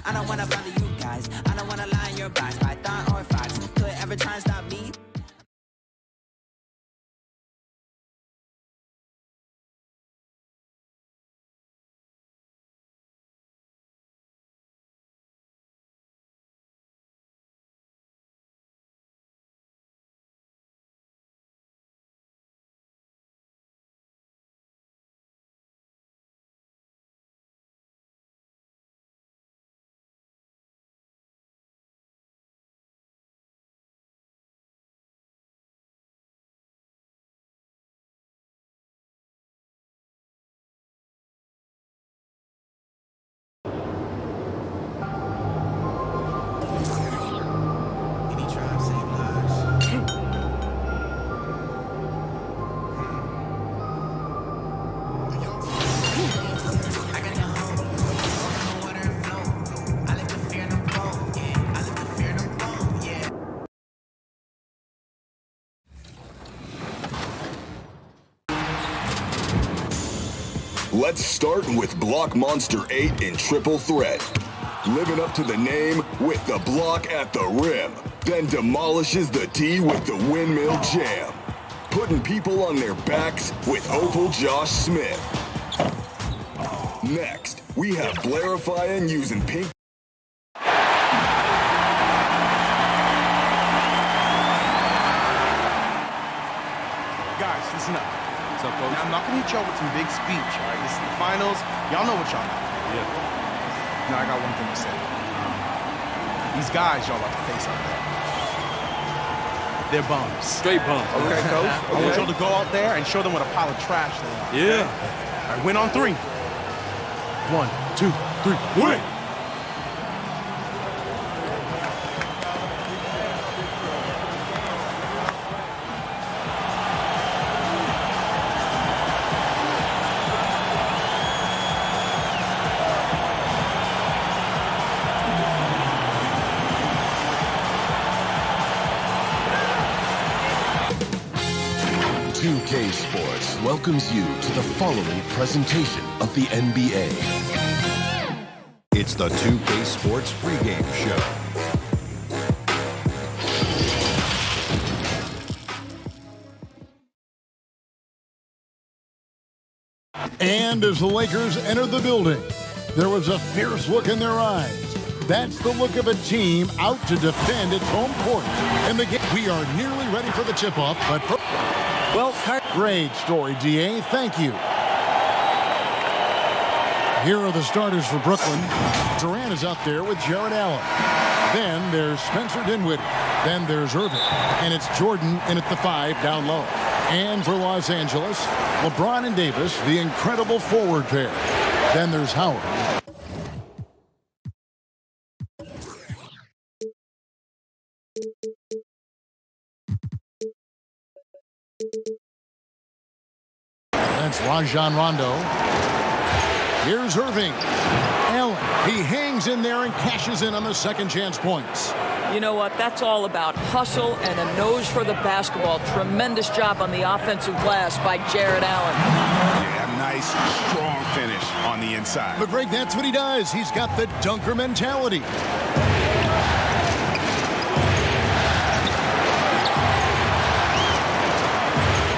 I don't wanna bother you guys. I don't wanna lie in your box. Python or Fox could ever try and stop me. Let's start with Block Monster 8 in triple threat. Living up to the name with the block at the rim, then demolishes the D with the windmill jam. Putting people on their backs with Opal Josh Smith. Next, we have Blarifying using pink. Guys, listen up. Now, I'm not going to hit y'all with some big speech, all right? This is the finals. Y'all know what y'all got. Yeah. Now, I got one thing to say. These guys y'all about to face out there, they're bums. Straight bums. Okay, coach? I want y'all to go out there and show them what a pile of trash they are. Yeah. All right, win on 3. 1, 2, 3, win! UK Sports welcomes you to the following presentation of the NBA. It's the 2K Sports pregame show. And as the Lakers entered the building, there was a fierce look in their eyes. That's the look of a team out to defend its home court. In the game, we are nearly ready for the tip-off, but well, great story, DA. Thank you. Here are the starters for Brooklyn. Durant is out there with Jared Allen. Then there's Spencer Dinwiddie. Then there's Irving. And it's Jordan in at the 5 down low. And for Los Angeles, LeBron and Davis, the incredible forward pair. Then there's Howard. That's Rajon Rondo. Here's Irving. Allen, he hangs in there and cashes in on the second chance points. You know what? That's all about hustle and a nose for the basketball. Tremendous job on the offensive glass by Jared Allen. Yeah, nice, strong finish on the inside. But Greg, that's what he does. He's got the dunker mentality.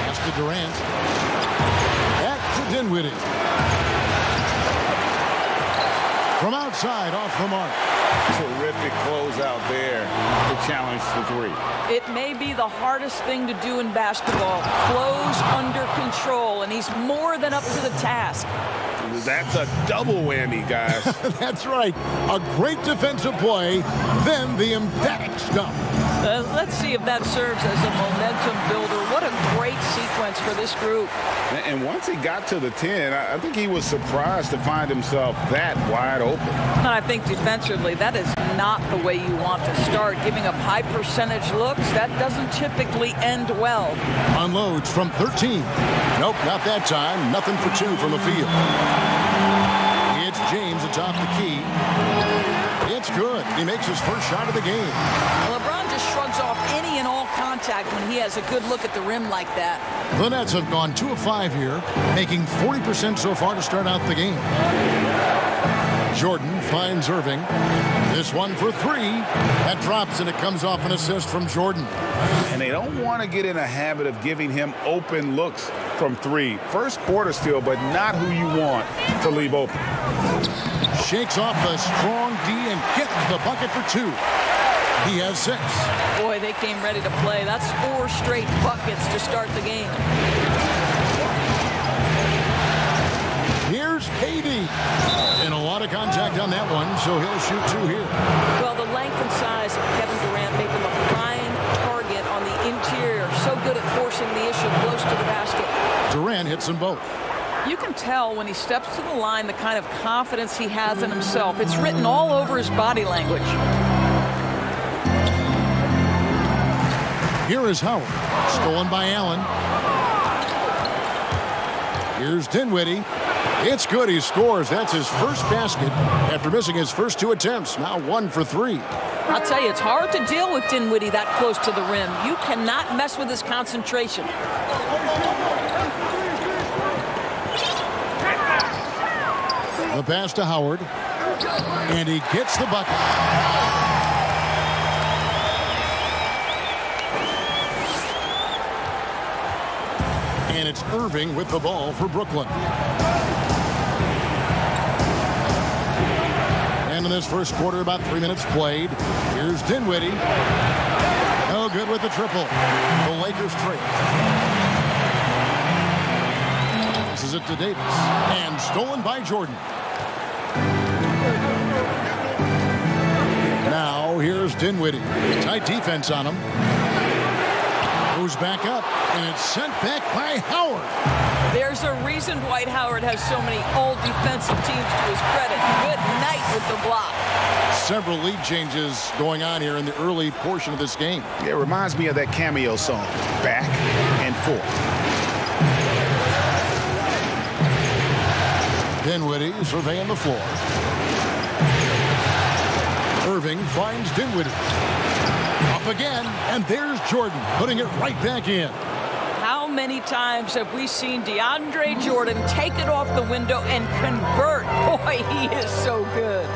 Pass to Durant. Back to Dinwiddie. From outside, off the mark. Terrific closeout there to challenge the 3. It may be the hardest thing to do in basketball. Close under control, and he's more than up to the task. That's a double whammy, guys. That's right. A great defensive play, then the emphatic stuff. Let's see if that serves as a momentum builder. What a great sequence for this group. And once he got to the 10, I think he was surprised to find himself that wide open. And I think defensively, that is not the way you want to start. Giving up high percentage looks, that doesn't typically end well. Unloads from 13. Nope, not that time. Nothing for 2 from the field. It's James atop the key. It's good. He makes his first shot of the game. LeBron just shrugs off any and all contact when he has a good look at the rim like that. The Nets have gone 2 of 5 here, making 40% so far to start out the game. Jordan finds Irving. This one for three. That drops, and it comes off an assist from Jordan. And they don't want to get in a habit of giving him open looks from three. First quarter still, but not who you want to leave open. Shakes off the strong D and gets the bucket for two. He has 6. Boy, they came ready to play. That's 4 straight buckets to start the game. Here's KD. And a lot of contact on that one, so he'll shoot 2 here. Well, the length and size of Kevin Durant make him a prime target on the interior. So good at forcing the issue close to the basket. Durant hits them both. You can tell when he steps to the line the kind of confidence he has in himself. It's written all over his body language. Here is Howard. Stolen by Allen. Here's Dinwiddie. It's good. He scores. That's his first basket after missing his first 2 attempts. Now 1 for 3. I'll tell you, it's hard to deal with Dinwiddie that close to the rim. You cannot mess with his concentration. The pass to Howard. And he gets the bucket. And it's Irving with the ball for Brooklyn. And in this first quarter, about 3 minutes played. Here's Dinwiddie. No good with the triple. The Lakers trail. Passes it to Davis. And stolen by Jordan. Now here's Dinwiddie. Tight defense on him. Goes back up, and it's sent back by Howard. There's a reason Dwight Howard has so many all-defensive teams to his credit. Good night with the block. Several lead changes going on here in the early portion of this game. It reminds me of that cameo song, Back and Forth. Dinwiddie surveying the floor. Irving finds Dinwiddie. Up again, and there's Jordan putting it right back in. How many times have we seen DeAndre Jordan take it off the window and convert? Boy, he is so good.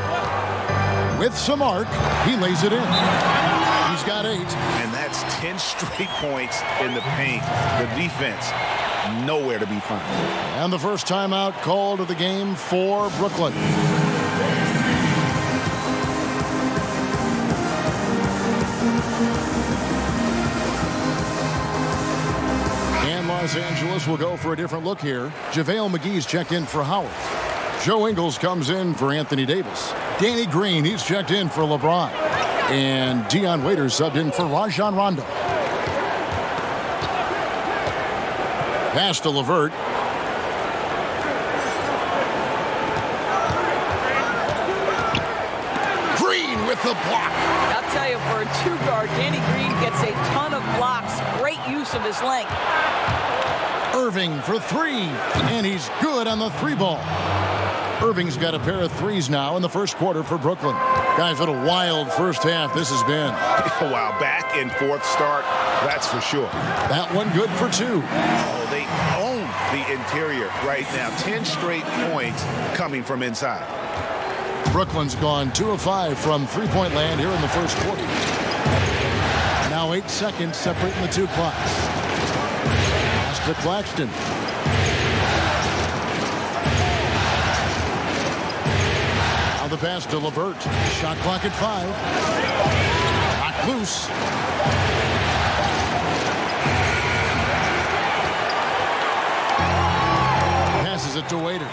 With some arc, he lays it in. He's got 8. And that's 10 straight points in the paint. The defense, nowhere to be found. And the first timeout called of the game for Brooklyn. And Los Angeles will go for a different look here. JaVale McGee's checked in for Howard. Joe Ingles comes in for Anthony Davis. Danny Green, he's checked in for LeBron. And Dion Waiters subbed in for Rajon Rondo. Pass to LeVert. Green with the block. I'll tell you, for a 2-guard, Danny Green gets a ton of blocks. Great use of his length. Irving for 3. And he's good on the 3-ball. Irving's got a pair of 3s now in the first quarter for Brooklyn. Guys, what a wild first half this has been. Wow, back and forth start, that's for sure. That one good for 2. Oh, they own the interior right now. 10 straight points coming from inside. Brooklyn's gone 2 of 5 from 3-point land here in the first quarter. Now 8 seconds separating the 2 clocks. Pass to Claxton. Now the pass to LeVert. Shot clock at 5. Knocked loose. Passes it to Waiters.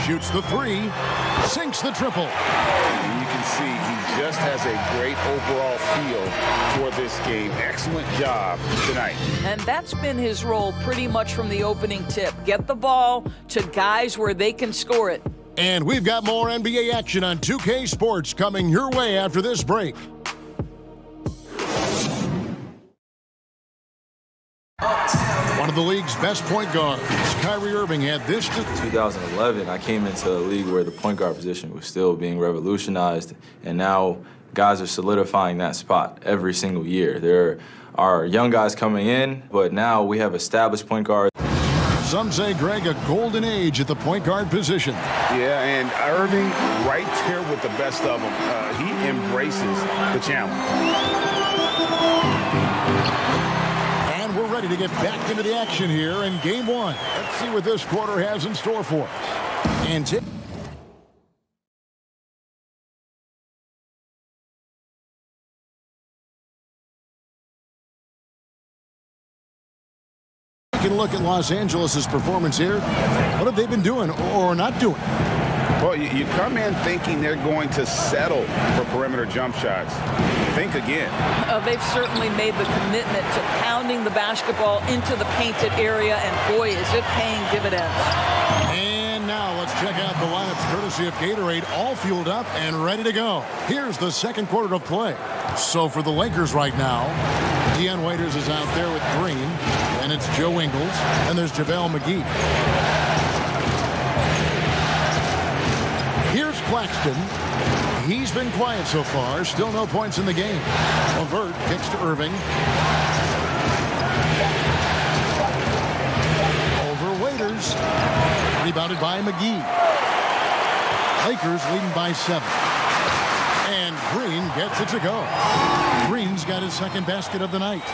Shoots the 3. Sinks the triple. And you can see he just has a great overall feel for this game. Excellent job tonight. And that's been his role pretty much from the opening tip. Get the ball to guys where they can score it. And we've got more NBA action on 2K Sports coming your way after this break. One of the league's best point guards, Kyrie Irving, had this to 2011, I came into a league where the point guard position was still being revolutionized, and now guys are solidifying that spot every single year. There are young guys coming in, but now we have established point guards. Some say, Greg, a golden age at the point guard position. Yeah, and Irving right there with the best of them. He embraces the challenge. And we're ready to get back into the action here in game one. Let's see what this quarter has in store for us. And taking a look at Los Angeles' performance here. What have they been doing or not doing? Well, you come in thinking they're going to settle for perimeter jump shots. Think again. They've certainly made the commitment to pounding the basketball into the painted area, and boy, is it paying dividends. And now let's check out the lineups courtesy of Gatorade, all fueled up and ready to go. Here's the second quarter of play. So for the Lakers right now, Dion Waiters is out there with Green, and it's Joe Ingles, and there's JaVale McGee. Here's Claxton. He's been quiet so far. Still no points in the game. LeVert kicks to Irving. Over Waiters. Rebounded by McGee. Lakers leading by 7. And Green gets it to go. Green's got his second basket of the night.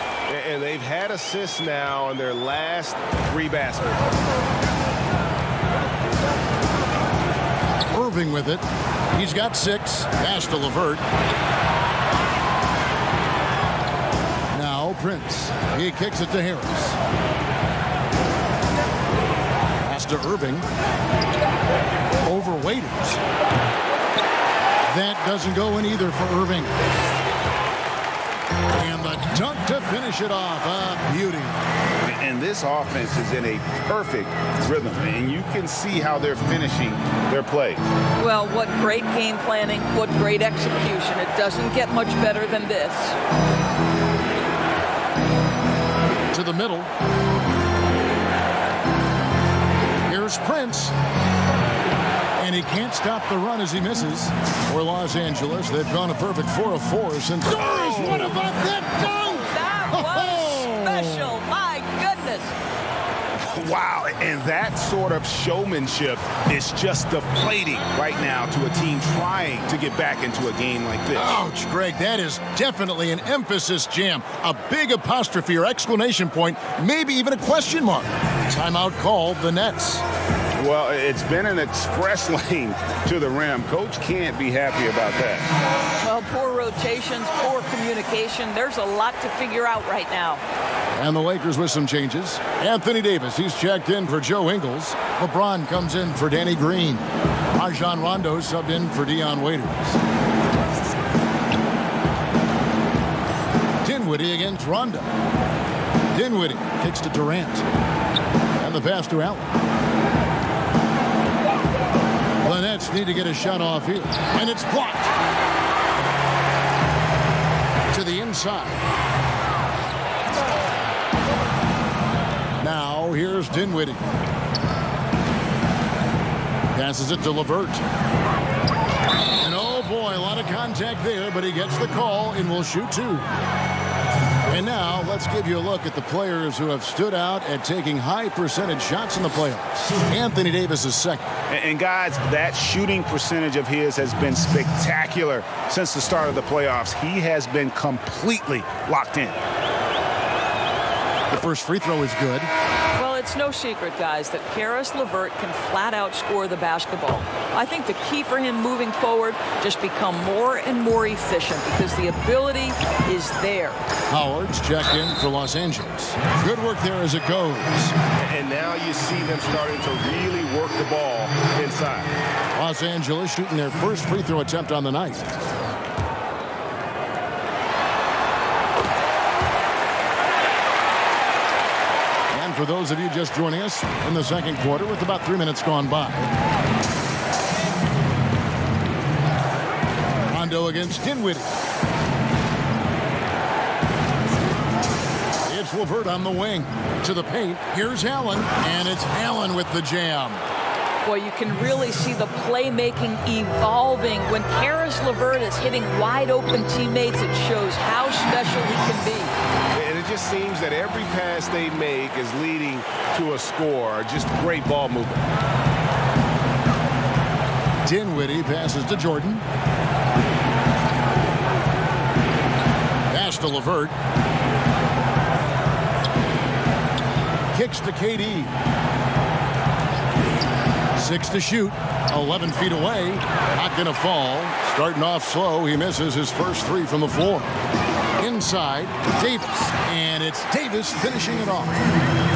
And they've had assists now on their last 3 baskets. Irving with it. He's got 6. Pass to LeVert. Now Prince. He kicks it to Harris. Pass to Irving. Over Waiters. That doesn't go in either for Irving. And the dunk to finish it off. A beauty. And this offense is in a perfect rhythm, and you can see how they're finishing their play. Well, what great game planning, what great execution. It doesn't get much better than this. To the middle. Here's Prince. And he can't stop the run as he misses. For Los Angeles, they've gone a perfect 4 of 4 since. Doris, what about that dunk? That was special. My goodness. Wow, and that sort of showmanship is just deflating right now to a team trying to get back into a game like this. Ouch, Greg, that is definitely an emphasis jam. A big apostrophe or exclamation point, maybe even a question mark. Timeout called the Nets. Well, it's been an express lane to the rim. Coach can't be happy about that. Well, poor rotations, poor communication. There's a lot to figure out right now. And the Lakers with some changes. Anthony Davis, he's checked in for Joe Ingles. LeBron comes in for Danny Green. Rajon Rondo subbed in for Dion Waiters. Dinwiddie against Rondo. Dinwiddie kicks to Durant. And the pass to Allen. The Nets need to get a shot off here. And it's blocked. To the inside. Now here's Dinwiddie. Passes it to LeVert. And oh boy, a lot of contact there, but he gets the call and will shoot 2. And now let's give you a look at the players who have stood out at taking high percentage shots in the playoffs. Anthony Davis is second. And guys, that shooting percentage of his has been spectacular since the start of the playoffs. He has been completely locked in. The first free throw is good. Well, it's no secret, guys, that Caris LeVert can flat out score the basketball. I think the key for him moving forward, just become more and more efficient because the ability is there. Howard's checked in for Los Angeles. Good work there as it goes. And now you see them starting to really work the ball inside. Los Angeles shooting their first free throw attempt on the night. For those of you just joining us in the second quarter with about 3 minutes gone by. Rondo against Dinwiddie. It's LeVert on the wing. To the paint. Here's Allen. And it's Allen with the jam. Boy, you can really see the playmaking evolving. When Caris LeVert is hitting wide open teammates, it shows how special he can be. And it just seems that every pass they make is leading to a score. Just great ball movement. Dinwiddie passes to Jordan. Pass to LeVert. Kicks to KD. 6 to shoot. 11 feet away. Not going to fall. Starting off slow. He misses his first 3 from the floor. Inside, Davis. And it's Davis finishing it off.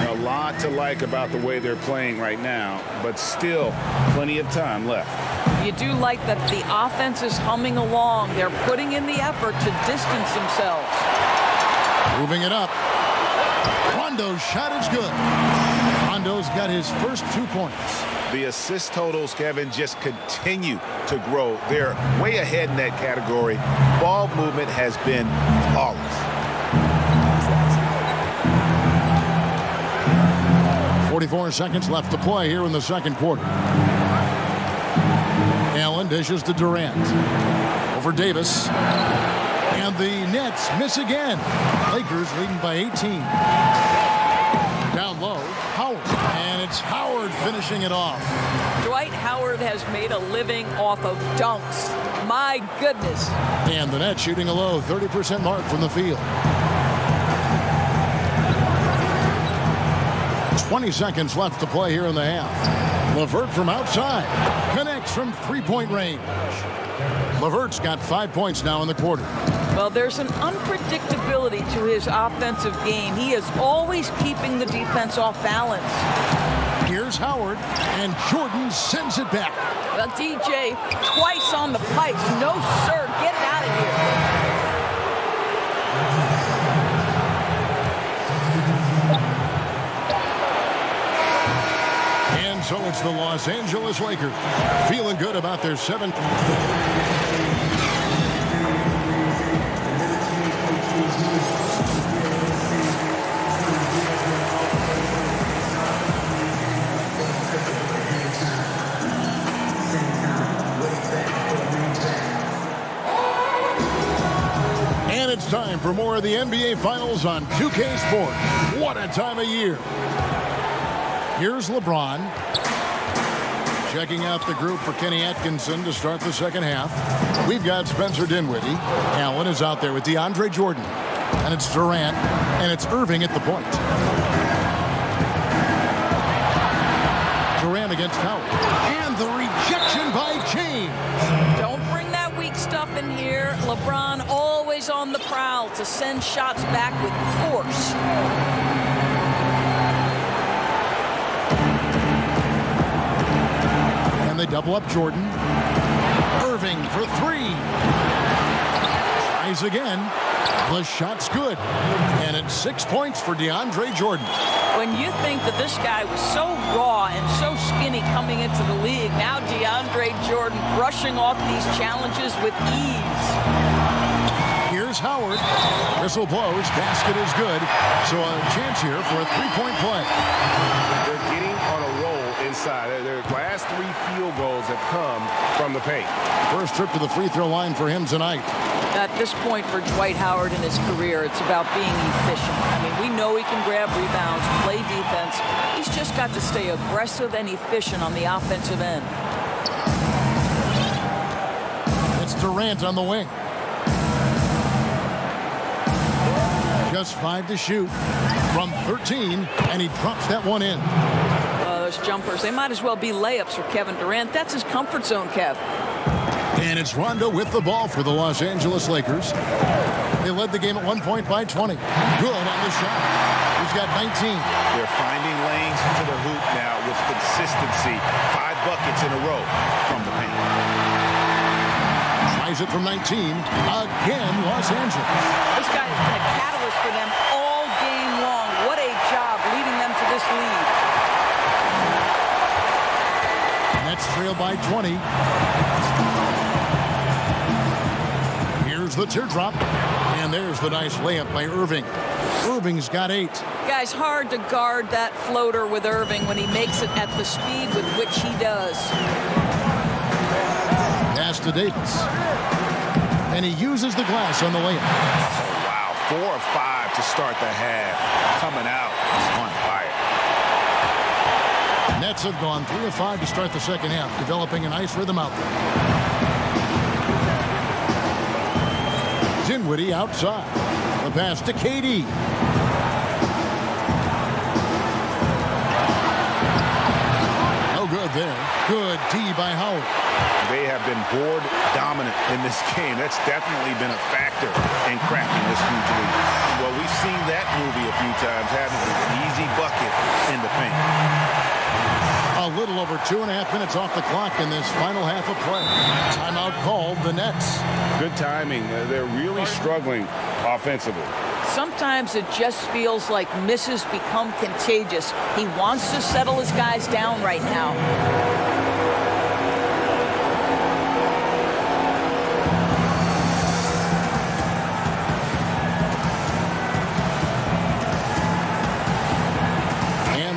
A lot to like about the way they're playing right now, but still plenty of time left. You do like that the offense is humming along. They're putting in the effort to distance themselves. Moving it up. Rondo's shot is good. Rondo's got his first 2 points. The assist totals, Kevin, just continue to grow. They're way ahead in that category. Ball movement has been flawless. 44 seconds left to play here in the second quarter. Allen dishes to Durant. Over Davis. And the Nets miss again. Lakers leading by 18. Down low, Howard. And it's Howard finishing it off. Dwight Howard has made a living off of dunks. My goodness. And the Nets shooting a low 30% mark from the field. 20 seconds left to play here in the half. LeVert from outside. Connects from three-point range. LeVert's got 5 points now in the quarter. Well, there's an unpredictability to his offensive game. He is always keeping the defense off balance. Here's Howard, and Jordan sends it back. Well, DJ, twice on the pipes. No, sir. Get it out of here. And so it's the Los Angeles Lakers feeling good about their 7th. And it's time for more of the NBA Finals on 2K Sports. What a time of year. Here's LeBron. Checking out the group for Kenny Atkinson to start the second half. We've got Spencer Dinwiddie. Allen is out there with DeAndre Jordan. And it's Durant. And it's Irving at the point. Durant against Howard. And the rejection by James. Don't bring that weak stuff in here. LeBron always on the prowl to send shots back with force. And they double up Jordan. Irving for 3. Tries again. The shot's good. And it's 6 points for DeAndre Jordan. When you think that this guy was so raw and so skinny coming into the league, now DeAndre Jordan brushing off these challenges with ease. Here's Howard. Whistle blows. Basket is good. So a chance here for a 3-point play. They're getting on a roll inside. Their last 3 field goals have come from the paint. First trip to the free throw line for him tonight. At this point for Dwight Howard in his career, it's about being efficient. I mean, we know he can grab rebounds, play defense. He's just got to stay aggressive and efficient on the offensive end. It's Durant on the wing. Just 5 to shoot from 13, and he drops that one in. Those jumpers, they might as well be layups for Kevin Durant. That's his comfort zone, Kev. And it's Rondo with the ball for the Los Angeles Lakers. They led the game at 1 point by 20. Good on the shot. He's got 19. They're finding lanes to the hoop now with consistency. 5 buckets in a row from the paint. Tries it from 19. Again, Los Angeles. This guy has been a catalyst for them all game long. What a job leading them to this lead. Nets trail by 20. Here's the teardrop. And there's the nice layup by Irving. Irving's got 8. Guys, hard to guard that floater with Irving when he makes it at the speed with which he does. Pass to Davis. And he uses the glass on the layup. Oh, wow. 4 of 5 to start the half. Coming out on fire. Nets have gone 3 of 5 to start the second half, developing a nice rhythm out there. Dinwiddie outside. The pass to KD. No good there. Good D by Howard. They have been board dominant in this game. That's definitely been a factor in crafting this huge lead. Well, we've seen that movie a few times, haven't we? An easy bucket in the paint. A little over 2.5 minutes off the clock in this final half of play. Timeout called the Nets. Good timing. They're really struggling offensively. Sometimes it just feels like misses become contagious. He wants to settle his guys down right now.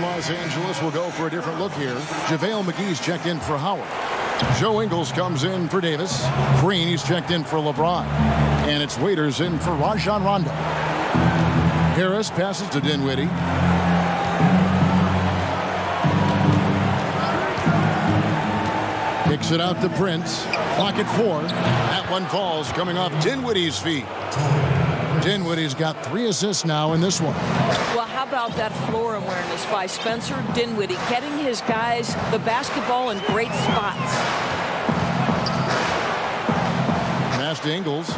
Los Angeles will go for a different look here. JaVale McGee's checked in for Howard. Joe Ingles comes in for Davis. Green, he's checked in for LeBron. And it's Waiters in for Rajon Rondo. Harris passes to Dinwiddie. Kicks it out to Prince. Clock at 4. That one falls, coming off Dinwiddie's feet. Dinwiddie's got 3 assists now in this one. Well, how about that floor awareness by Spencer Dinwiddie, getting his guys the basketball in great spots. Pass to Ingles.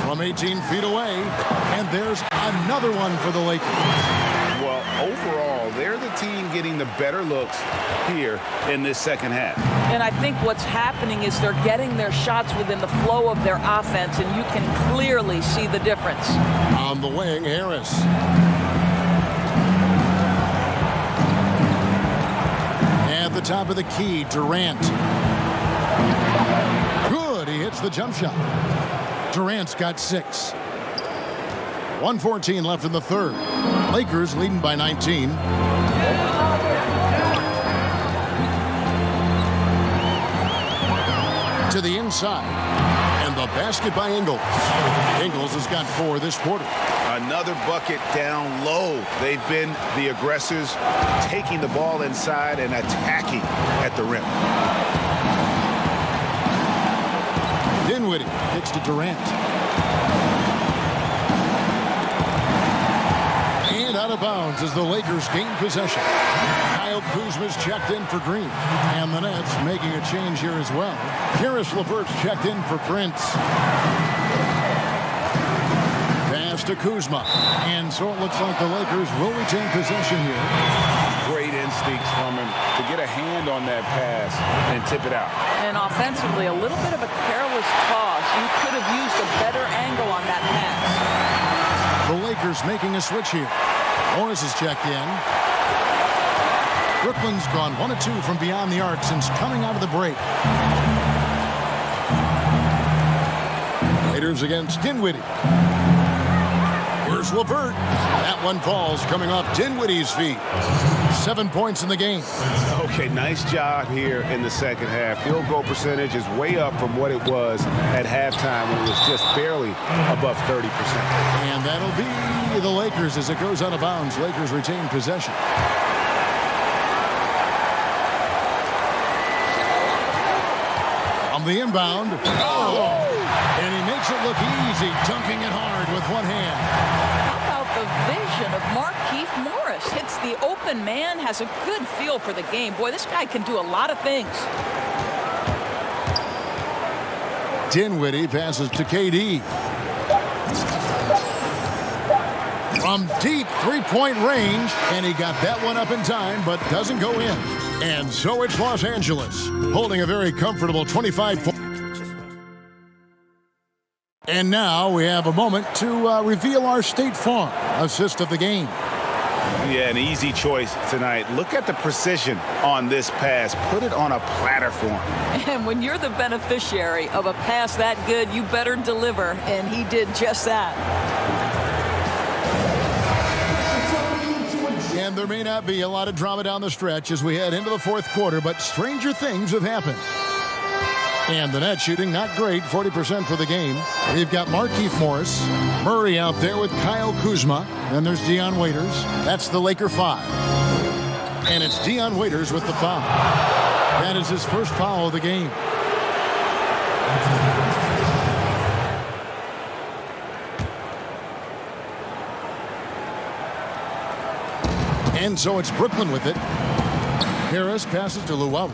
From 18 feet away. And there's another one for the Lakers. Well, overall, they're the team getting the better looks here in this second half. And I think what's happening is they're getting their shots within the flow of their offense, and you can clearly see the difference. On the wing, Harris. At the top of the key, Durant. Good, he hits the jump shot. Durant's got 6. 1:14 left in the third. Lakers leading by 19. To the inside. And the basket by Ingles. Ingles has got 4 this quarter. Another bucket down low. They've been the aggressors, taking the ball inside and attacking at the rim. Dinwiddie kicks to Durant. And out of bounds as the Lakers gain possession. Kyle Kuzma's checked in for Green. And the Nets making a change here as well. Karis LeVert's checked in for Prince. Pass to Kuzma. And so it looks like the Lakers will retain possession here. Great instincts from him to get a hand on that pass and tip it out. And offensively, a little bit of a careless toss. You could have used a better angle on that pass. The Lakers making a switch here. Morris is checked in. Brooklyn's gone 1 of 2 from beyond the arc since coming out of the break. Raiders against Dinwiddie. Here's LeVert. That one falls, coming off Dinwiddie's feet. 7 points in the game. Okay, nice job here in the second half. Field goal percentage is way up from what it was at halftime when it was just barely above 30%. And that'll be the Lakers as it goes out of bounds. Lakers retain possession. On the inbound. Oh! And he makes it look easy, dunking it hard with one hand. How about the vision of Markieff Morris? Hits the open man, has a good feel for the game. Boy, this guy can do a lot of things. Dinwiddie passes to KD. From deep three-point range, and he got that one up in time, but doesn't go in. And so it's Los Angeles, holding a very comfortable 25 points. And now we have a moment to reveal our State Farm assist of the game. Yeah, an easy choice tonight. Look at the precision on this pass. Put it on a platter for him. And when you're the beneficiary of a pass that good, you better deliver, and he did just that. And there may not be a lot of drama down the stretch as we head into the fourth quarter, but stranger things have happened. And the net shooting, not great, 40% for the game. We've got Markieff Morris. Murray out there with Kyle Kuzma. Then there's Dion Waiters. That's the Laker 5. And it's Dion Waiters with the foul. That is his first foul of the game. And so it's Brooklyn with it. Harris passes to Luau.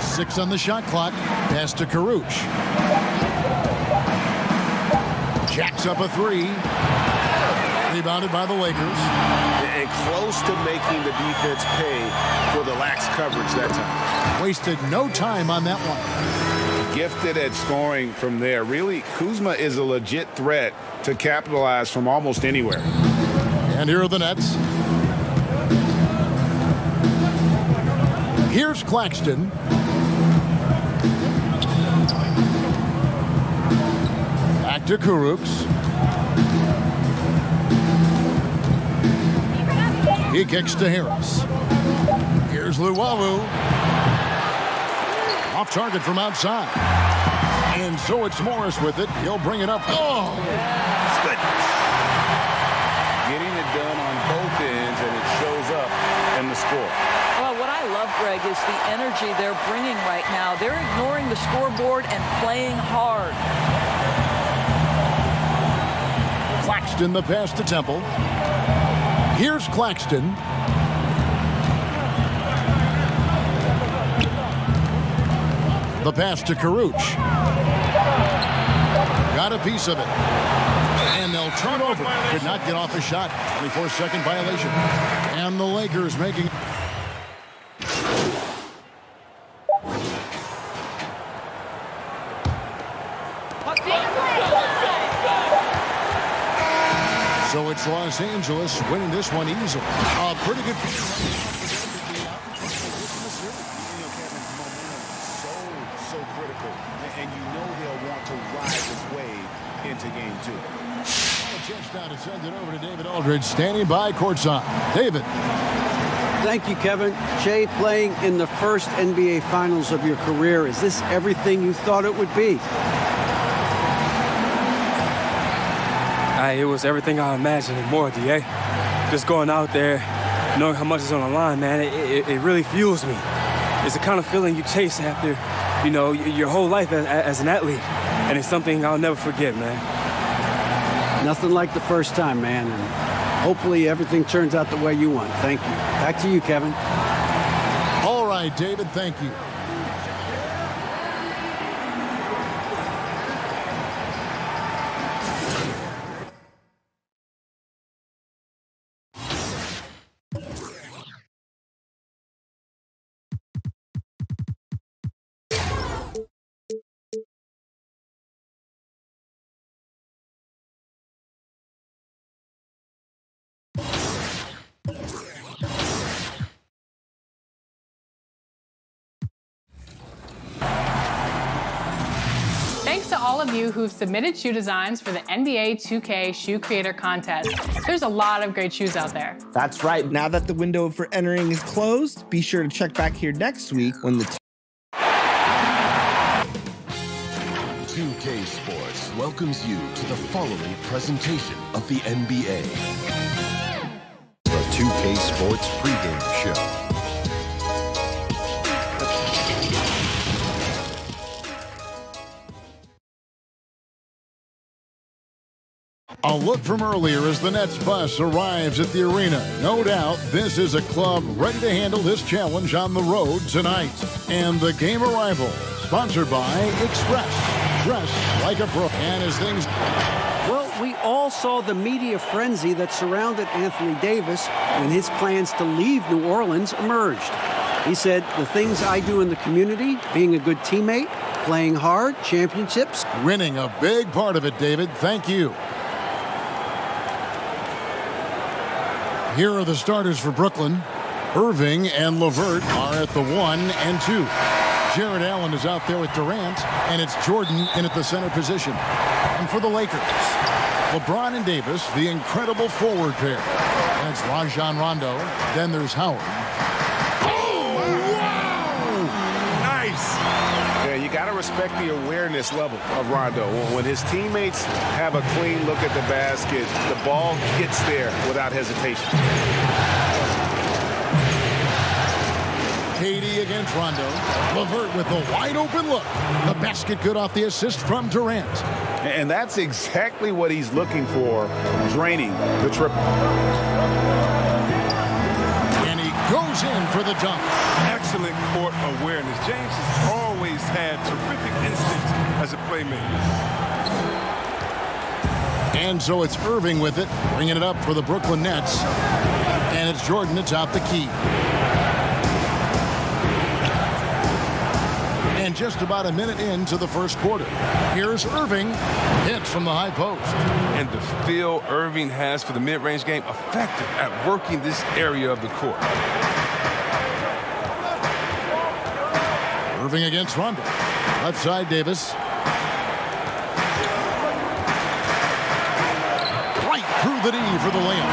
6 on the shot clock. Pass to Karuch. Jacks up a 3. Rebounded by the Lakers. And close to making the defense pay for the lax coverage that time. Wasted no time on that one. Gifted at scoring from there. Really, Kuzma is a legit threat to capitalize from almost anywhere. And here are the Nets. Here's Claxton. Back to Kurucs. He kicks to Harris. Here's Luwawu. Off target from outside. And so it's Morris with it. He'll bring it up. Oh! Goodness. Getting it done on both ends, and it shows up in the score. Well, what I love, Greg, is the energy they're bringing right now. They're ignoring the scoreboard and playing hard. Claxton, the pass to Temple. Here's Claxton. The pass to Karuch. Got a piece of it. And they'll turn over. Could not get off the shot. 24-second violation. And the Lakers making... So it's Los Angeles winning this one easily. Pretty good. So critical, and you know they'll want to ride this wave into game 2. Just now to send it over to David Aldridge, standing by courtside. David. Thank you, Kevin. Jay, playing in the first NBA Finals of your career, is this everything you thought it would be? It was everything I imagined and more, DA. Just going out there, knowing how much is on the line, man, it really fuels me. It's the kind of feeling you chase after, you know, your whole life as an athlete. And it's something I'll never forget, man. Nothing like the first time, man. And hopefully everything turns out the way you want. Thank you. Back to you, Kevin. All right, David, thank you. Thanks to all of you who've submitted shoe designs for the NBA 2K Shoe Creator Contest. There's a lot of great shoes out there. That's right. Now that the window for entering is closed, be sure to check back here next week when the 2K Sports welcomes you to the following presentation of the NBA. The 2K Sports pregame show. A look from earlier as the Nets bus arrives at the arena. No doubt this is a club ready to handle this challenge on the road tonight. And the game arrival, sponsored by Express. Dress like a pro. And as things... Well, we all saw the media frenzy that surrounded Anthony Davis when his plans to leave New Orleans emerged. He said, the things I do in the community, being a good teammate, playing hard, championships. Winning a big part of it, David. Thank you. Here are the starters for Brooklyn. Irving and LeVert are at the 1 and 2. Jared Allen is out there with Durant, and it's Jordan in at the center position. And for the Lakers, LeBron and Davis, the incredible forward pair. That's Rajon Rondo. Then there's Howard. Oh, wow! respect the awareness level of Rondo. When his teammates have a clean look at the basket, the ball gets there without hesitation. KD against Rondo. LeVert with a wide open look. The basket good off the assist from Durant. And that's exactly what he's looking for, draining the triple. And he goes in for the dunk. Excellent court awareness. James has always had terrific instinct as a playmaker. And so it's Irving with it, bringing it up for the Brooklyn Nets. And it's Jordan that's out the key. And just about a minute into the first quarter. Here's Irving. Hits from the high post. And the feel Irving has for the mid-range game, effective at working this area of the court. Irving against Rondo. Left side, Davis. Right through the D for the layup.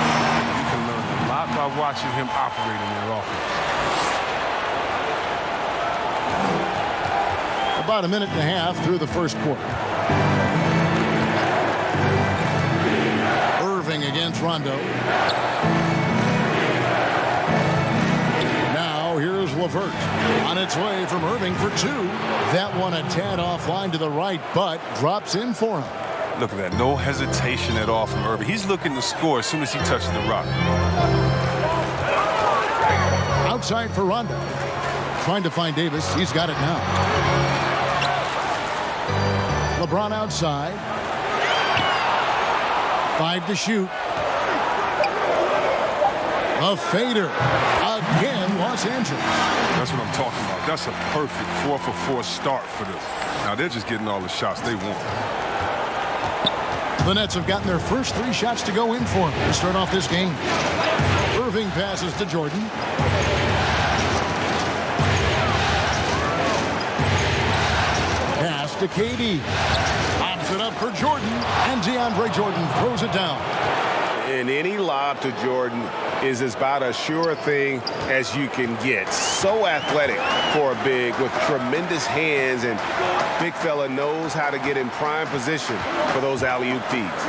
You can learn a lot by watching him operate in their offense. About a minute and a half through the first quarter. Irving against Rondo. Now here's LeVert. On its way from Irving for two. That one a tad offline to the right, but drops in for him. Look at that. No hesitation at all from Irving. He's looking to score as soon as he touches the rock. Outside for Rondo. Trying to find Davis. He's got it now. LeBron outside. 5 to shoot. A fader. Again, Los Angeles. That's what I'm talking about. That's a perfect 4-for-4 start for this. Now they're just getting all the shots they want. The Nets have gotten their first 3 shots to go in for them to start off this game. Irving passes to Jordan. Pass to KD. Pops it up for Jordan, and DeAndre Jordan throws it down. And any lob to Jordan is about as sure a thing as you can get. So athletic for a big with tremendous hands, and big fella knows how to get in prime position for those alley-oop feeds.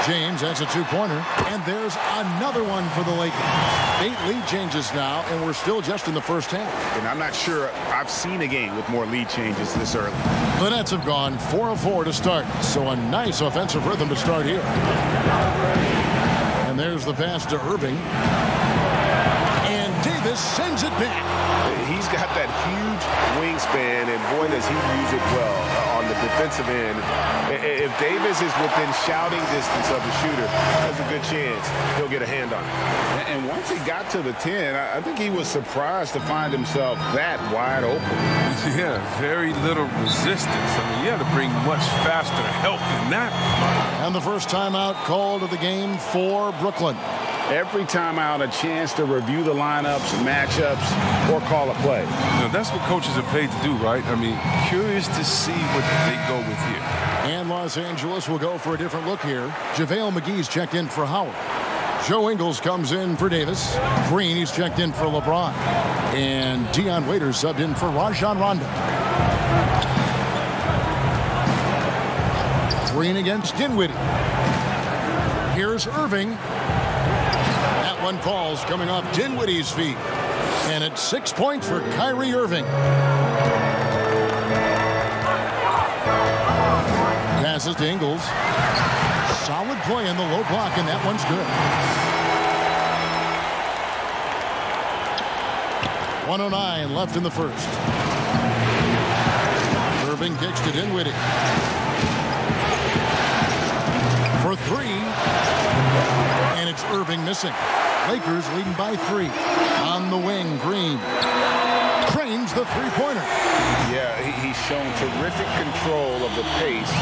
James has a 2-pointer, and there's another one for the Lakers. 8 lead changes now, and we're still just in the first half. And I'm not sure I've seen a game with more lead changes this early. The Nets have gone 4 of 4 to start, so a nice offensive rhythm to start here. And there's the pass to Irving. And Davis sends it back. He's got that huge wingspan, and boy, does he use it well on the defensive end. If Davis is within shouting distance of the shooter, there's a good chance he'll get a hand on it. And once he got to the 10, I think he was surprised to find himself that wide open. Yeah, very little resistance. I mean, you had to bring much faster help than that. And the first timeout called of the game for Brooklyn. Every timeout, a chance to review the lineups, matchups, or call a play. You know, that's what coaches are paid to do, right? I mean, curious to see what they go with here. And Los Angeles will go for a different look here. JaVale McGee's checked in for Howard. Joe Ingles comes in for Davis. Green, he's checked in for LeBron. And Dion Waiters subbed in for Rajon Rondo. Green against Dinwiddie. Here's Irving. That one falls coming off Dinwiddie's feet. And it's 6 points for Kyrie Irving. Passes to Ingles. Solid play in the low block, and that one's good. 1:09 left in the first. Irving kicks to Dinwiddie. For 3. And it's Irving missing. Lakers leading by 3. On the wing, Green. Trains the 3-pointer. Yeah, he's shown terrific control of the pace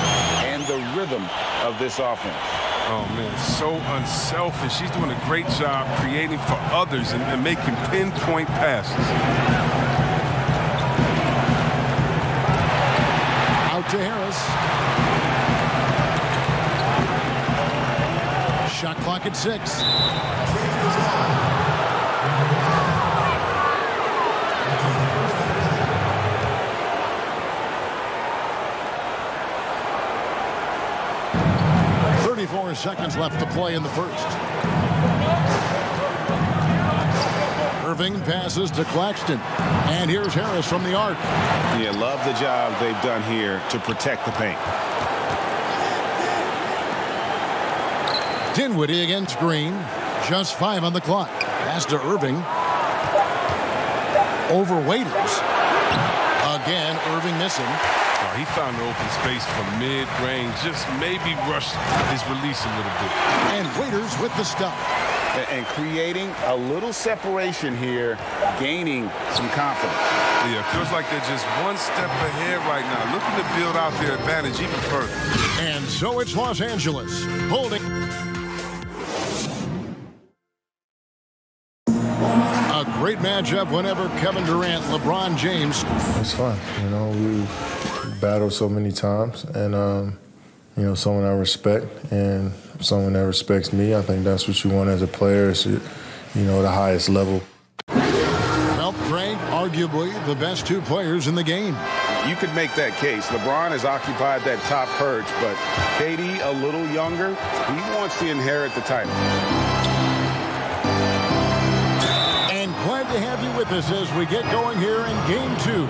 and the rhythm of this offense. Oh, man, so unselfish. He's doing a great job creating for others and making pinpoint passes. Out to Harris. Shot clock at 6. 4 seconds left to play in the first. Irving passes to Claxton. And here's Harris from the arc. Yeah, love the job they've done here to protect the paint. Dinwiddie against Green. Just 5 on the clock. Pass to Irving. Over Waiters. Again, Irving missing. Oh, he found the open space from mid-range. Just maybe rushed his release a little bit. And Waiters with the stop. And creating a little separation here, gaining some confidence. Yeah, it feels like they're just one step ahead right now, looking to build out their advantage even further. And so it's Los Angeles holding. A great matchup whenever Kevin Durant, LeBron James. It's fun. You know, we've battled so many times, and you know, someone I respect and someone that respects me. I think that's what you want as a player, is, you know, the highest level. Well, Greg, arguably the best 2 players in the game. You could make that case. LeBron has occupied that top perch, but KD, a little younger, he wants to inherit the title. Glad to have you with us as we get going here in Game 2.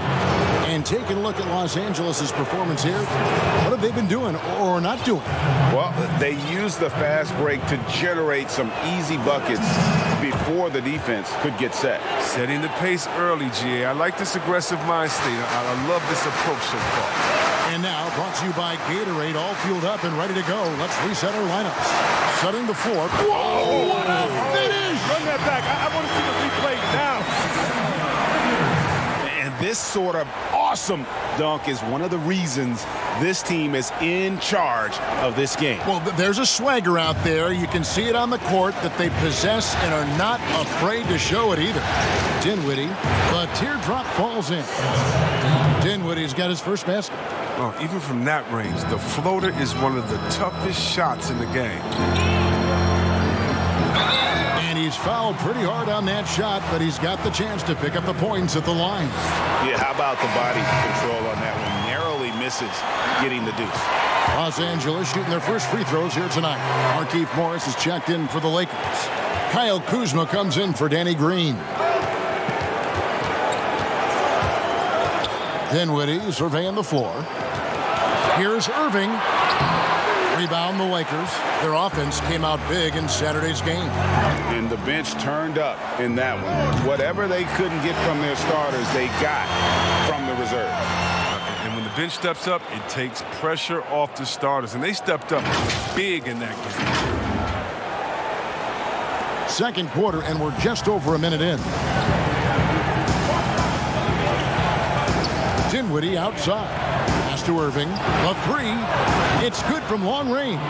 And taking a look at Los Angeles' performance here, what have they been doing or not doing? Well, they used the fast break to generate some easy buckets before the defense could get set. Setting the pace early, GA. I like this aggressive mind state. I love this approach so far. And now, brought to you by Gatorade, all fueled up and ready to go. Let's reset our lineups. Setting the floor. Whoa! What a finish! Run that back. I want to see the replay now. And this sort of awesome dunk is one of the reasons this team is in charge of this game. Well, there's a swagger out there. You can see it on the court that they possess and are not afraid to show it either. Dinwiddie, the teardrop falls in. Dinwiddie's got his first basket. Oh, even from that range, the floater is one of the toughest shots in the game. And he's fouled pretty hard on that shot, but he's got the chance to pick up the points at the line. Yeah, how about the body control on that one? Narrowly misses getting the deuce. Los Angeles shooting their first free throws here tonight. Markieff Morris is checked in for the Lakers. Kyle Kuzma comes in for Danny Green. Dinwiddie surveying the floor. Here's Irving. Rebound the Lakers. Their offense came out big in Saturday's game. And the bench turned up in that one. Whatever they couldn't get from their starters, they got from the reserve. And when the bench steps up, it takes pressure off the starters. And they stepped up big in that game. Second quarter, and we're just over a minute in. Dinwiddie outside. Pass to Irving. A 3. It's good from long range.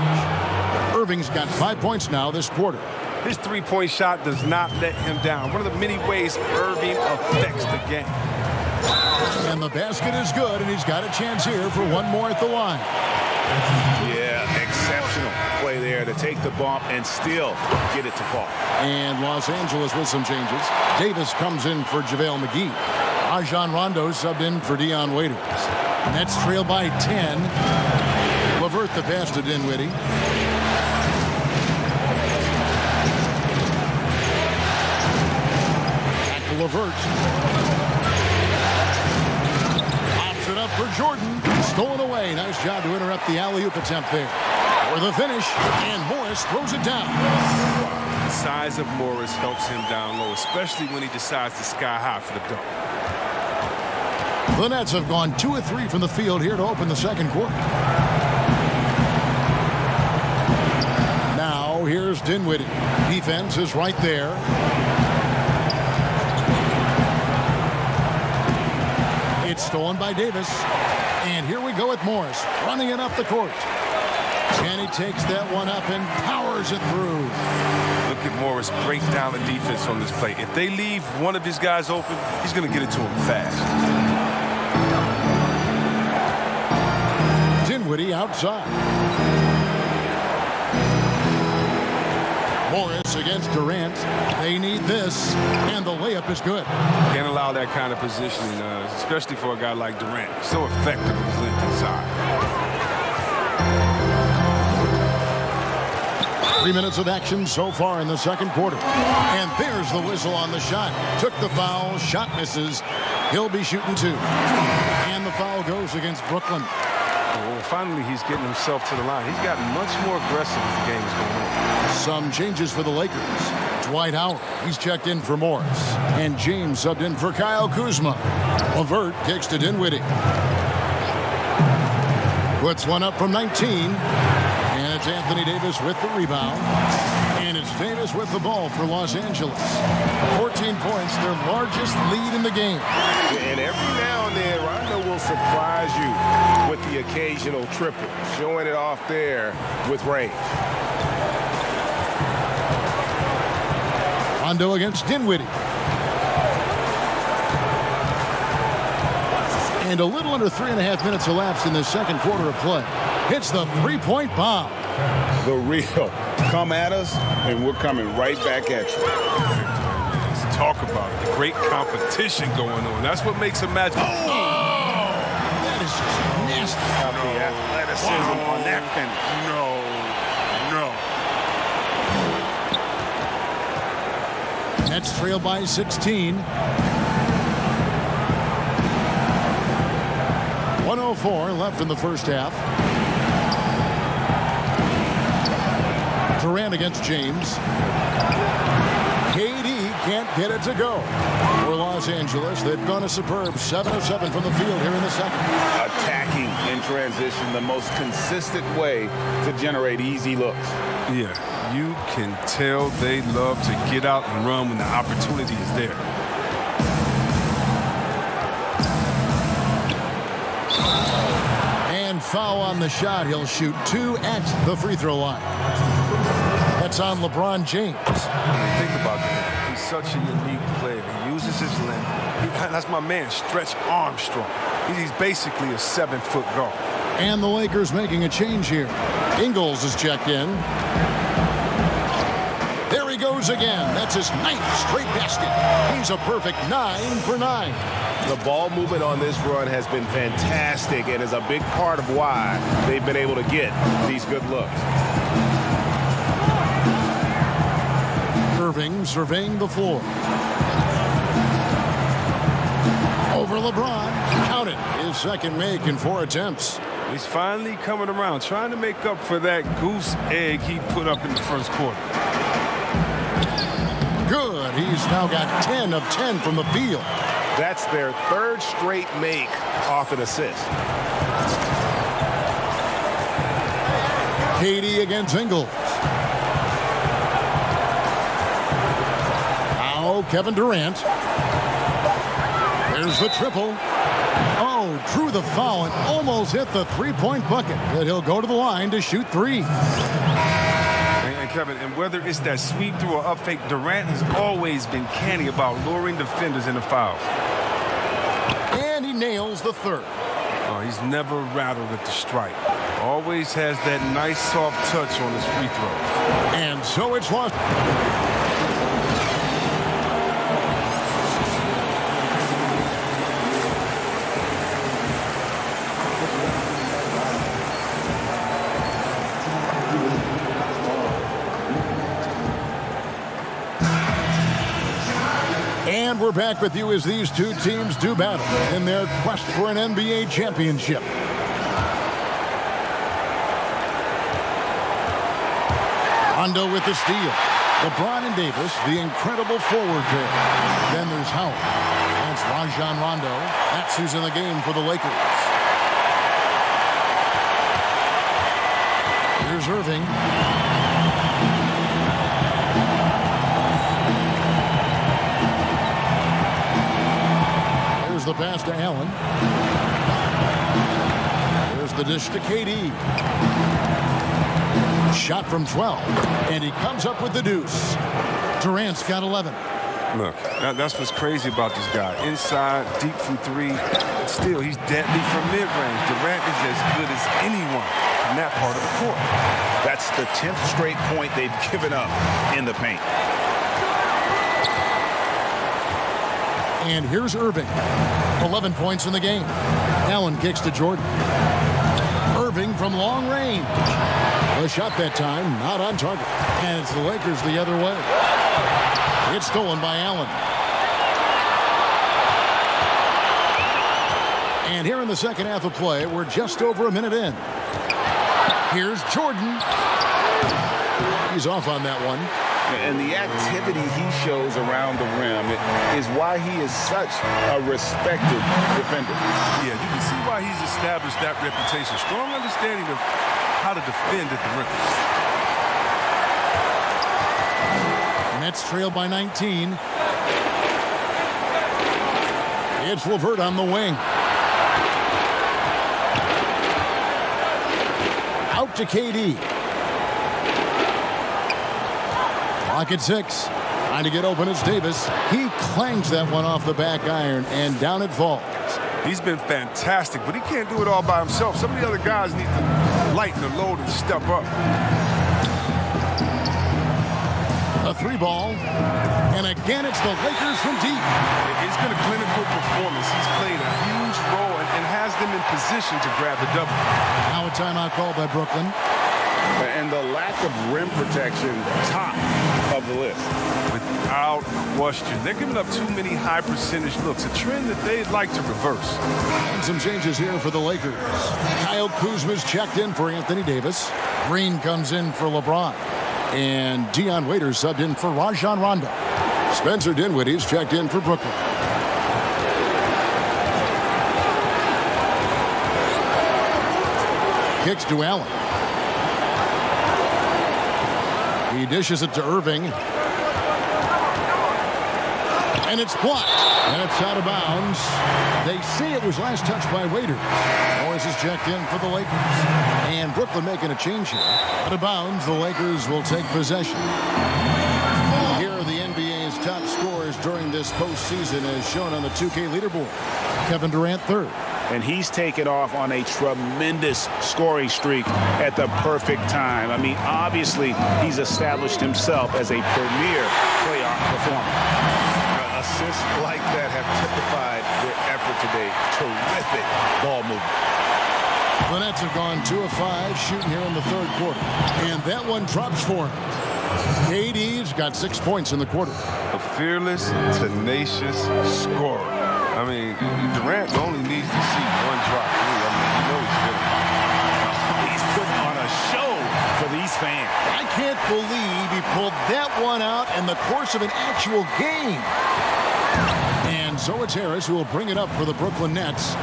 Irving's got 5 points now this quarter. His three-point shot does not let him down. One of the many ways Irving affects the game. And the basket is good, and he's got a chance here for one more at the line. Yeah, exceptional play there to take the bump and still get it to fall. And Los Angeles with some changes. Davis comes in for JaVale McGee. Rajon Rondo subbed in for Dion Waiters. Nets trail by 10. LeVert the pass to Dinwiddie. Back to LeVert. Pops it up for Jordan. Stolen away. Nice job to interrupt the alley-oop attempt there. For the finish, and Morris throws it down. The size of Morris helps him down low, especially when he decides to sky high for the dunk. The Nets have gone 2 of 3 from the field here to open the second quarter. Now, here's Dinwiddie. Defense is right there. It's stolen by Davis. And here we go with Morris, running it up the court. And he takes that one up and powers it through. Look at Morris break down the defense on this play. If they leave one of his guys open, he's going to get it to him fast. Dinwiddie outside. Morris against Durant. They need this, and the layup is good. Can't allow that kind of positioning, especially for a guy like Durant. So effective with his length inside. 3 minutes of action so far in the second quarter. And there's the whistle on the shot. Took the foul, shot misses. He'll be shooting 2. And the foul goes against Brooklyn. Well, finally, he's getting himself to the line. He's gotten much more aggressive as the game is going on. Some changes for the Lakers. Dwight Howard, he's checked in for Morris. And James subbed in for Kyle Kuzma. LeVert kicks to Dinwiddie. Puts one up from 19. And it's Anthony Davis with the rebound. And it's Davis with the ball for Los Angeles. 14 points, their largest lead in the game. And every now and then, Rondo will surprise you with the occasional triple, showing it off there with range. Rondo against Dinwiddie. And a little under 3.5 minutes elapsed in the second quarter of play. Hits the three-point bomb. The real. Come at us, and we're coming right back at you. Let's talk about it. The great competition going on. That's what makes a match. Oh! That is just nasty. The athleticism on that finish. No. Nets trail by 16. 1:04 left in the first half. Durant against James. KD can't get it to go. For Los Angeles, they've gone a superb 7 of 7 from the field here in the second. Attacking in transition, the most consistent way to generate easy looks. Yeah, you can tell they love to get out and run when the opportunity is there. And foul on the shot. He'll shoot 2 at the free throw line. That's on LeBron James. Think about that. He's such a unique player. He uses his length. That's my man, Stretch Armstrong. He's basically a 7-foot guard. And the Lakers making a change here. Ingles is checked in. There he goes again. That's his 9th straight basket. He's a perfect 9 for 9. The ball movement on this run has been fantastic and is a big part of why they've been able to get these good looks. Irving surveying the floor. Over LeBron. Count it. His second make in 4 attempts. He's finally coming around, trying to make up for that goose egg he put up in the first quarter. Good. He's now got 10 of 10 from the field. That's their 3rd straight make off an assist. KD against Ingles. Now Kevin Durant. There's the triple. Oh, drew the foul and almost hit the three-point bucket. But he'll go to the line to shoot 3. And Kevin, and whether it's that sweep through or up fake, Durant has always been canny about luring defenders into fouls. And he nails the 3rd. Oh, he's never rattled at the stripe. Always has that nice soft touch on his free throw. And so it's lost. And we're back with you as these two teams do battle in their quest for an NBA championship. Rondo with the steal. LeBron and Davis, the incredible forward pair. Then there's Howard. That's Rajon Rondo. That's who's in the game for the Lakers. Here's Irving. There's the pass to Allen. There's the dish to KD. Shot from 12, and he comes up with the deuce. Durant's got 11. Look, that's what's crazy about this guy. Inside, deep from 3. Still, he's deadly from mid-range. Durant is as good as anyone in that part of the court. That's the 10th straight point they've given up in the paint. And here's Irving. 11 points in the game. Allen kicks to Jordan. Irving from long range. A shot that time, not on target. And it's the Lakers the other way. It's stolen by Allen. And here in the second half of play, we're just over a minute in. Here's Jordan. He's off on that one. And the activity he shows around the rim is why he is such a respected defender. Yeah, you can see why he's established that reputation. Strong understanding of how to defend at the rim. Nets trail by 19. It's LeVert on the wing. Out to KD. Clock at 6. Trying to get open is Davis. He clangs that one off the back iron, and down it falls. He's been fantastic, but he can't do it all by himself. Some of the other guys need to lighten the load and step up. A 3-ball. And again, it's the Lakers from deep. It's been a clinical performance. He's played a huge role and has them in position to grab the double. Now a timeout called by Brooklyn. And the lack of rim protection, top of the list. Without question. They're giving up too many high percentage looks, a trend that they'd like to reverse. And some changes here for the Lakers. Kyle Kuzma's checked in for Anthony Davis. Green comes in for LeBron. And Dion Waiters subbed in for Rajon Rondo. Spencer Dinwiddie's checked in for Brooklyn. Kicks to Allen. He dishes it to Irving. And it's blocked. And it's out of bounds. They say it was last touched by Waiters. Morris is checked in for the Lakers. And Brooklyn making a change here. Out of bounds, the Lakers will take possession. Here are the NBA's top scorers during this postseason as shown on the 2K leaderboard. Kevin Durant, third. And he's taken off on a tremendous scoring streak at the perfect time. I mean, obviously, he's established himself as a premier playoff performer. Assists like that have typified their effort today. Terrific ball movement. The Nets have gone 2 of 5 shooting here in the third quarter. And that one drops for him. KD's got 6 points in the quarter. A fearless, tenacious scorer. I mean, Durant only needs to see one drop through. I mean, you know he's feeling it. He's putting on a show for these fans. I can't believe he pulled that one out in the course of an actual game. And so it's Harris who will bring it up for the Brooklyn Nets.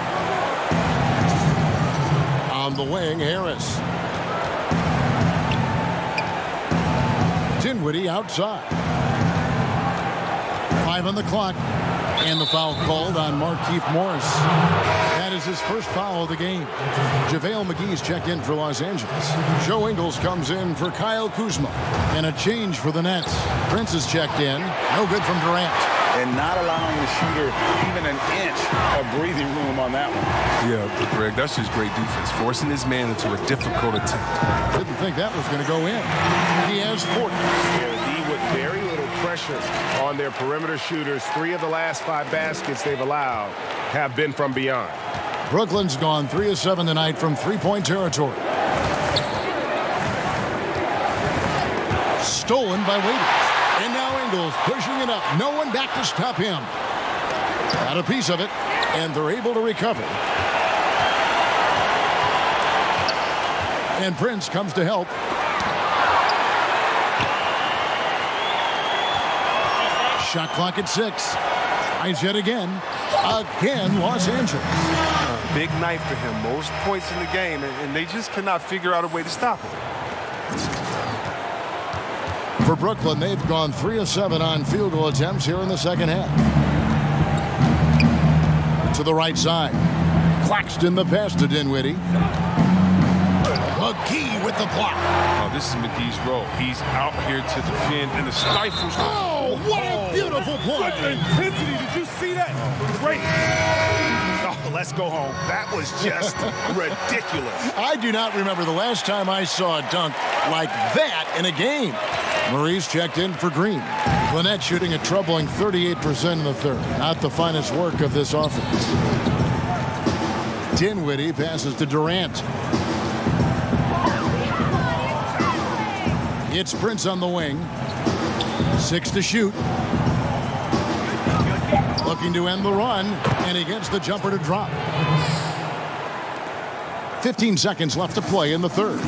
On the wing, Harris. Dinwiddie outside. 5 on the clock. And the foul called on Markieff Morris. That is his first foul of the game. JaVale McGee's checked in for Los Angeles. Joe Ingles comes in for Kyle Kuzma. And a change for the Nets. Prince is checked in. No good from Durant. And not allowing the shooter even an inch of breathing room on that one. Yeah, Greg, that's just great defense. Forcing his man into a difficult attempt. Didn't think that was going to go in. He has 40. With very little pressure on their perimeter shooters. 3 of the last 5 baskets they've allowed have been from beyond. Brooklyn's gone 3 of 7 tonight from three-point territory. Stolen by Waiters. And now Ingles pushing it up. No one back to stop him. Got a piece of it, and they're able to recover. And Prince comes to help. Shot clock at 6. Tries yet again. Again, Los Angeles. Big night for him. Most points in the game, and they just cannot figure out a way to stop him. For Brooklyn, they've gone 3 of 7 on field goal attempts here in the second half. To the right side. Claxton the pass to Dinwiddie. McGee with the block. Oh, this is McGee's role. He's out here to defend, and the stifles. Oh, what a beautiful block. Intensity, did you see that? Great. Oh, let's go home. That was just ridiculous. I do not remember the last time I saw a dunk like that in a game. Maurice checked in for Green. Lynette shooting a troubling 38% in the third. Not the finest work of this offense. Dinwiddie passes to Durant. It's Prince on the wing. 6 to shoot. Looking to end the run, and he gets the jumper to drop. 15 seconds left to play in the third.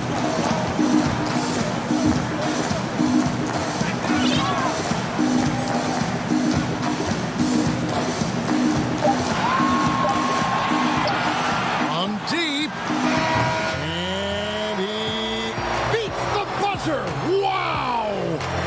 On deep. And he beats the buzzer. Wow!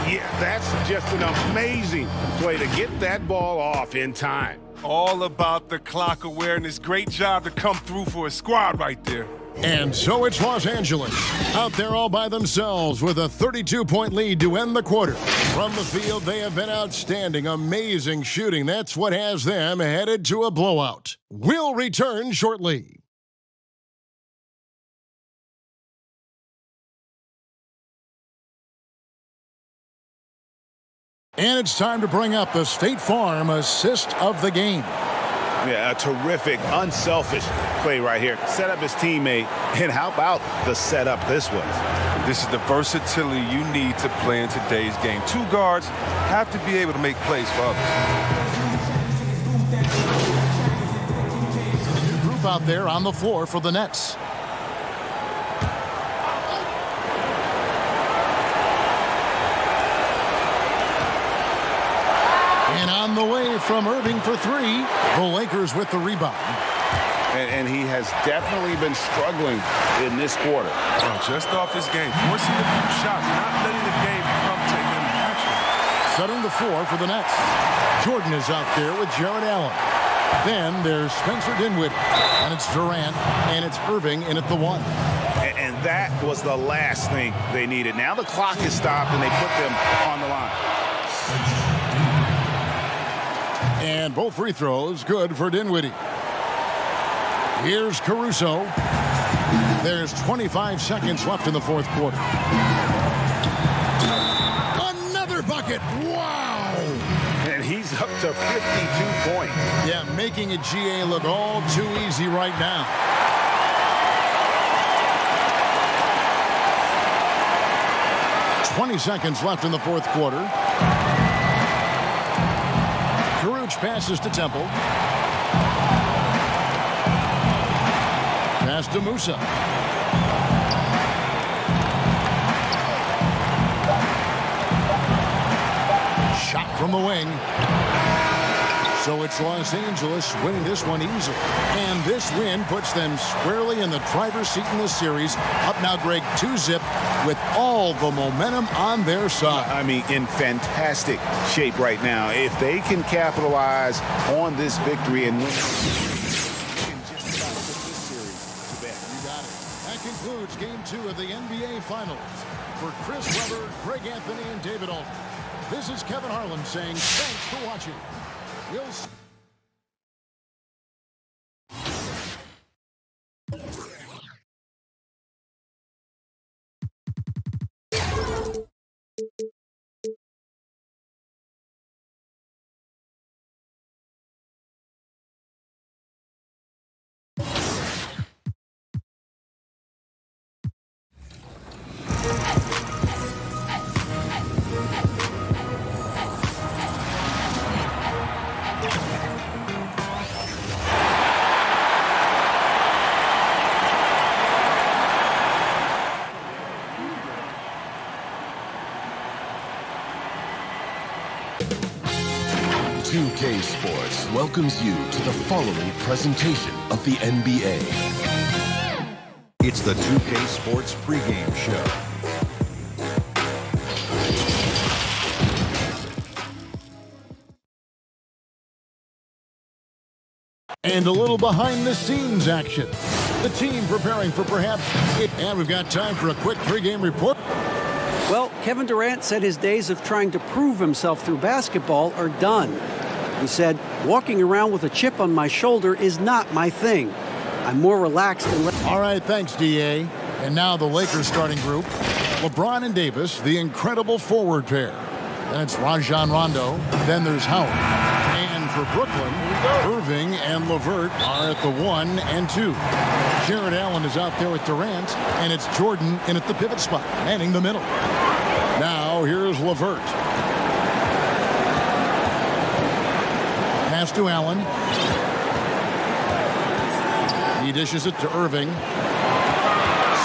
Yeah, that's just an amazing play to get that ball off in time. All about the clock awareness. Great job to come through for a squad right there. And so it's Los Angeles out there all by themselves with a 32-point lead to end the quarter. From the field, they have been outstanding. Amazing shooting. That's what has them headed to a blowout. We'll return shortly. And it's time to bring up the State Farm assist of the game. Yeah, a terrific, unselfish play right here. Set up his teammate, and how about the setup this was? This is the versatility you need to play in today's game. 2 guards have to be able to make plays for others. Group out there on the floor for the Nets. And on the way from Irving for 3, the Lakers with the rebound. And he has definitely been struggling in this quarter. Just off his game, forcing a few shots, not letting the game come to him naturally. Setting the floor for the Nets. Jordan is out there with Jared Allen. Then there's Spencer Dinwiddie, and it's Durant, and it's Irving in at the 1. And that was the last thing they needed. Now the clock is stopped, and they put them on the line. And both free throws good for Dinwiddie. Here's Caruso. There's 25 seconds left in the fourth quarter. Another bucket. Wow. And he's up to 52 points. Yeah, making a GA look all too easy right now. "20 seconds left in the fourth quarter. Caruso passes to Temple. Pass to Musa. Shot from the wing. So it's Los Angeles winning this one easily. And this win puts them squarely in the driver's seat in this series. Up now, Greg, 2-zip with all the momentum on their side. I mean, in fantastic shape right now. If they can capitalize on this victory and win. That concludes Game 2 of the NBA Finals. For Chris Webber, Greg Anthony, and David Alton, this is Kevin Harlan saying thanks for watching. We'll see. K Sports welcomes you to the following presentation of the NBA. It's the 2K Sports pregame show. And a little behind-the-scenes action. The team preparing for perhaps it. And we've got time for a quick pregame report. Well, Kevin Durant said his days of trying to prove himself through basketball are done. He said, walking around with a chip on my shoulder is not my thing. I'm more relaxed and... All right, thanks, D.A. And now the Lakers starting group. LeBron and Davis, the incredible forward pair. Then it's Rajon Rondo. Then there's Howard. And for Brooklyn, Irving and LeVert are at the 1 and 2. Jared Allen is out there with Durant. And it's Jordan in at the pivot spot, manning the middle. Now here's LeVert. Pass to Allen. He dishes it to Irving.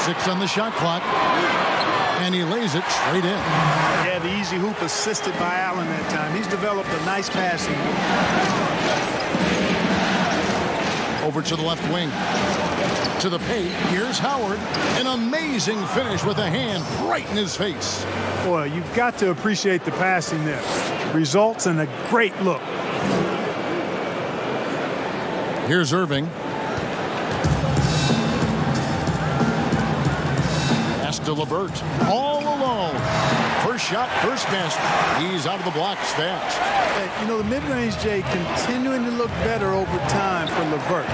6 on the shot clock. And he lays it straight in. Yeah, the easy hoop assisted by Allen that time. He's developed a nice passing. Over to the left wing. To the paint. Here's Howard. An amazing finish with a hand right in his face. Boy, you've got to appreciate the passing there. Results in a great look. Here's Irving. Pass to LeVert. All alone. First shot, first basket. He's out of the blocks fast. Hey, you know, the mid-range, Jay, continuing to look better over time for LeVert.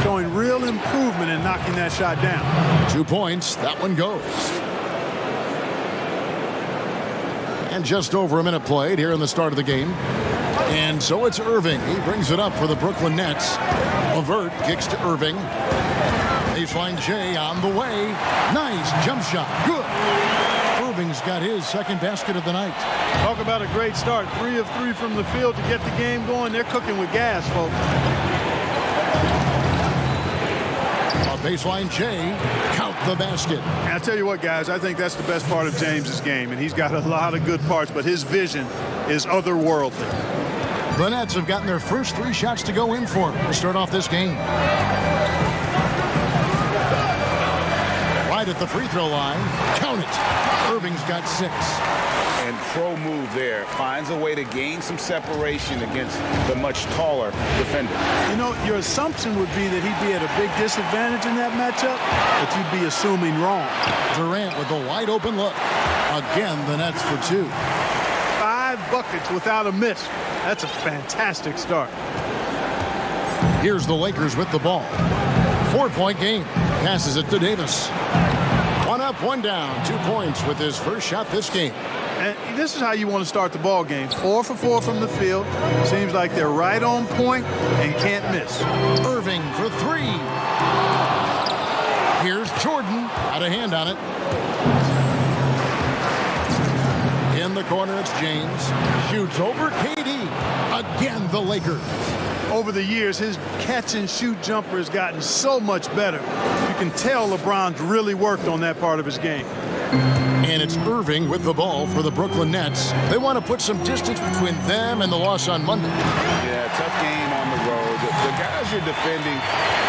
Showing real improvement in knocking that shot down. 2 points. That one goes. And just over a minute played here in the start of the game. And so it's Irving. He brings it up for the Brooklyn Nets. LeVert kicks to Irving. Baseline Jay on the way. Nice jump shot. Good. Irving's got his second basket of the night. Talk about a great start. 3 of 3 from the field to get the game going. They're cooking with gas, folks. A baseline Jay. Count the basket. And I tell you what, guys, I think that's the best part of James's game. And he's got a lot of good parts, but his vision is otherworldly. The Nets have gotten their first 3 shots to go in for him to start off this game. Right at the free throw line. Count it. Irving's got 6. And pro move there. Finds a way to gain some separation against the much taller defender. You know, your assumption would be that he'd be at a big disadvantage in that matchup, but you'd be assuming wrong. Durant with a wide open look. Again, the Nets for 2. 5 buckets without a miss. That's a fantastic start. Here's the Lakers with the ball. 4-point game. Passes it to Davis. 1 up, 1 down. 2 points with his first shot this game. And this is how you want to start the ball game. 4 for 4 from the field. Seems like they're right on point and can't miss. Irving for 3. Here's Jordan. Got a hand on it. In the corner, it's James. Shoots over KD. Again, the Lakers. Over the years, his catch-and-shoot jumper has gotten so much better. You can tell LeBron's really worked on that part of his game. And it's Irving with the ball for the Brooklyn Nets. They want to put some distance between them and the loss on Monday. Yeah, tough game on the road. The guys you're defending,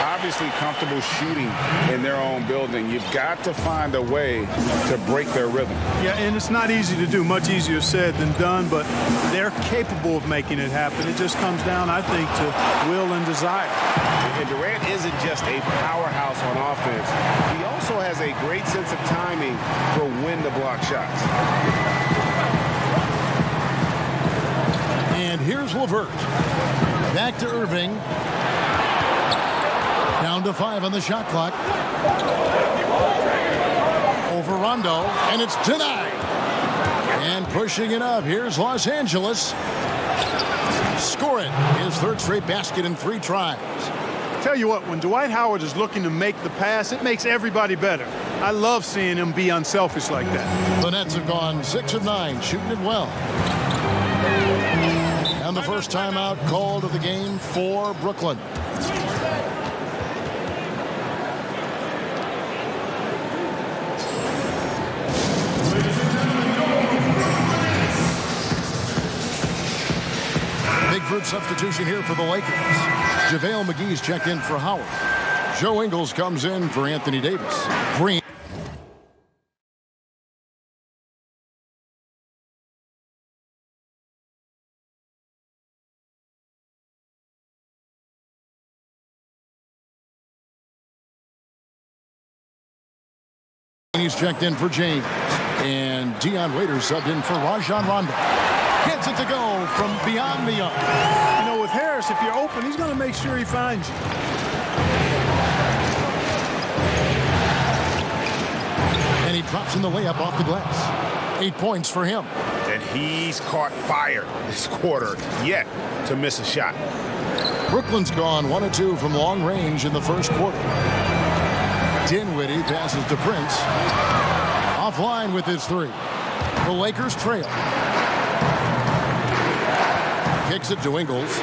obviously comfortable shooting in their own building. You've got to find a way to break their rhythm. Yeah, and it's not easy to do. Much easier said than done, but they're capable of making it happen. It just comes down, I think, to will and desire. And Durant isn't just a powerhouse on offense. He also has a great sense of timing for when to block shots. And here's LeVert. Back to Irving. Down to 5 on the shot clock. Over Rondo, and it's denied. And pushing it up, here's Los Angeles. Score it. His third straight basket in 3 tries. Tell you what, when Dwight Howard is looking to make the pass, it makes everybody better. I love seeing him be unselfish like that. The Nets have gone 6 of 9, shooting it well. And the first timeout called of the game for Brooklyn. Big group substitution here for the Lakers. JaVale McGee's checked in for Howard. Joe Ingles comes in for Anthony Davis. Green. He's checked in for James. And Deion Waiters subbed in for Rajon Rondo. Gets it to go from beyond the arc. You know, with Harris, if you're open, he's going to make sure he finds you. And he drops in the layup off the glass. 8 points for him. And he's caught fire this quarter yet to miss a shot. Brooklyn's gone 1 of 2 from long range in the first quarter. Dinwiddie passes to Prince. Offline with his 3. The Lakers trail. Kicks it to Ingles.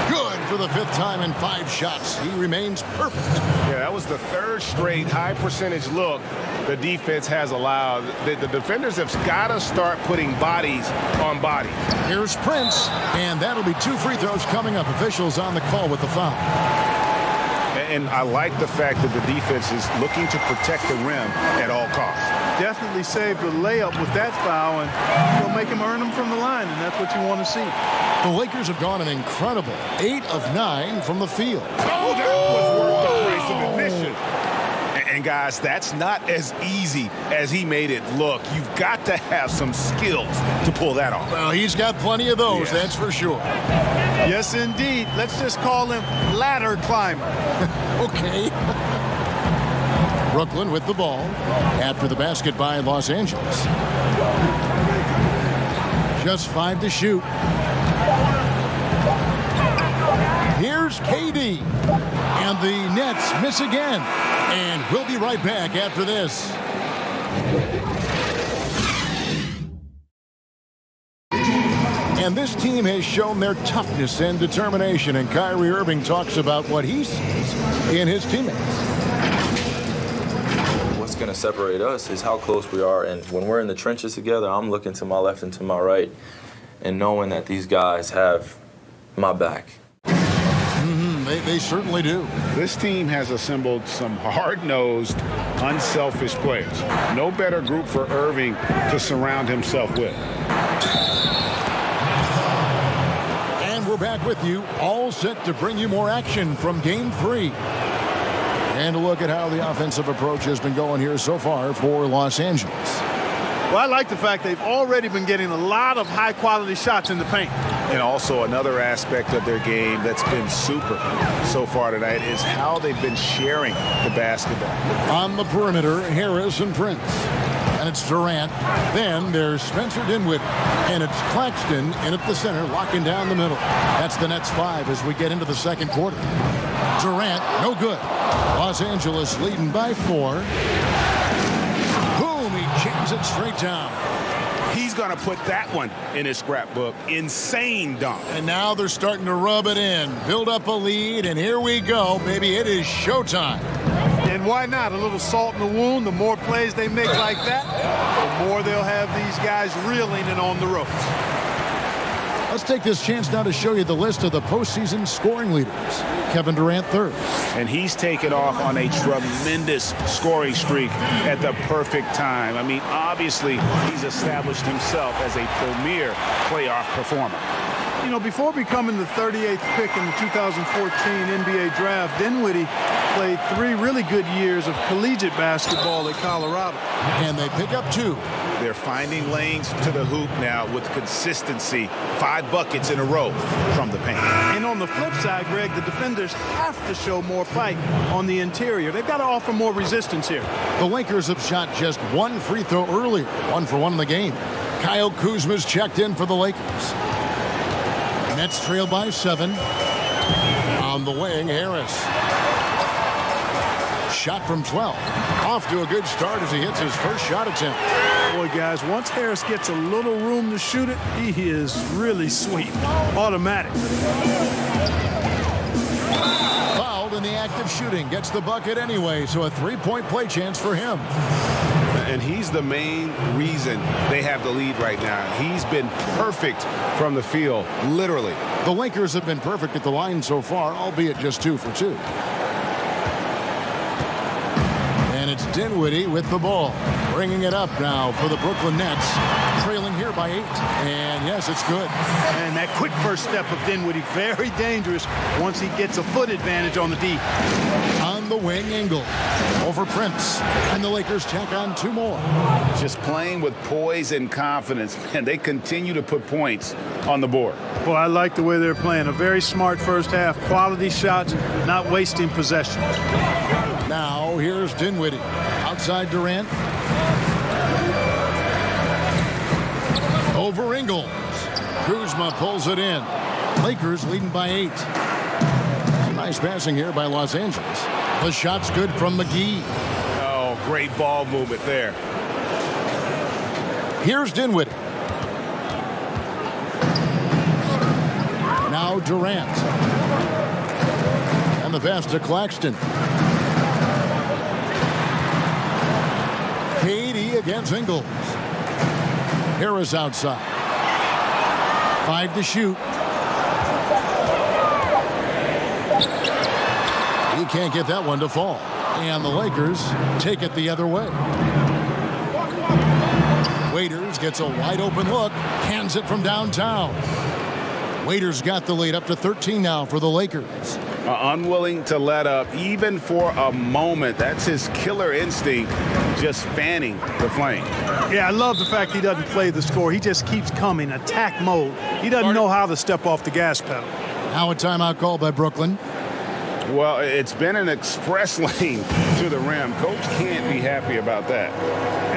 Good for the 5th time in 5 shots. He remains perfect. Yeah, that was the 3rd straight high percentage look the defense has allowed. The defenders have got to start putting bodies on bodies. Here's Prince, and that'll be 2 free throws coming up. Officials on the call with the foul. And I like the fact that the defense is looking to protect the rim at all costs. Definitely saved the layup with that foul, and it'll make him earn them from the line, and that's what you want to see. The Lakers have gone an incredible 8 of 9 from the field. Oh, that was worth the price of admission. And guys, that's not as easy as he made it look. You've got to have some skills to pull that off. Well, he's got plenty of those, that's for sure. Yes, indeed. Let's just call him ladder climber. Okay. Brooklyn with the ball after the basket by Los Angeles. Just 5 to shoot. Here's KD. And the Nets miss again. And we'll be right back after this. And this team has shown their toughness and determination, and Kyrie Irving talks about what he sees in his teammates. What's going to separate us is how close we are, and when we're in the trenches together, I'm looking to my left and to my right and knowing that these guys have my back. They certainly do. This team has assembled some hard-nosed, unselfish players. No better group for Irving to surround himself with. And we're back with you, all set to bring you more action from Game 3. And a look at how the offensive approach has been going here so far for Los Angeles. Well, I like the fact they've already been getting a lot of high-quality shots in the paint. And also another aspect of their game that's been super so far tonight is how they've been sharing the basketball. On the perimeter, Harris and Prince. And it's Durant. Then there's Spencer Dinwiddie. And it's Claxton in at the center, locking down the middle. That's the Nets 5 as we get into the second quarter. Durant, no good. Los Angeles leading by 4. Boom, he jams it straight down. He's going to put that one in his scrapbook. Insane dunk. And now they're starting to rub it in, build up a lead, and here we go, baby. It is showtime. And why not? A little salt in the wound. The more plays they make like that, the more they'll have these guys reeling and on the ropes. Let's take this chance now to show you the list of the postseason scoring leaders. Kevin Durant 3rd. And he's taken off on a tremendous scoring streak at the perfect time. I mean, obviously, he's established himself as a premier playoff performer. You know, before becoming the 38th pick in the 2014 NBA draft, Dinwiddie played 3 really good years of collegiate basketball at Colorado. And they pick up 2. They're finding lanes to the hoop now with consistency. 5 buckets in a row from the paint. And on the flip side, Greg, the defenders have to show more fight on the interior. They've got to offer more resistance here. The Lakers have shot just 1 free throw earlier, 1 for 1 in the game. Kyle Kuzma's checked in for the Lakers. Nets trail by 7. On the wing, Harris. Shot from 12. Off to a good start as he hits his first shot attempt. Boy, guys, once Harris gets a little room to shoot it, he is really sweet. Automatic. Fouled in the act of shooting. Gets the bucket anyway, so a 3-point play chance for him. And he's the main reason they have the lead right now. He's been perfect from the field, literally. The Lakers have been perfect at the line so far, albeit just 2 for 2. And it's Dinwiddie with the ball. Bringing it up now for the Brooklyn Nets. Trailing here by 8. And yes, it's good. And that quick first step of Dinwiddie, very dangerous once he gets a foot advantage on the D. On the wing, Ingles. Over Prince. And the Lakers tack on 2 more. Just playing with poise and confidence. And they continue to put points on the board. Well, I like the way they're playing. A very smart first half. Quality shots, not wasting possession. Now, here's Dinwiddie. Outside Durant. Over Ingles. Kuzma pulls it in. Lakers leading by 8. Nice passing here by Los Angeles. The shot's good from McGee. Great ball movement there. Here's Dinwiddie. Now Durant. And the pass to Claxton. KD against Ingles. Harris outside. 5 to shoot. He can't get that one to fall. And the Lakers take it the other way. Waiters gets a wide open look. Hands it from downtown. Waiters got the lead up to 13 now for the Lakers. Unwilling to let up even for a moment. That's his killer instinct, just fanning the flame. Yeah, I love the fact he doesn't play the score. He just keeps coming, attack mode. He doesn't know how to step off the gas pedal. Now a timeout called by Brooklyn. Well, it's been an express lane to the rim. Coach can't be happy about that.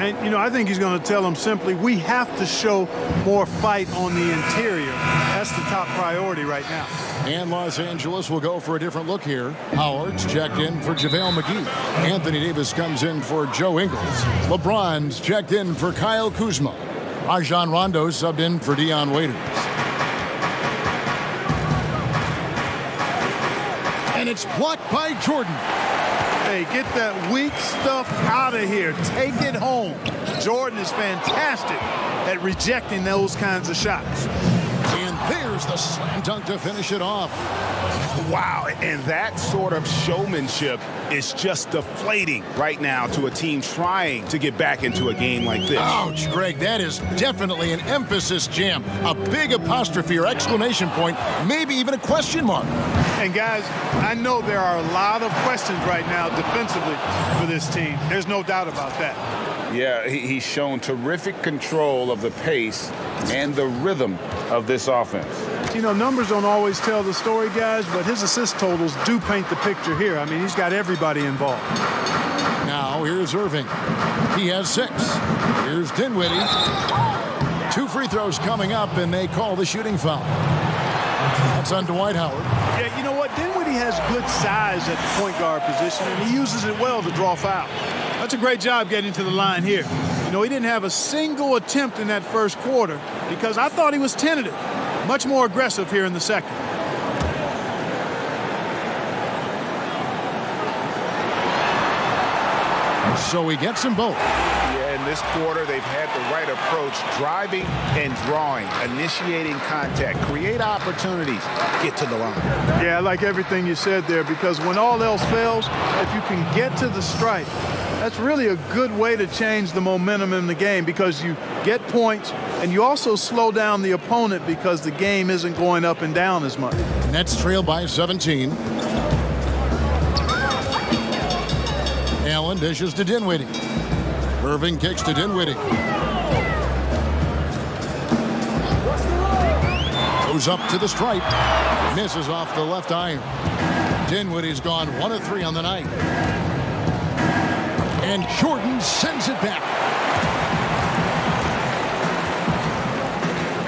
And, you know, I think he's going to tell them simply, we have to show more fight on the interior. That's the top priority right now. And Los Angeles will go for a different look here. Howard's checked in for JaVale McGee. Anthony Davis comes in for Joe Ingles. LeBron's checked in for Kyle Kuzma. Rajon Rondo subbed in for Dion Waiters. And it's blocked by Jordan. Hey, get that weak stuff out of here. Take it home. Jordan is fantastic at rejecting those kinds of shots. And there's the slam dunk to finish it off. Wow, and that sort of showmanship is just deflating right now to a team trying to get back into a game like this. Ouch, Greg, that is definitely an emphasis jam. A big apostrophe or exclamation point, maybe even a question mark. And guys, I know there are a lot of questions right now defensively for this team. There's no doubt about that. Yeah, he's shown terrific control of the pace and the rhythm of this offense. You know, numbers don't always tell the story, guys, but his assist totals do paint the picture here. I mean, he's got everybody involved. Now here's Irving. He has 6. Here's Dinwiddie. 2 free throws coming up, and they call the shooting foul. That's on Dwight Howard. Yeah, you know what? Dinwiddie has good size at the point guard position, and he uses it well to draw fouls. That's a great job getting to the line here. You know, he didn't have a single attempt in that first quarter because I thought he was tentative. Much more aggressive here in the second. So he gets them both. Yeah, in this quarter, they've had the right approach, driving and drawing, initiating contact, create opportunities, get to the line. Yeah, I like everything you said there because when all else fails, if you can get to the stripe, that's really a good way to change the momentum in the game because you get points and you also slow down the opponent because the game isn't going up and down as much. Nets trail by 17. Allen dishes to Dinwiddie. Irving kicks to Dinwiddie. Goes up to the stripe. Misses off the left iron. Dinwiddie's gone 1 of 3 on the night. And Jordan sends it back.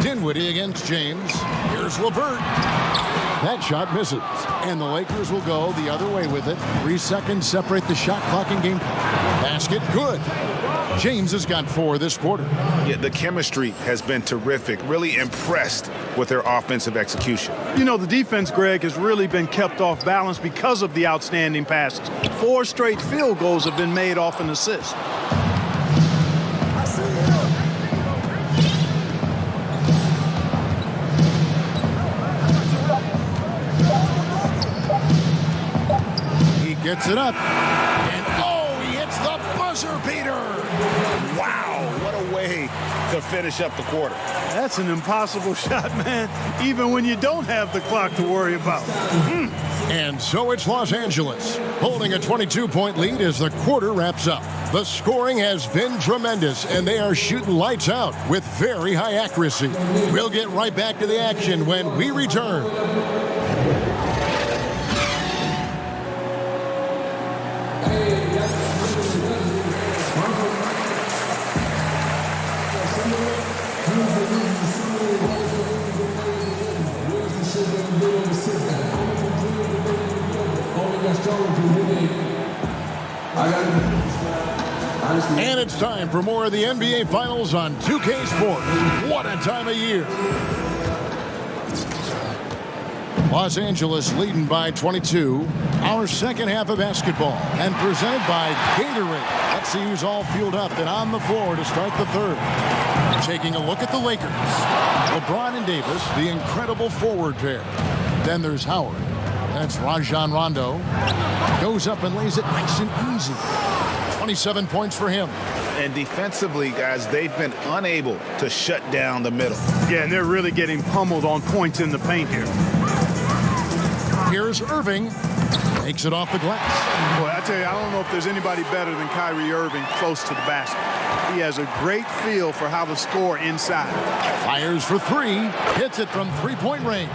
Dinwiddie against James. Here's LeVert. That shot misses. And the Lakers will go the other way with it. 3 seconds separate the shot clock and game clock. Basket good. James has got 4 this quarter. Yeah, the chemistry has been terrific. Really impressed with their offensive execution. You know, the defense, Greg, has really been kept off balance because of the outstanding passes. 4 straight field goals have been made off an assist. He gets it up. And oh, he hits the buzzer beater. Wow, what a way to finish up the quarter. That's an impossible shot, man, even when you don't have the clock to worry about. And so it's Los Angeles, holding a 22-point lead as the quarter wraps up. The scoring has been tremendous, and they are shooting lights out with very high accuracy. We'll get right back to the action when we return. And it's time for more of the NBA Finals on 2K Sports. What a time of year. Los Angeles leading by 22. Our second half of basketball and presented by Gatorade. Let's see who's all fueled up and on the floor to start the third. Taking a look at the Lakers. LeBron and Davis, the incredible forward pair. Then there's Howard. That's Rajon Rondo. Goes up and lays it nice and easy. 27 points for him. And defensively, guys, they've been unable to shut down the middle. Yeah, and they're really getting pummeled on points in the paint here. Here's Irving. Takes it off the glass. Boy, I tell you, I don't know if there's anybody better than Kyrie Irving close to the basket. He has a great feel for how to score inside. Fires for three. Hits it from three-point range.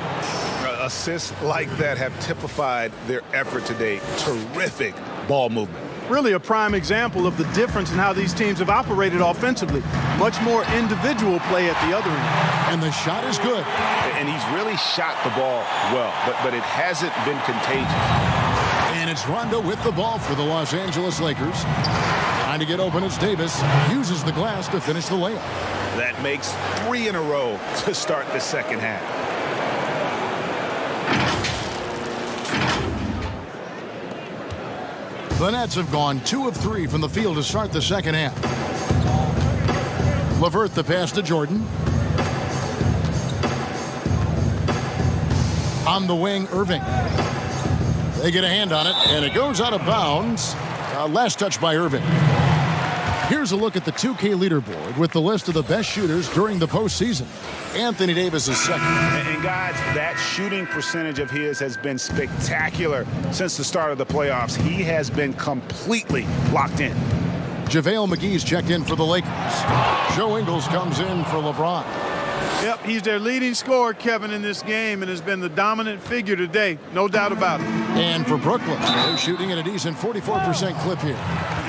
Assists like that have typified their effort today. Terrific ball movement. Really a prime example of the difference in how these teams have operated offensively. Much more individual play at the other end. And the shot is good. And he's really shot the ball well, but it hasn't been contagious. And it's Rondo with the ball for the Los Angeles Lakers. Trying to get open, it's Davis. Uses the glass to finish the layup. That makes 3 in a row to start the second half. The Nets have gone 2 of 3 from the field to start the second half. LeVert the pass to Jordan. On the wing, Irving. They get a hand on it, and it goes out of bounds. Last touch by Irving. Here's a look at the 2K leaderboard with the list of the best shooters during the postseason. Anthony Davis is second. And guys, that shooting percentage of his has been spectacular since the start of the playoffs. He has been completely locked in. JaVale McGee's checked in for the Lakers. Joe Ingles comes in for LeBron. Yep, he's their leading scorer, Kevin, in this game, and has been the dominant figure today. No doubt about it. And for Brooklyn, they're shooting at a decent 44% clip here.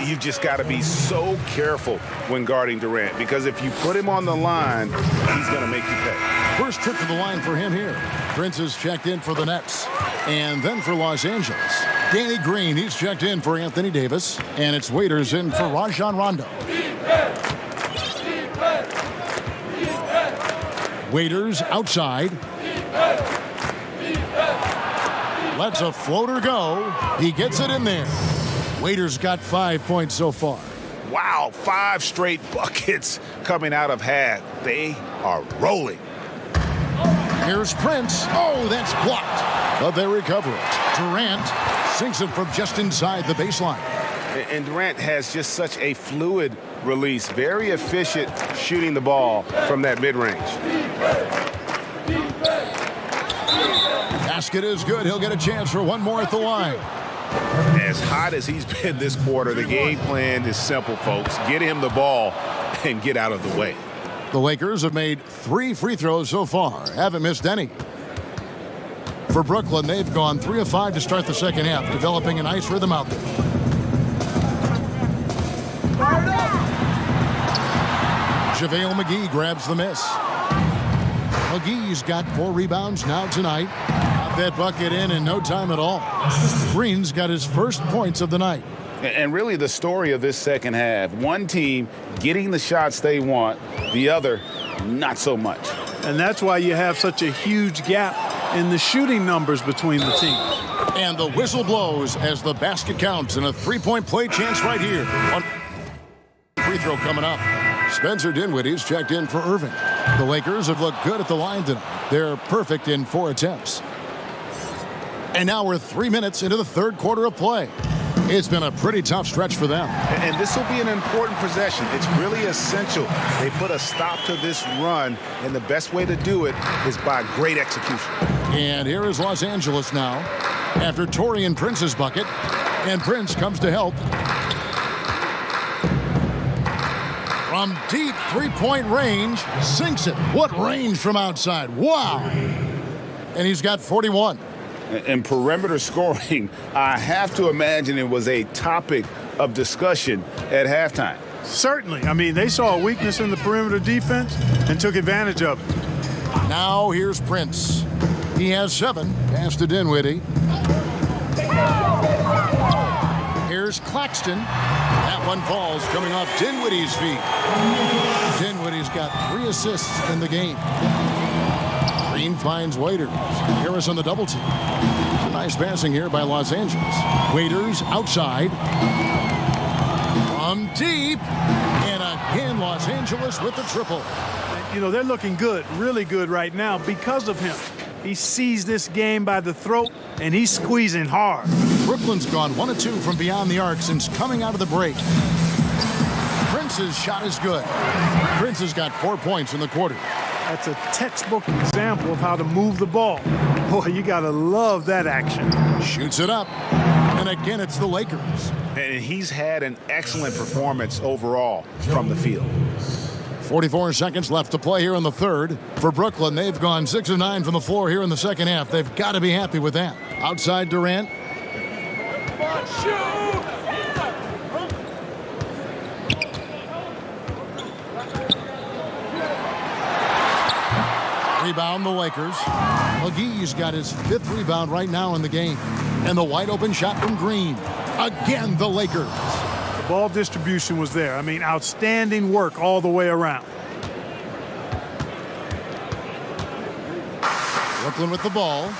You've just got to be so careful when guarding Durant, because if you put him on the line, he's going to make you pay. First trip to the line for him here. Prince is checked in for the Nets. And then for Los Angeles, Danny Green, he's checked in for Anthony Davis. And it's Waiters in for Rajon Rondo. Waiters outside. Lets a floater go. He gets it in there. Waiters got 5 points so far. Wow, 5 straight buckets coming out of half. They are rolling. Here's Prince. Oh, that's blocked. But they recover it. Durant sinks it from just inside the baseline. And Durant has just such a fluid release. Very efficient shooting the ball from that mid-range. Basket is good. He'll get a chance for one more at the line. As hot as he's been this quarter, the game plan is simple, folks. Get him the ball and get out of the way. The Lakers have made 3 free throws so far. Haven't missed any. For Brooklyn, they've gone 3 of 5 to start the second half, developing a nice rhythm out there. JaVale McGee grabs the miss. McGee's got 4 rebounds now tonight. Got that bucket in no time at all. Green's got his first points of the night. And really the story of this second half, one team getting the shots they want, the other not so much. And that's why you have such a huge gap in the shooting numbers between the teams. And the whistle blows as the basket counts and a 3-point play chance right here. Free throw coming up. Spencer Dinwiddie's checked in for Irving. The Lakers have looked good at the line tonight. They're perfect in 4 attempts. And now we're 3 minutes into the third quarter of play. It's been a pretty tough stretch for them. And this will be an important possession. It's really essential. They put a stop to this run, and the best way to do it is by great execution. And here is Los Angeles now after Taurean Prince's bucket. And Prince comes to help. From deep 3-point range, sinks it. What range from outside. Wow. And he's got 41. And perimeter scoring, I have to imagine it was a topic of discussion at halftime. Certainly. I mean, they saw a weakness in the perimeter defense and took advantage of it. Now here's Prince. He has 7. Pass to Dinwiddie. Here's Here's Claxton. That one falls coming off Dinwiddie's feet. Dinwiddie's got 3 assists in the game. Green finds Waiters. Harris on the double team. Nice passing here by Los Angeles. Waiters outside. From deep. And again, Los Angeles with the triple. You know, they're looking good, really good right now because of him. He sees this game by the throat, and he's squeezing hard. Brooklyn's gone 1 of 2 from beyond the arc since coming out of the break. Prince's shot is good. Prince has got 4 points in the quarter. That's a textbook example of how to move the ball. Boy, you got to love that action. Shoots it up. And again, it's the Lakers. And he's had an excellent performance overall from the field. 44 seconds left to play here in the third. For Brooklyn, they've gone 6 of 9 from the floor here in the second half. They've got to be happy with that. Outside Durant. Rebound the Lakers. McGee's got his 5th rebound right now in the game. And the wide open shot from Green. Again, the Lakers. Ball distribution was there. I mean, outstanding work all the way around. Brooklyn with the ball.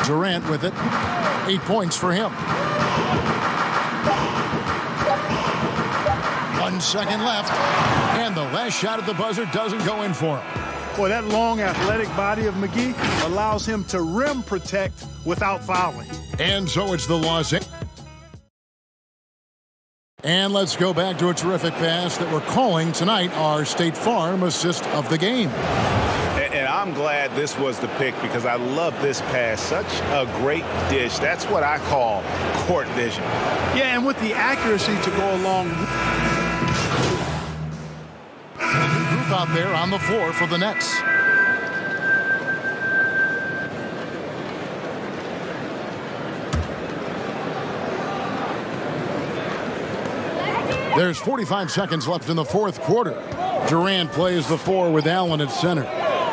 Durant with it. 8 points for him. 1 second left. And the last shot at the buzzer doesn't go in for him. Boy, that long athletic body of McGee allows him to rim protect without fouling. And so it's the Los Angeles. And let's go back to a terrific pass that we're calling tonight our State Farm assist of the game. And I'm glad this was the pick because I love this pass. Such a great dish. That's what I call court vision. Yeah, and with the accuracy to go along. Group out there on the floor for the Nets. There's 45 seconds left in the fourth quarter. Durant plays the 4 with Allen at center.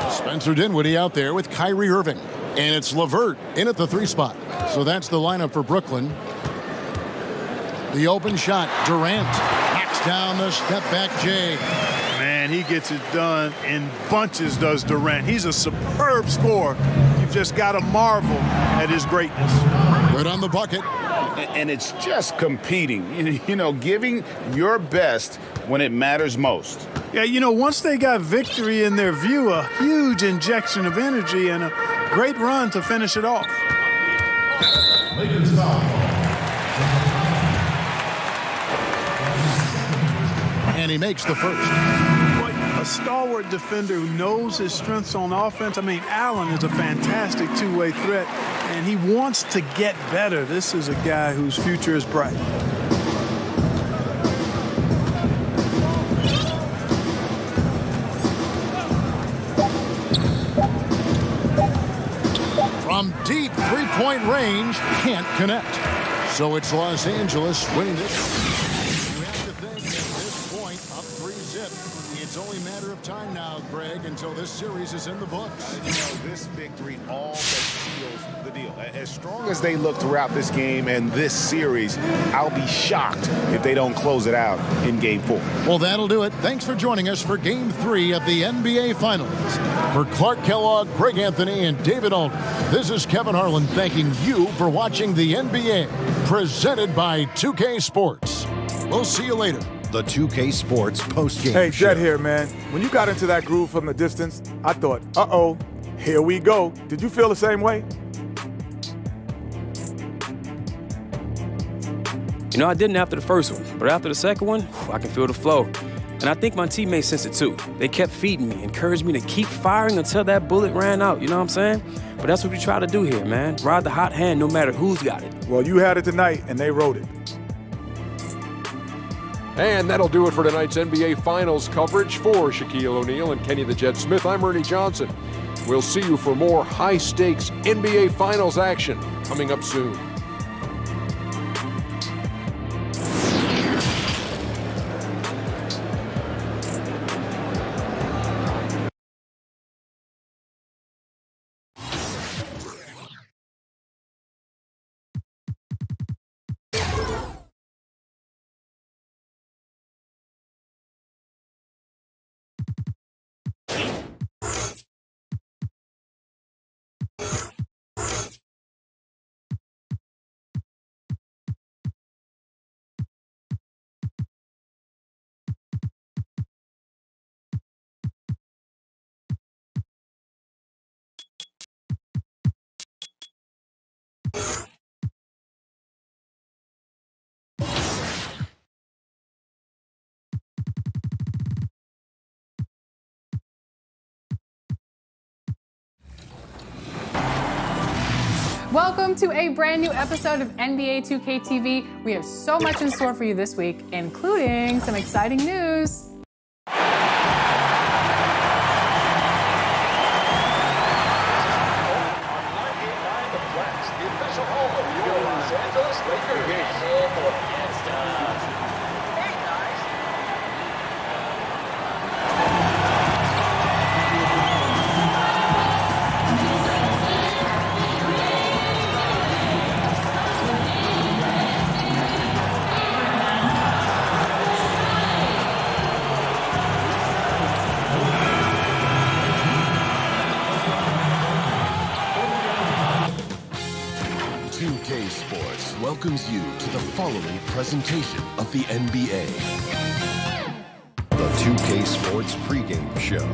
Spencer Dinwiddie out there with Kyrie Irving. And it's LeVert in at the 3 spot. So that's the lineup for Brooklyn. The open shot, Durant knocks down the step back J. Man, he gets it done in bunches, does Durant. He's a superb scorer. You've just got to marvel at his greatness. Good on the bucket. And it's just competing, you know, giving your best when it matters most. Yeah, you know, once they got victory in their view, a huge injection of energy and a great run to finish it off. And he makes the first. A stalwart defender who knows his strengths on offense. I mean, Allen is a fantastic two-way threat, and he wants to get better. This is a guy whose future is bright. From deep three-point range, can't connect. So it's Los Angeles winning this. It's only a matter of time now, Greg, until this series is in the books. You know, this victory all but seals the deal. As strong as they look throughout this game and this series, I'll be shocked if they don't close it out in Game 4. Well, that'll do it. Thanks for joining us for Game 3 of the NBA Finals. For Clark Kellogg, Greg Anthony, and David Alden, this is Kevin Harlan thanking you for watching the NBA, presented by 2K Sports. We'll see you later. The 2K Sports postgame Hey, show. Jet here, man. When you got into that groove from the distance, I thought, uh-oh, here we go. Did you feel the same way? You know, I didn't after the first one, but after the second one, I can feel the flow. And I think my teammates sensed it too. They kept feeding me, encouraged me to keep firing until that bullet ran out, you know what I'm saying? But that's what we try to do here, man. Ride the hot hand no matter who's got it. Well, you had it tonight, and they wrote it. And that'll do it for tonight's NBA Finals coverage. For Shaquille O'Neal and Kenny the Jet Smith, I'm Ernie Johnson. We'll see you for more high-stakes NBA Finals action coming up soon. Welcome to a brand new episode of NBA 2K TV. We have so much in store for you this week, including some exciting news. Welcomes you to the following presentation of the NBA. The 2K Sports pregame show.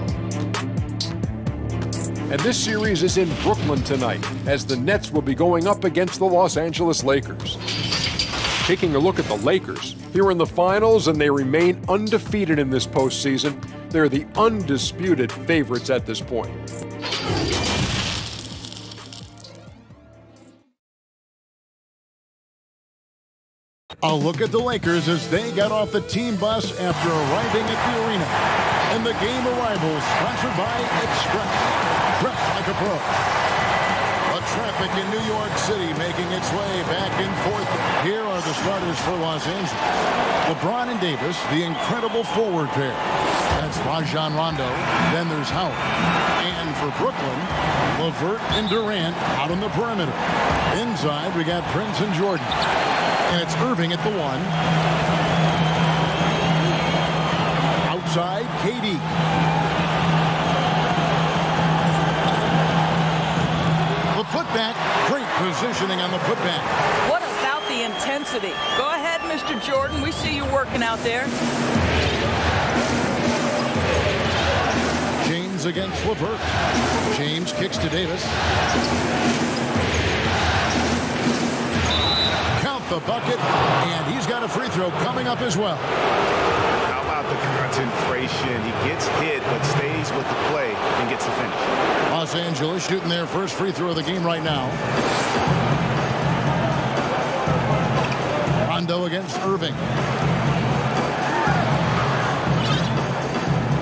And this series is in Brooklyn tonight, as the Nets will be going up against the Los Angeles Lakers. Taking a look at the Lakers, here in the finals, and they remain undefeated in this postseason. They're the undisputed favorites at this point. A look at the Lakers as they got off the team bus after arriving at the arena. And the game arrivals sponsored by Express. Dress like a pro. The traffic in New York City making its way back and forth. Here are the starters for Los Angeles. LeBron and Davis, the incredible forward pair. That's Rajon Rondo. Then there's Howard. And for Brooklyn, LeVert and Durant out on the perimeter. Inside, we got Prince and Jordan. And it's Irving at the 1. Outside, KD. The putback, great positioning on the putback. What about the intensity? Go ahead, Mr. Jordan. We see you working out there. James against LeVert. James kicks to Davis. The bucket, and he's got a free throw coming up as well. How about the concentration? He gets hit, but stays with the play and gets the finish. Los Angeles shooting their first free throw of the game right now. Rondo against Irving.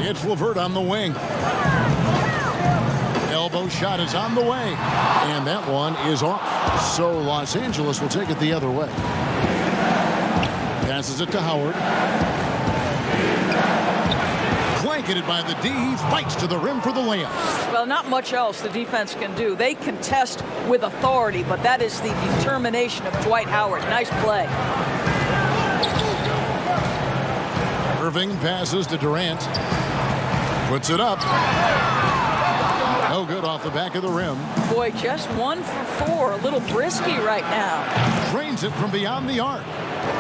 It's LeVert on the wing. Elbow shot is on the way, and that one is off. So Los Angeles will take it the other way. Passes it to Howard. Blanketed by the D. He fights to the rim for the layup. Well, not much else the defense can do. They contest with authority, but that is the determination of Dwight Howard. Nice play. Irving passes to Durant. Puts it up. No good off the back of the rim. Boy, just 1 for 4. A little brisky right now. Drains it from beyond the arc.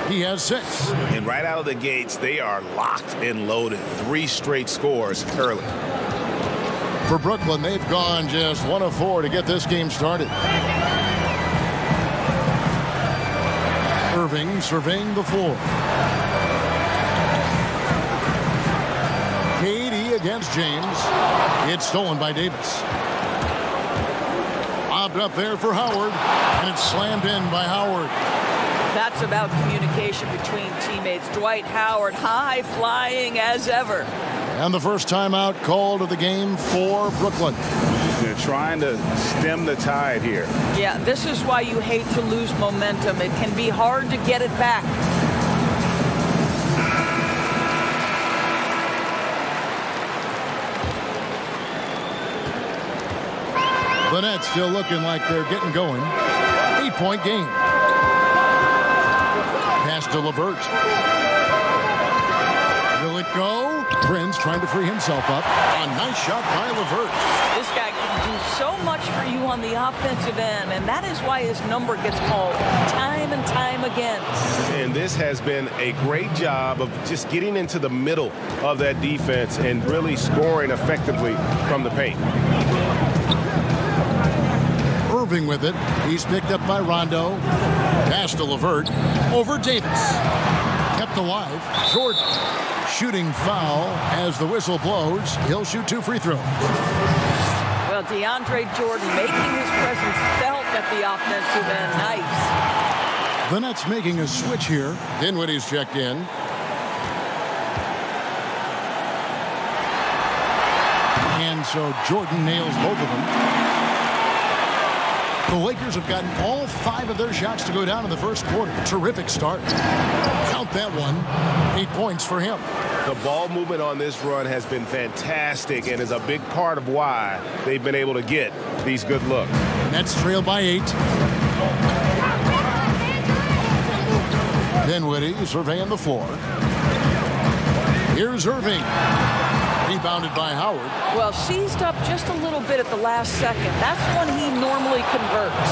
He has 6. And right out of the gates, they are locked and loaded. 3 straight scores early. For Brooklyn, they've gone just 1 of 4 to get this game started. Irving surveying the floor. KD against James. It's stolen by Davis. Lobbed up there for Howard, and it's slammed in by Howard. That's about communication between teammates. Dwight Howard, high flying as ever. And the first timeout called of the game for Brooklyn. They're trying to stem the tide here. Yeah, this is why you hate to lose momentum. It can be hard to get it back. The Nets still looking like they're getting going. 8-point game. Pass to LeVert. Will it go? Prince trying to free himself up. A nice shot by LeVert. This guy can do so much for you on the offensive end, and that is why his number gets called time and time again. And this has been a great job of just getting into the middle of that defense and really scoring effectively from the paint. Irving with it. He's picked up by Rondo. Pass to LeVert. Over Davis. Kept alive. Jordan. Shooting foul as the whistle blows. He'll shoot 2 free throws. Well, DeAndre Jordan making his presence felt at the offensive end. Nice. The Nets making a switch here. Dinwiddie's checked in. And so Jordan nails both of them. The Lakers have gotten all 5 of their shots to go down in the first quarter. Terrific start. Count that one. 8 points for him. The ball movement on this run has been fantastic and is a big part of why they've been able to get these good looks. Nets trail by 8. Dinwiddie surveying the floor. Here's Irving. Rebounded by Howard. Well, seized up just a little bit at the last second. That's when he normally converts.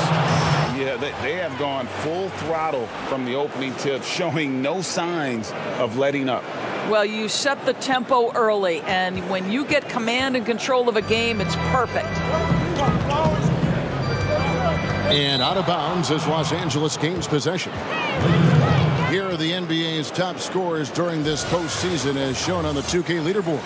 Yeah, they have gone full throttle from the opening tip, showing no signs of letting up. Well, you set the tempo early, and when you get command and control of a game, it's perfect. And out of bounds is Los Angeles gains possession. Here are the NBA's top scorers during this postseason as shown on the 2K leaderboard.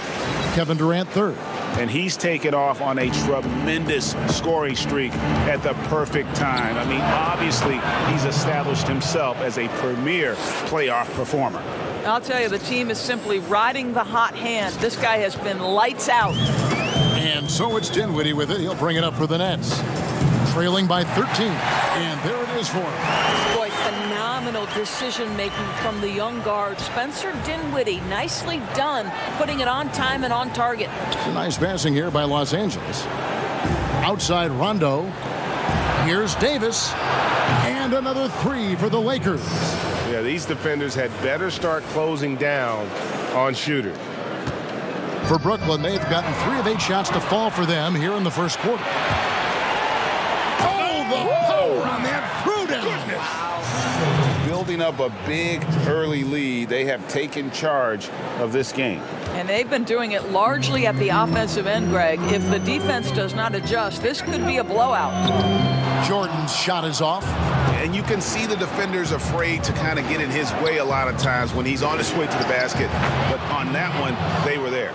Kevin Durant, 3rd. And he's taken off on a tremendous scoring streak at the perfect time. I mean, obviously, he's established himself as a premier playoff performer. I'll tell you, the team is simply riding the hot hand. This guy has been lights out. And so it's Dinwiddie with it. He'll bring it up for the Nets. Trailing by 13. And there it is for him. Boy, phenomenal decision-making from the young guard, Spencer Dinwiddie. Nicely done, putting it on time and on target. Nice passing here by Los Angeles. Outside Rondo. Here's Davis. And another 3 for the Lakers. Yeah, these defenders had better start closing down on shooters. For Brooklyn, they've gotten 3 of 8 shots to fall for them here in the first quarter. Oh, the power on that throwdown. Building up a big early lead, they have taken charge of this game. And they've been doing it largely at the offensive end, Greg. If the defense does not adjust, this could be a blowout. Jordan's shot is off. And you can see the defenders afraid to kind of get in his way a lot of times when he's on his way to the basket. But on that one, they were there.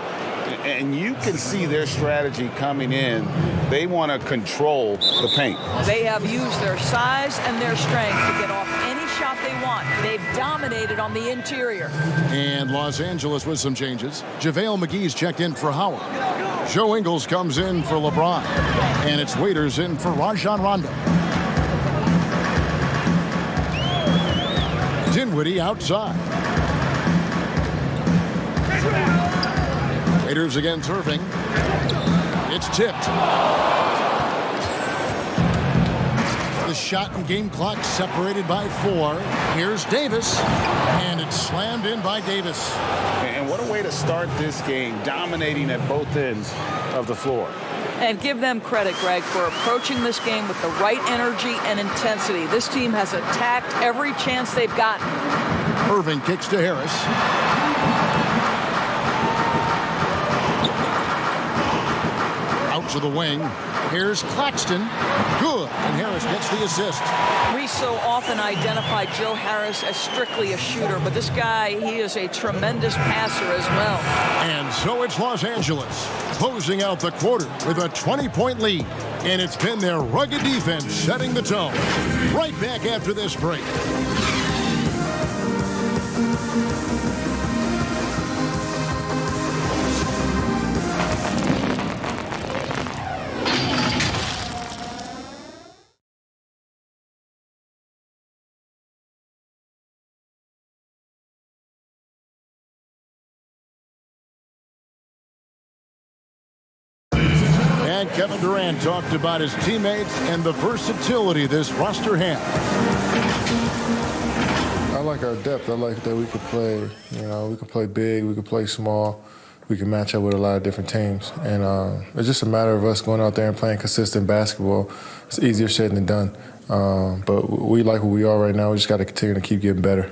And you can see their strategy coming in. They want to control the paint. They have used their size and their strength to get off any shot they want. They've dominated on the interior. And Los Angeles with some changes. JaVale McGee's checked in for Howard. Joe Ingles comes in for LeBron. And it's Waiters in for Rajon Rondo. Dinwiddie outside. Waiters against Irving. It's tipped. The shot and game clock separated by 4. Here's Davis. And it's slammed in by Davis. And what a way to start this game, dominating at both ends of the floor. And give them credit, Greg, for approaching this game with the right energy and intensity. This team has attacked every chance they've gotten. Irving kicks to Harris. Out to the wing. Here's Claxton. Good. And Harris gets the assist. We so often identify Joe Harris as strictly a shooter, but this guy, he is a tremendous passer as well. And so it's Los Angeles closing out the quarter with a 20-point lead. And it's been their rugged defense setting the tone. Right back after this break. And Kevin Durant talked about his teammates and the versatility this roster has. I like our depth. I like that we could play, we could play big, we could play small. we can match up with a lot of different teams. And it's just a matter of us going out there and playing consistent basketball. It's easier said than done. But we like who we are right now. We just got to continue to keep getting better.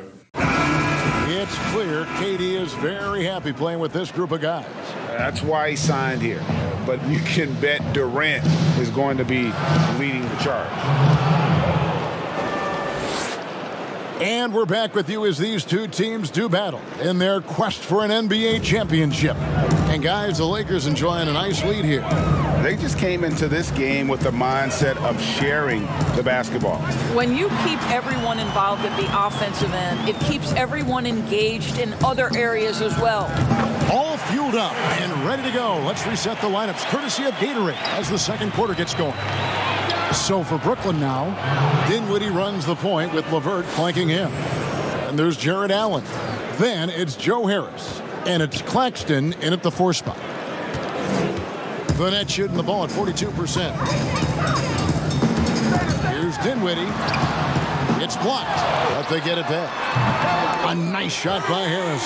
It's clear KD is very happy playing with this group of guys. That's why he signed here. But you can bet Durant is going to be leading the charge. And we're back with you as these two teams do battle in their quest for an NBA championship. And guys, the Lakers enjoying a nice lead here. They just came into this game with the mindset of sharing the basketball. When you keep everyone involved at the offensive end, it keeps everyone engaged in other areas as well. All fueled up and ready to go. Let's reset the lineups courtesy of Gatorade as the second quarter gets going. So for Brooklyn now, Dinwiddie runs the point with LeVert flanking him. And there's Jared Allen. Then it's Joe Harris. And it's Claxton in at the 4 spot. The net shooting the ball at 42%. Here's Dinwiddie. It's blocked, but they get it back. A nice shot by Harris.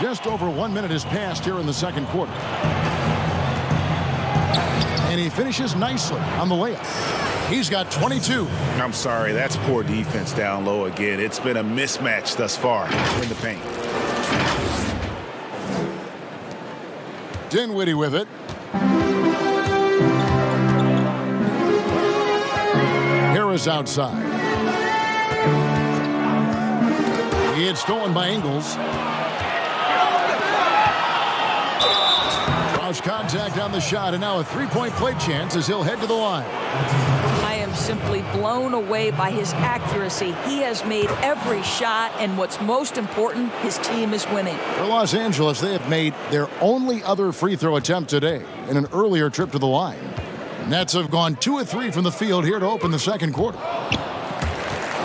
Just over 1 minute has passed here in the second quarter. And he finishes nicely on the layup. He's got 22. I'm sorry, that's poor defense down low again. It's been a mismatch thus far in the paint. Dinwiddie with it. Harris outside. It's stolen by Ingles. Cross contact on the shot, and now a three-point play chance as he'll head to the line. I am simply blown away by his accuracy. He has made every shot, and what's most important, his team is winning. For Los Angeles, they have made their only other free throw attempt today in an earlier trip to the line. Nets have gone 2 of 3 from the field here to open the second quarter.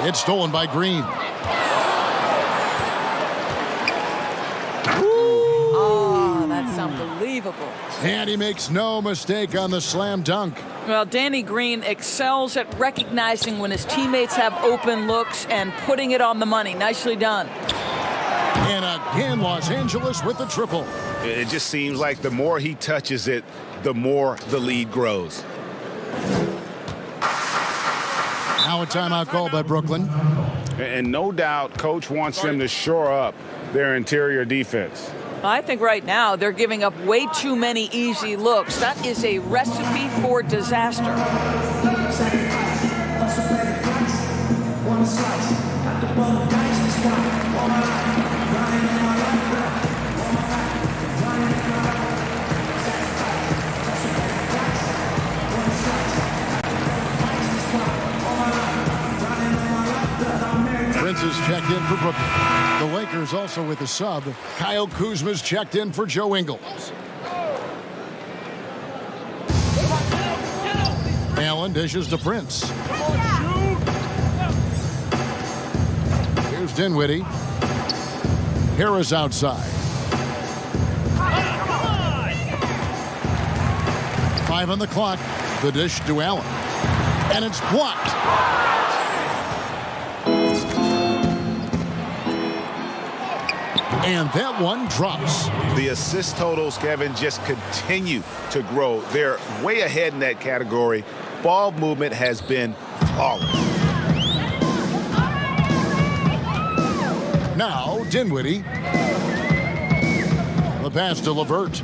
It's stolen by Green. Unbelievable. And he makes no mistake on the slam dunk. Well, Danny Green excels at recognizing when his teammates have open looks and putting it on the money. Nicely done. And again, Los Angeles with the triple. It just seems like the more he touches it, the more the lead grows. Now a timeout called by Brooklyn. And no doubt, Coach wants them to shore up their interior defense. I think right now they're giving up way too many easy looks. That is a recipe for disaster. Prince is checked in for Brooklyn. The Lakers also with a sub. Kyle Kuzma's checked in for Joe Ingles. Allen dishes to Prince. Here's Dinwiddie. Harris outside. 5 on the clock. The dish to Allen. And it's blocked. And that one drops. The assist totals, Kevin, just continue to grow. They're way ahead in that category. Ball movement has been flawless. Now, Dinwiddie. The pass to LeVert.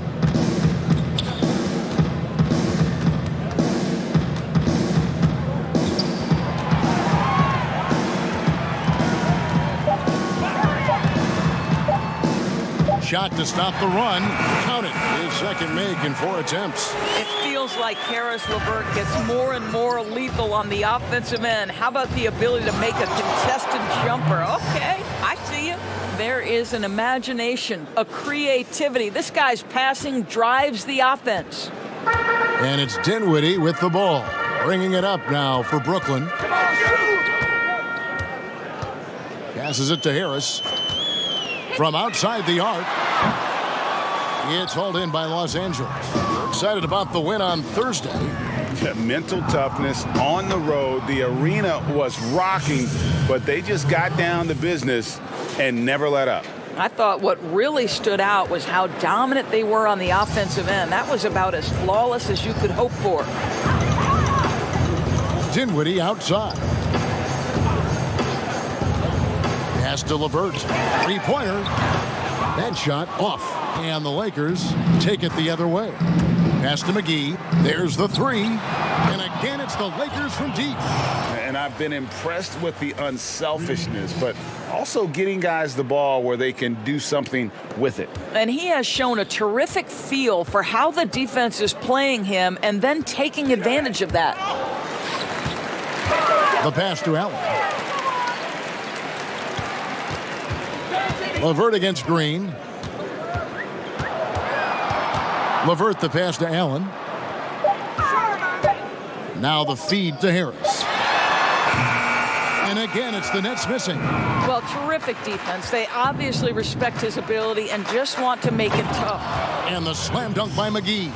Shot to stop the run. Count it. His second make in 4 attempts. It feels like Karis LeVert gets more and more lethal on the offensive end. How about the ability to make a contested jumper? Okay, I see you. There is an imagination, a creativity. This guy's passing drives the offense. And it's Dinwiddie with the ball. Bringing it up now for Brooklyn. Passes it to Harris. From outside the arc. It's hauled in by Los Angeles. We're excited about the win on Thursday. Mental toughness on the road. The arena was rocking, but they just got down to business and never let up. I thought what really stood out was how dominant they were on the offensive end. That was about as flawless as you could hope for. Dinwiddie outside. Pass to LeVert. Three-pointer. That shot off. And the Lakers take it the other way. Pass to McGee. There's the three. And again, it's the Lakers from deep. And I've been impressed with the unselfishness, but also getting guys the ball where they can do something with it. And he has shown a terrific feel for how the defense is playing him and then taking advantage of that. The pass to Allen. LeVert against Green. LeVert the pass to Allen. Now the feed to Harris. And again, it's the Nets missing. Well, terrific defense. They obviously respect his ability and just want to make it tough. And the slam dunk by McGee.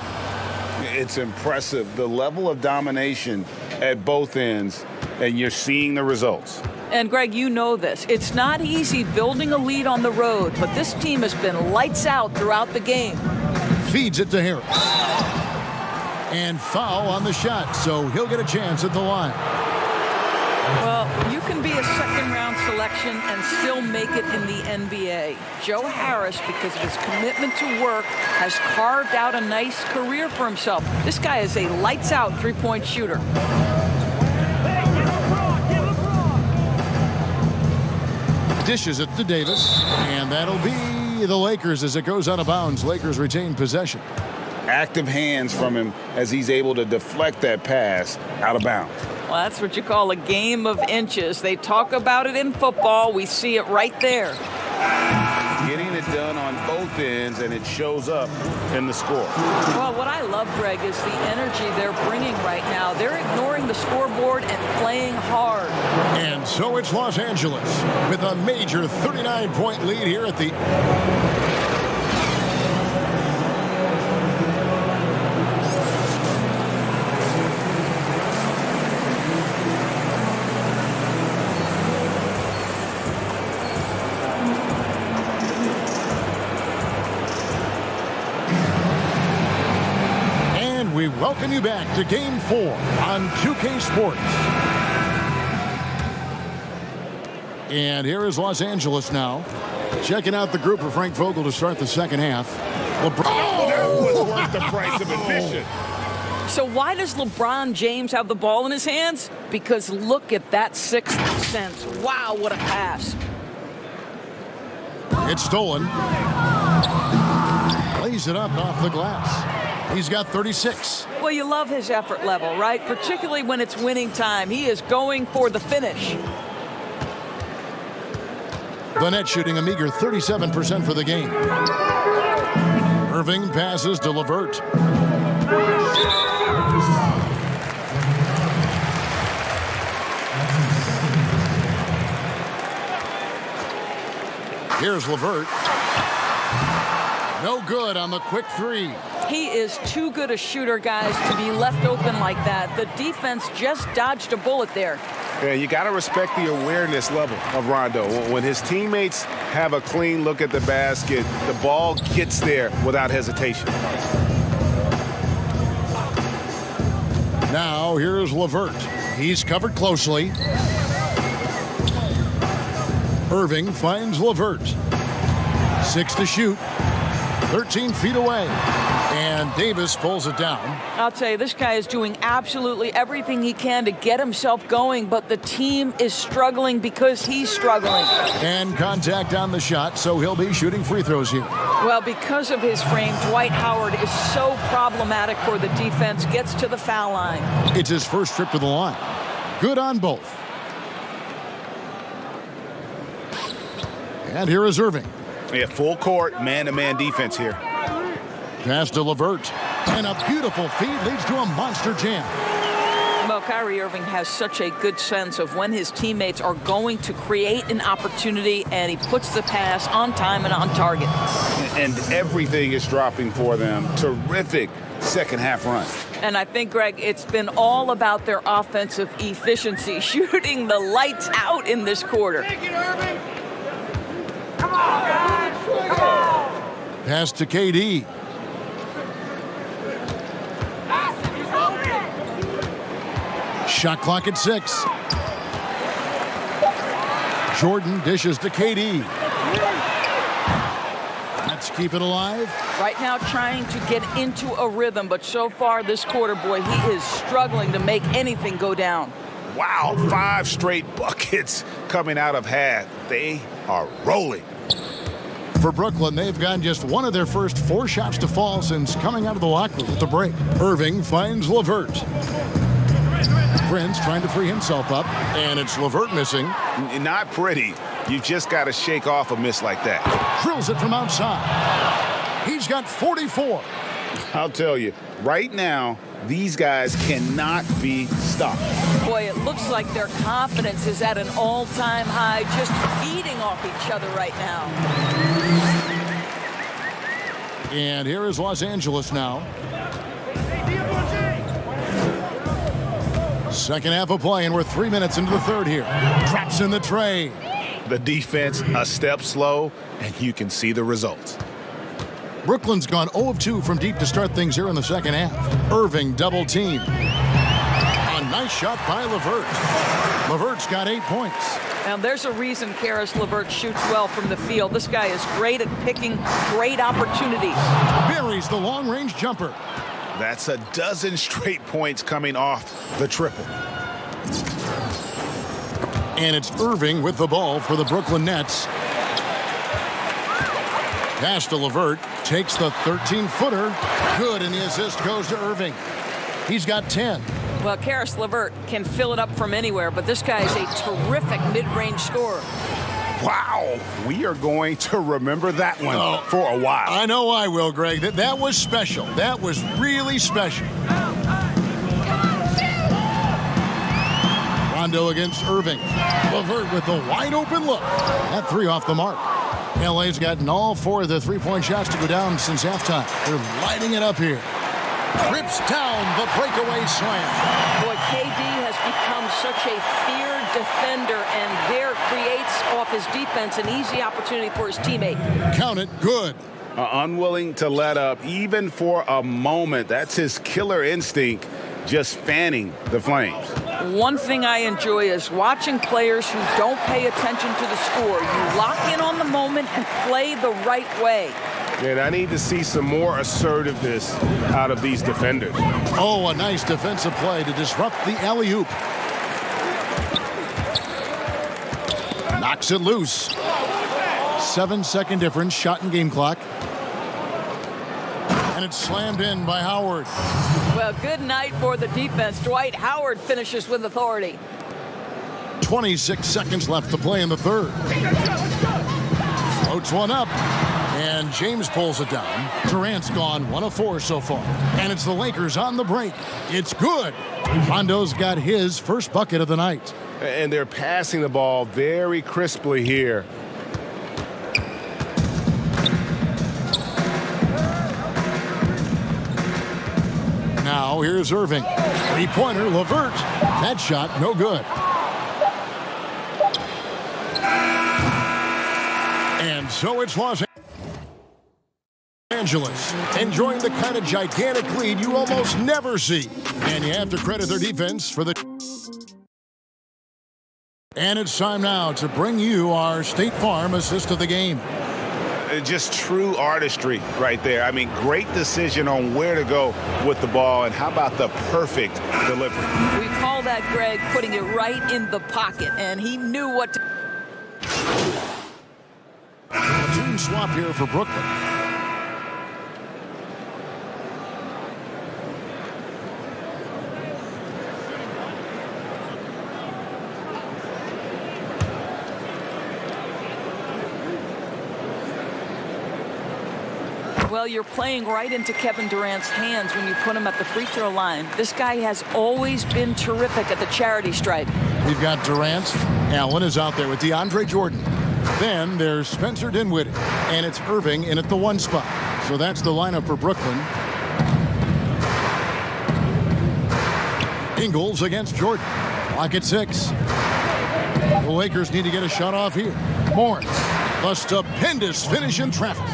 It's impressive, the level of domination at both ends, and you're seeing the results. And Greg, you know this. It's not easy building a lead on the road, but this team has been lights out throughout the game. Feeds it to Harris. And foul on the shot, so he'll get a chance at the line. Well, you can be a second-round selection and still make it in the NBA. Joe Harris, because of his commitment to work, has carved out a nice career for himself. This guy is a lights-out three-point shooter. Dishes it to Davis, and that'll be the Lakers as it goes out of bounds. Lakers retain possession. Active hands from him as he's able to deflect that pass out of bounds. Well, that's what you call a game of inches. They talk about it in football. We see it right there. Getting it done on both ends, and it shows up in the score. Well, what I love, Greg, is the energy they're bringing right now. They're ignoring the scoreboard and playing hard. And so it's Los Angeles with a major 39-point lead here at the... We welcome you back to Game 4 on 2K Sports. And here is Los Angeles now. Checking out the group of Frank Vogel to start the second half. LeBron. Oh, that was worth the price of admission. So why does LeBron James have the ball in his hands? Because look at that sixth sense. Wow, what a pass. It's stolen. Lays it up off the glass. He's got 36. Well, you love his effort level, right? Particularly when it's winning time. He is going for the finish. The Nets shooting a meager 37% for the game. Irving passes to LeVert. Here's LeVert. No good on the quick three. He is too good a shooter, guys, to be left open like that. The defense just dodged a bullet there. Yeah, you got to respect the awareness level of Rondo. When his teammates have a clean look at the basket, the ball gets there without hesitation. Now here's LeVert. He's covered closely. Irving finds LeVert. 6 to shoot. 13 feet away. And Davis pulls it down. I'll tell you, this guy is doing absolutely everything he can to get himself going, but the team is struggling because he's struggling. And contact on the shot, so he'll be shooting free throws here. Well, because of his frame, Dwight Howard is so problematic for the defense, gets to the foul line. It's his first trip to the line. Good on both. And here is Irving. Yeah, full court, man-to-man defense here. Pass to LeVert. And a beautiful feed leads to a monster jam. Well, Kyrie Irving has such a good sense of when his teammates are going to create an opportunity, and he puts the pass on time and on target. And everything is dropping for them. Terrific second half run. And I think, Greg, it's been all about their offensive efficiency, shooting the lights out in this quarter. Pass to KD. Shot clock at 6. Jordan dishes to KD. Let's keep it alive. Right now trying to get into a rhythm, but so far this quarter, boy, he is struggling to make anything go down. Wow, 5 straight buckets coming out of half. They are rolling. For Brooklyn, they've gotten just one of their first 4 shots to fall since coming out of the locker room at the break. Irving finds LeVert. Prince trying to free himself up, and it's LeVert missing. Not pretty. You just got to shake off a miss like that. Drills it from outside. He's got 44. I'll tell you, right now, these guys cannot be stopped. Boy, it looks like their confidence is at an all-time high, just feeding off each other right now. And here is Los Angeles now. Second half of play, and we're 3 minutes into the third here. Drops in the tray. The defense a step slow, and you can see the results. Brooklyn's gone 0 of 2 from deep to start things here in the second half. Irving double team. A nice shot by LeVert. LeVert's got 8 points. Now there's a reason Caris LeVert shoots well from the field. This guy is great at picking great opportunities. Buries the long-range jumper. That's a dozen straight points coming off the triple. And it's Irving with the ball for the Brooklyn Nets. Pass to LeVert, takes the 13-footer. Good, and the assist goes to Irving. He's got 10. Well, Caris LeVert can fill it up from anywhere, but this guy is a terrific mid-range scorer. Wow, we are going to remember that one for a while. I know I will, Greg. That was special. That was really special. Rondo against Irving. LeVert with a wide-open look. That 3 off the mark. LA's gotten all 4 of the 3-point shots to go down since halftime. They're lighting it up here. Rips down the breakaway slam. Boy, KD has become such a feared defender, and there creates off his defense an easy opportunity for his teammate. Count it, good. Unwilling to let up even for a moment. That's his killer instinct, just fanning the flames. One thing I enjoy is watching players who don't pay attention to the score. You lock in on the moment and play the right way. And I need to see some more assertiveness out of these defenders. Oh, a nice defensive play to disrupt the alley-oop. Knocks it loose. 7-second difference, shot and game clock. And it's slammed in by Howard. Well, good night for the defense. Dwight Howard finishes with authority. 26 seconds left to play in the third. Floats one up. And James pulls it down. Durant's gone 1 of 4 so far. And it's the Lakers on the break. It's good. Rondo's got his first bucket of the night. And they're passing the ball very crisply here. Now here's Irving. 3-pointer, LeVert. That shot, no good. And so it's Los Angeles, enjoying the kind of gigantic lead you almost never see. And you have to credit their defense for the... And it's time now to bring you our State Farm assist of the game. Just true artistry right there. I mean, great decision on where to go with the ball, and how about the perfect delivery? We call that, Greg, putting it right in the pocket, and he knew what to... A team swap here for Brooklyn. Well, you're playing right into Kevin Durant's hands when you put him at the free throw line. This guy has always been terrific at the charity stripe. We've got Durant. Allen is out there with DeAndre Jordan. Then there's Spencer Dinwiddie. And it's Irving in at the 1 spot. So that's the lineup for Brooklyn. Ingles against Jordan. Clock at 6. The Lakers need to get a shot off here. Morris A stupendous finish in traffic.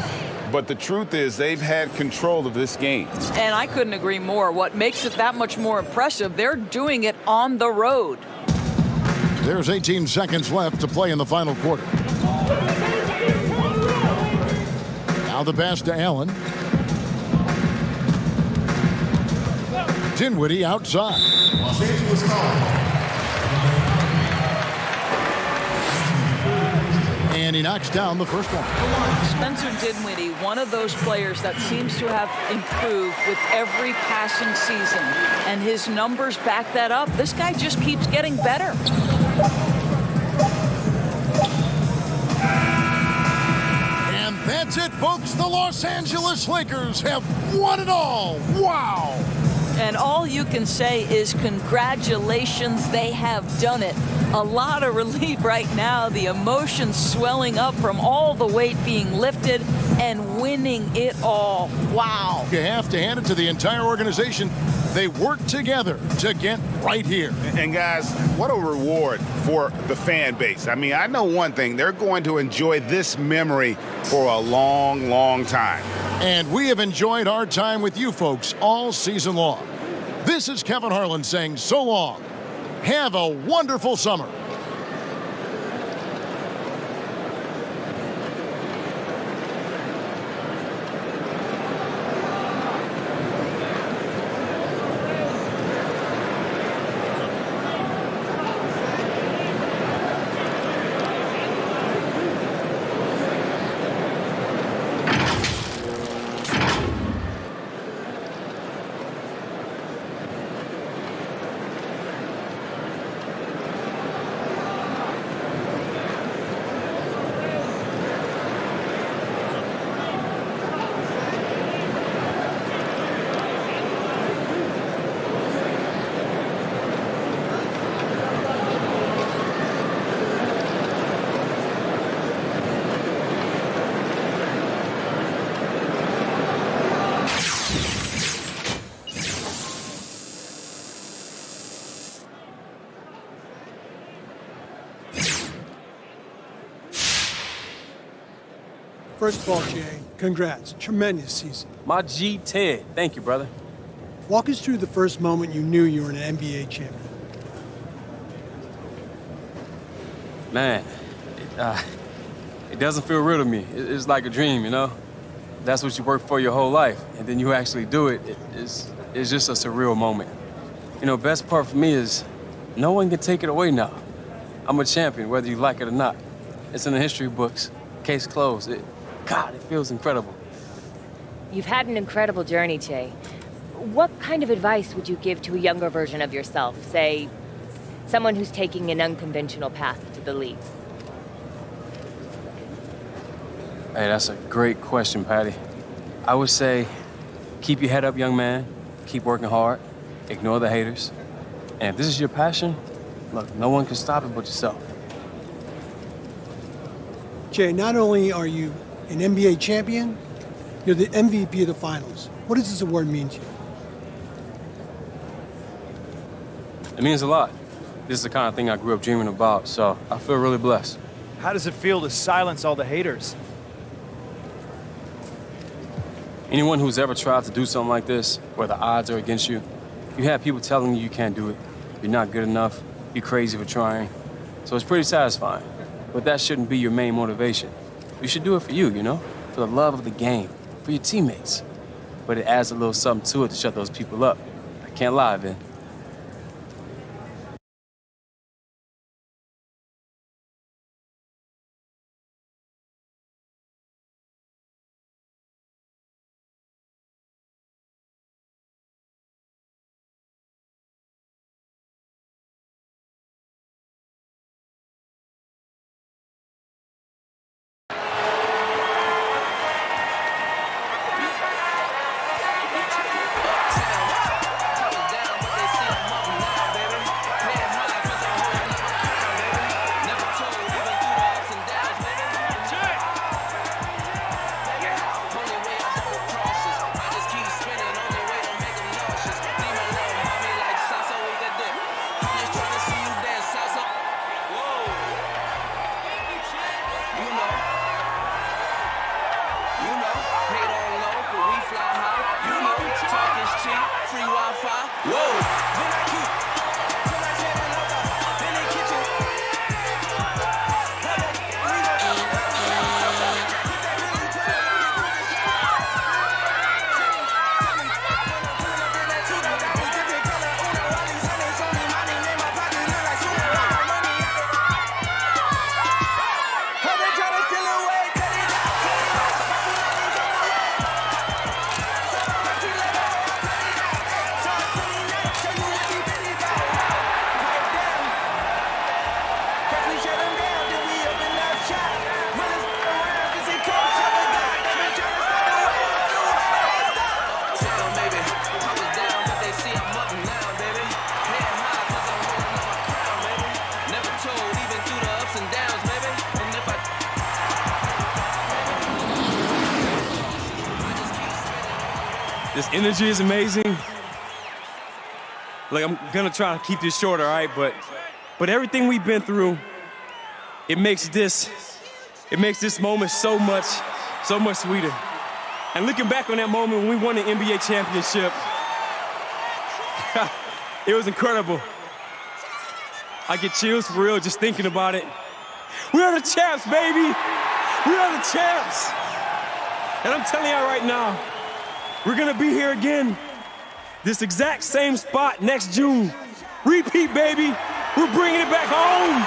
But the truth is they've had control of this game. And I couldn't agree more. What makes it that much more impressive, they're doing it on the road. There's 18 seconds left to play in the final quarter. Now the pass to Allen. Dinwiddie outside. Los Angeles call. And he knocks down the first one. Spencer Dinwiddie, one of those players that seems to have improved with every passing season. And his numbers back that up. This guy just keeps getting better. And that's it, folks. The Los Angeles Lakers have won it all. Wow. And all you can say is congratulations, they have done it. A lot of relief right now, the emotions swelling up from all the weight being lifted and winning it all. Wow. You have to hand it to the entire organization. They worked together to get right here. And guys, what a reward for the fan base. I mean, I know one thing, they're going to enjoy this memory for a long, long time. And we have enjoyed our time with you folks all season long. This is Kevin Harlan saying so long. Have a wonderful summer. First of all, Jay, congrats. Tremendous season. My G10. Thank you, brother. Walk us through the first moment you knew you were an NBA champion. Man, it doesn't feel real to me. It's like a dream, you know? That's what you work for your whole life, and then you actually do it. It's just a surreal moment. You know, best part for me is no one can take it away now. I'm a champion, whether you like it or not. It's in the history books. Case closed. God, it feels incredible. You've had an incredible journey, Jay. What kind of advice would you give to a younger version of yourself? Say, someone who's taking an unconventional path to the league. Hey, that's a great question, Patty. I would say, keep your head up, young man. Keep working hard. Ignore the haters. And if this is your passion, look, no one can stop it but yourself. Jay, not only are you an NBA champion, you're the MVP of the finals. What does this award mean to you? It means a lot. This is the kind of thing I grew up dreaming about, so I feel really blessed. How does it feel to silence all the haters? Anyone who's ever tried to do something like this, where the odds are against you, you have people telling you can't do it, you're not good enough, you're crazy for trying. So it's pretty satisfying. But that shouldn't be your main motivation. You should do it for you, you know? For the love of the game, for your teammates. But it adds a little something to it to shut those people up. I can't lie, Vin. This energy is amazing. Like, I'm gonna try to keep this short, all right? But everything we've been through, it makes this moment so much sweeter. And looking back on that moment when we won the NBA championship, it was incredible. I get chills for real just thinking about it. We are the champs, baby! We are the champs! And I'm telling y'all right now, we're gonna be here again. This exact same spot next June. Repeat, baby. We're bringing it back home.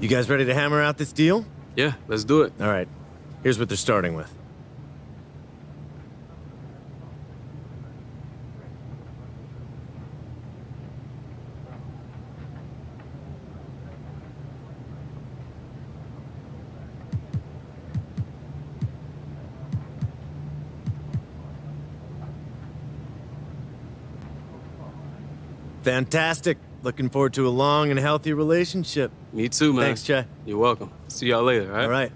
You guys ready to hammer out this deal? Yeah, let's do it. All right. Here's what they're starting with. Fantastic. Looking forward to a long and healthy relationship. Me too, man. Thanks, Jay. You're welcome. See y'all later, all right? All right.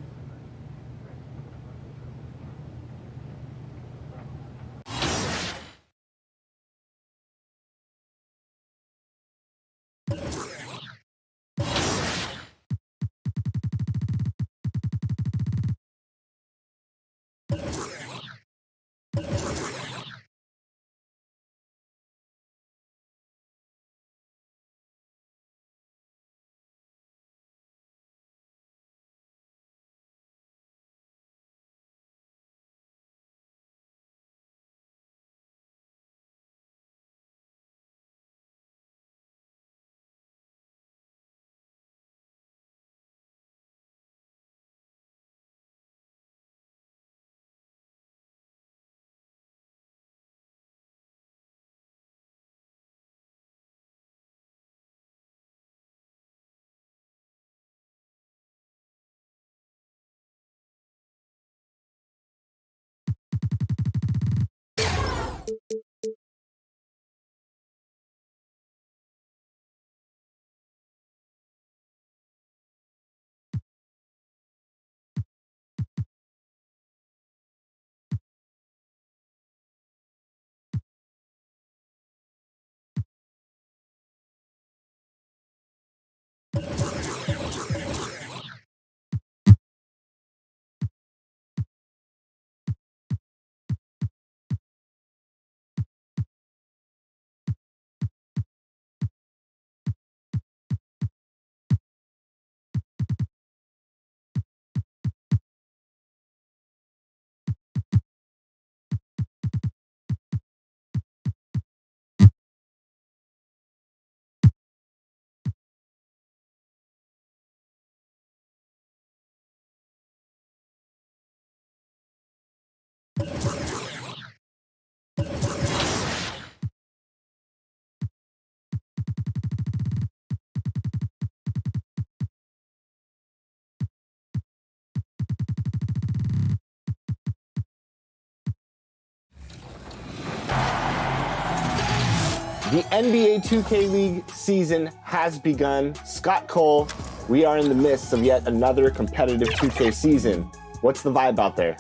The NBA 2K League season has begun. Scott Cole, we are in the midst of yet another competitive 2K season. What's the vibe out there?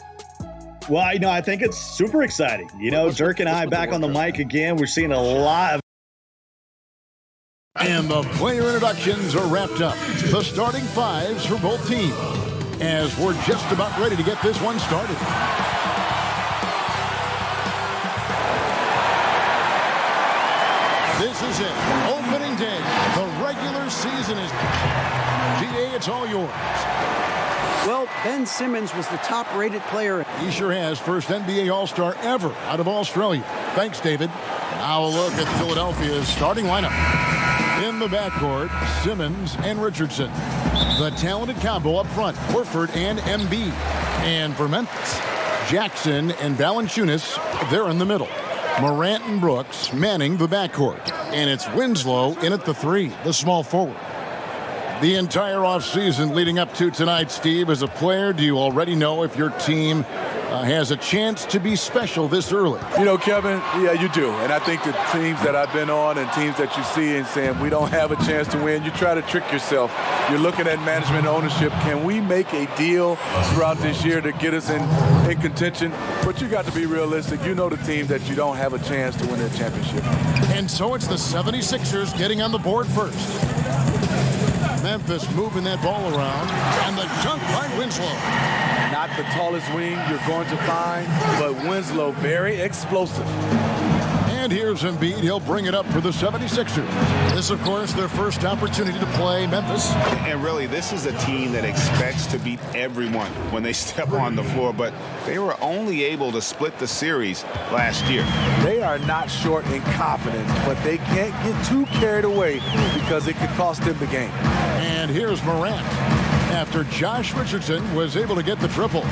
Well, I think it's super exciting. Dirk and I back on the mic again. We're seeing a lot of... And the player introductions are wrapped up. The starting fives for both teams. As we're just about ready to get this one started. This is it. Opening day. The regular season is... GA, it's all yours. Well, Ben Simmons was the top-rated player. He sure has. First NBA All-Star ever out of Australia. Thanks, David. Now a look at Philadelphia's starting lineup. In the backcourt, Simmons and Richardson. The talented combo up front, Horford and Embiid. And for Memphis, Jackson and Valanciunas, they're in the middle. Morant and Brooks manning the backcourt. And it's Winslow in at the three, the small forward. The entire offseason leading up to tonight, Steve, as a player, do you already know if your team has a chance to be special this early? Kevin, yeah, you do. And I think the teams that I've been on and teams that you see and saying we don't have a chance to win, you try to trick yourself. You're looking at management and ownership. Can we make a deal throughout this year to get us in contention? But you got to be realistic. You know the teams that you don't have a chance to win a championship. And so it's the 76ers getting on the board first. Memphis moving that ball around, and the dunk by Winslow. Not the tallest wing you're going to find, but Winslow very explosive. And here's Embiid. He'll bring it up for the 76ers. This, of course, their first opportunity to play Memphis. And really, this is a team that expects to beat everyone when they step on the floor, but they were only able to split the series last year. They are not short in confidence, but they can't get too carried away because it could cost them the game. And here's Morant after Josh Richardson was able to get the triple.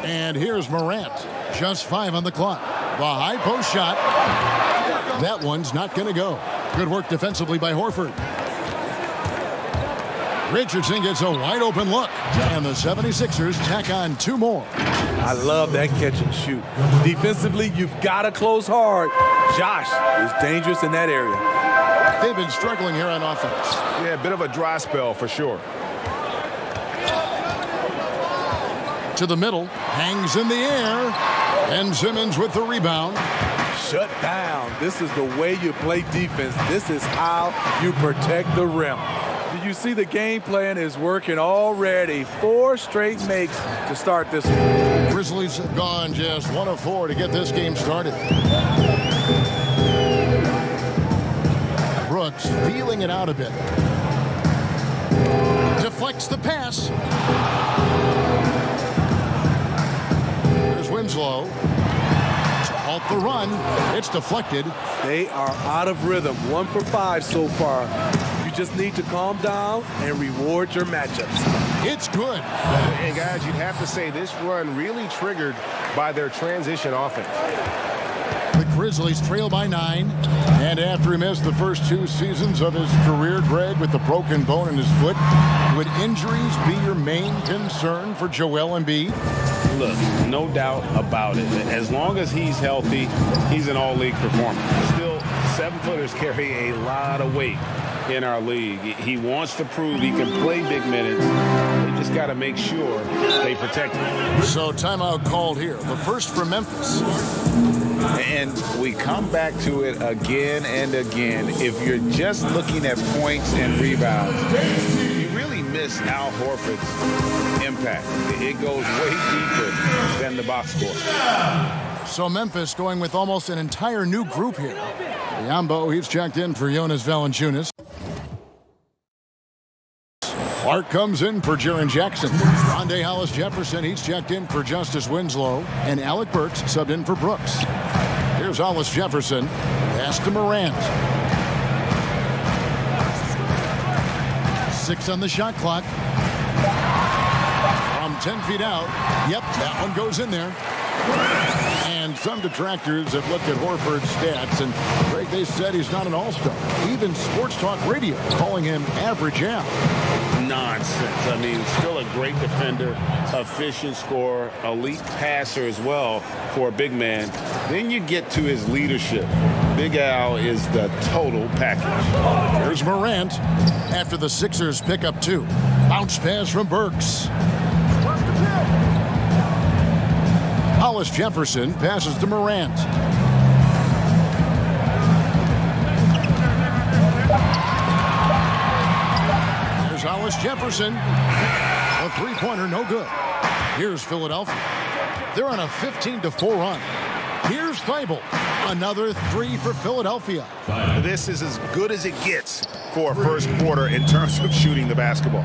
And here's Morant. Just 5 on the clock. The high post shot. That one's not going to go. Good work defensively by Horford. Richardson gets a wide open look. And the 76ers tack on 2 more. I love that catch and shoot. Defensively, you've got to close hard. Josh is dangerous in that area. They've been struggling here on offense. Yeah, a bit of a dry spell for sure. To the middle, hangs in the air, and Simmons with the rebound. Shut down. This is the way you play defense. This is how you protect the rim. Do you see the game plan is working already? 4 straight makes to start this one. Grizzlies have gone just 1 of 4 to get this game started. Brooks feeling it out a bit. Deflects the pass. There's Winslow. To halt the run. It's deflected. They are out of rhythm. 1 for 5 so far. You just need to calm down and reward your matchups. It's good. And guys, you'd have to say this run really triggered by their transition offense. The Grizzlies trail by 9. And after he missed the first 2 seasons of his career, Greg, with a broken bone in his foot, would injuries be your main concern for Joel Embiid? Look, no doubt about it. As long as he's healthy, he's an all-league performer. Still, 7-footers carry a lot of weight in our league. He wants to prove he can play big minutes. They just got to make sure they protect him. So timeout called here. The first for Memphis. And we come back to it again and again. If you're just looking at points and rebounds, you really miss Al Horford's impact. It goes way deeper than the box score. So Memphis going with almost an entire new group here. Yambo, he's checked in for Jonas Valanciunas. Clark comes in for Jaren Jackson. Rondé Hollis-Jefferson, he's checked in for Justice Winslow. And Alec Burks subbed in for Brooks. Here's Hollis-Jefferson. Pass to Morant. 6 on the shot clock. From 10 feet out. Yep, that one goes in there. And some detractors have looked at Horford's stats, and Greg, they said he's not an all-star. Even Sports Talk Radio calling him average Al. Nonsense. I mean, still a great defender, efficient scorer, elite passer as well for a big man. Then you get to his leadership. Big Al is the total package. Here's Morant after the Sixers pick up 2. Bounce pass from Burks. Hollis-Jefferson passes to Morant. There's Hollis-Jefferson. A 3-pointer, no good. Here's Philadelphia. They're on a 15-4 run. Here's Thibault. Another 3 for Philadelphia. This is as good as it gets for a first quarter in terms of shooting the basketball.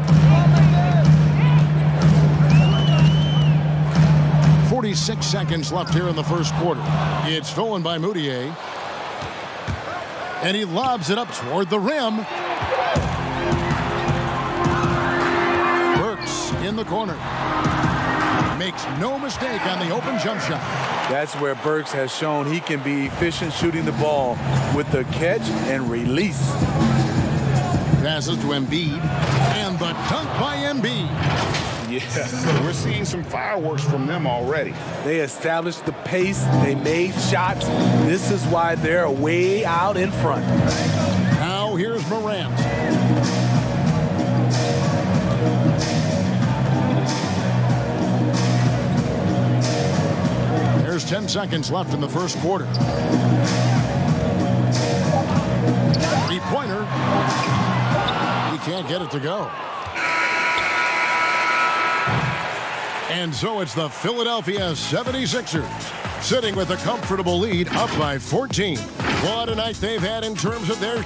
46 seconds left here in the first quarter. It's stolen by Moutier. And he lobs it up toward the rim. Burks in the corner. Makes no mistake on the open jump shot. That's where Burks has shown he can be efficient shooting the ball with the catch and release. Passes to Embiid. And the dunk by Embiid. Yeah, we're seeing some fireworks from them already. They established the pace. They made shots. This is why they're way out in front. Now here's Morant. There's 10 seconds left in the first quarter. 3-pointer. He can't get it to go. And so it's the Philadelphia 76ers sitting with a comfortable lead up by 14. What a night they've had in terms of their...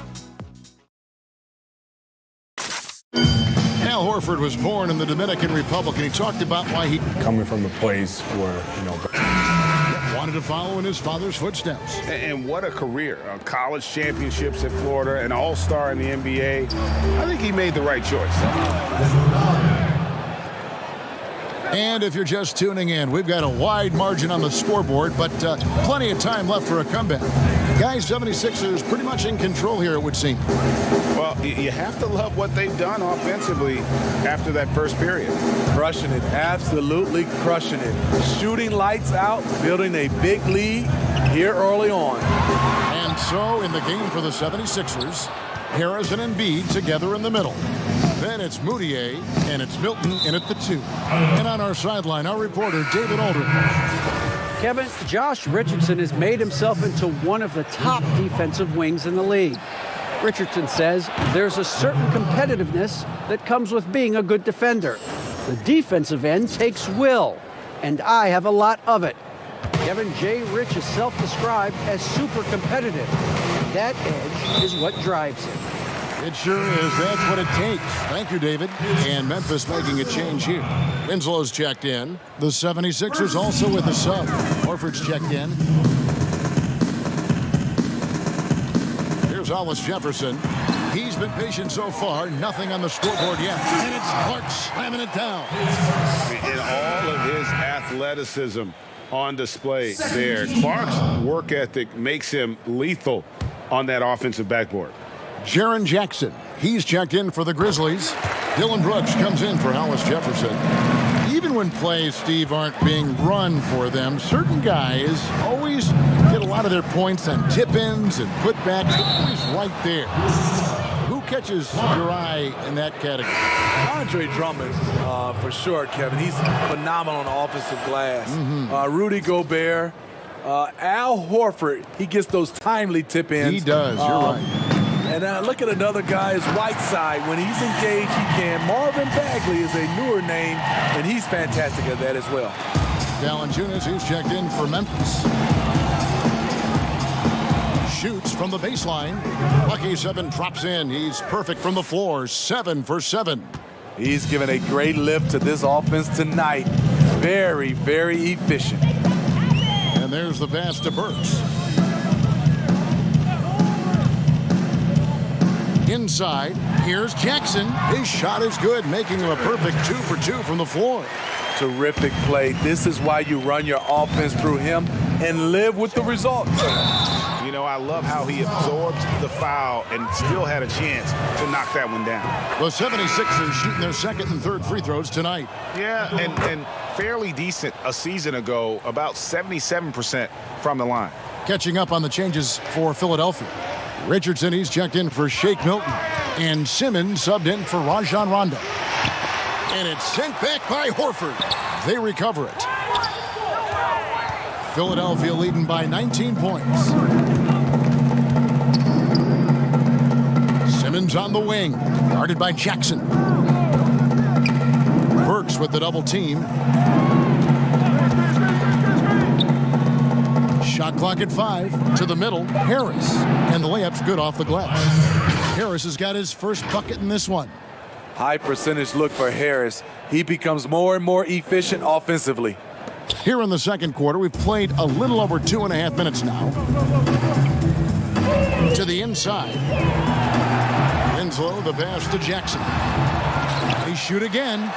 Al Horford was born in the Dominican Republic, and he talked about why he... Coming from a place where, wanted to follow in his father's footsteps. And what a career. College championships at Florida, an all-star in the NBA. I think he made the right choice. And if you're just tuning in, we've got a wide margin on the scoreboard, but plenty of time left for a comeback. Guys, 76ers pretty much in control here, it would seem. Well, you have to love what they've done offensively after that first period. Crushing it, absolutely crushing it. Shooting lights out, building a big lead here early on. And so in the game for the 76ers, Harris and Embiid together in the middle. Then it's Moutier, and it's Milton in at the 2. And on our sideline, our reporter, David Aldridge. Kevin, Josh Richardson has made himself into one of the top defensive wings in the league. Richardson says there's a certain competitiveness that comes with being a good defender. The defensive end takes will, and I have a lot of it. Kevin J. Rich is self-described as super competitive. That edge is what drives him. It sure is. That's what it takes. Thank you, David. And Memphis making a change here. Winslow's checked in. The 76ers also with a sub. Horford's checked in. Here's Hollis Jefferson. He's been patient so far. Nothing on the scoreboard yet. And it's Clark slamming it down. In all of his athleticism on display there, Clark's work ethic makes him lethal on that offensive backboard. Jaren Jackson, he's checked in for the Grizzlies. Dylan Brooks comes in for Hollis Jefferson. Even when plays, Steve, aren't being run for them, certain guys always get a lot of their points on tip-ins and putbacks. They're always right there. Who catches your eye in that category? Andre Drummond, for sure, Kevin. He's phenomenal on offensive glass. Rudy Gobert, Al Horford, he gets those timely tip-ins. He does, you're right. And look at another guy is Whiteside. When he's engaged, he can. Marvin Bagley is a newer name, and he's fantastic at that as well. Valanciunas, who's checked in for Memphis. Shoots from the baseline. Lucky 7 drops in. He's perfect from the floor. 7 for 7. He's given a great lift to this offense tonight. Very, very efficient. And there's the pass to Burks. Inside, here's Jackson. His shot is good, making him a perfect 2 for 2 from the floor. Terrific play. This is why you run your offense through him and live with the results. You know, I love how he absorbs the foul and still had a chance to knock that one down. The 76ers shooting their second and third free throws tonight. Yeah, and fairly decent a season ago, about 77% from the line. Catching up on the changes for Philadelphia. Richardson, he's checked in for Shake Milton. And Simmons subbed in for Rajon Rondo. And it's sent back by Horford. They recover it. Philadelphia leading by 19 points. Simmons on the wing, guarded by Jackson. Burks with the double team. Shot clock at 5. To the middle, Harris. And the layup's good off the glass. Harris has got his first bucket in this one. High percentage look for Harris. He becomes more and more efficient offensively. Here in the second quarter, we've played a little over 2.5 minutes now. To the inside. Winslow, the pass to Jackson. They shoot again.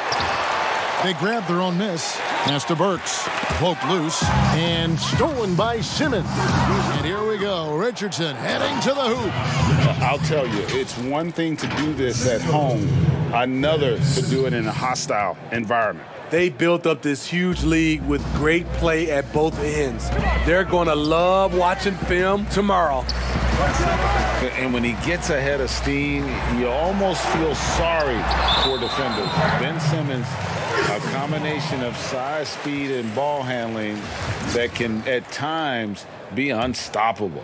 They grab their own miss. Pass to Burks. Poked loose. And stolen by Simmons. And here we go. Richardson heading to the hoop. I'll tell you, it's one thing to do this at home, another to do it in a hostile environment. They built up this huge league with great play at both ends. They're going to love watching film tomorrow. And when he gets ahead of steam, you almost feel sorry for defenders. Ben Simmons, a combination of size, speed, and ball handling that can at times be unstoppable.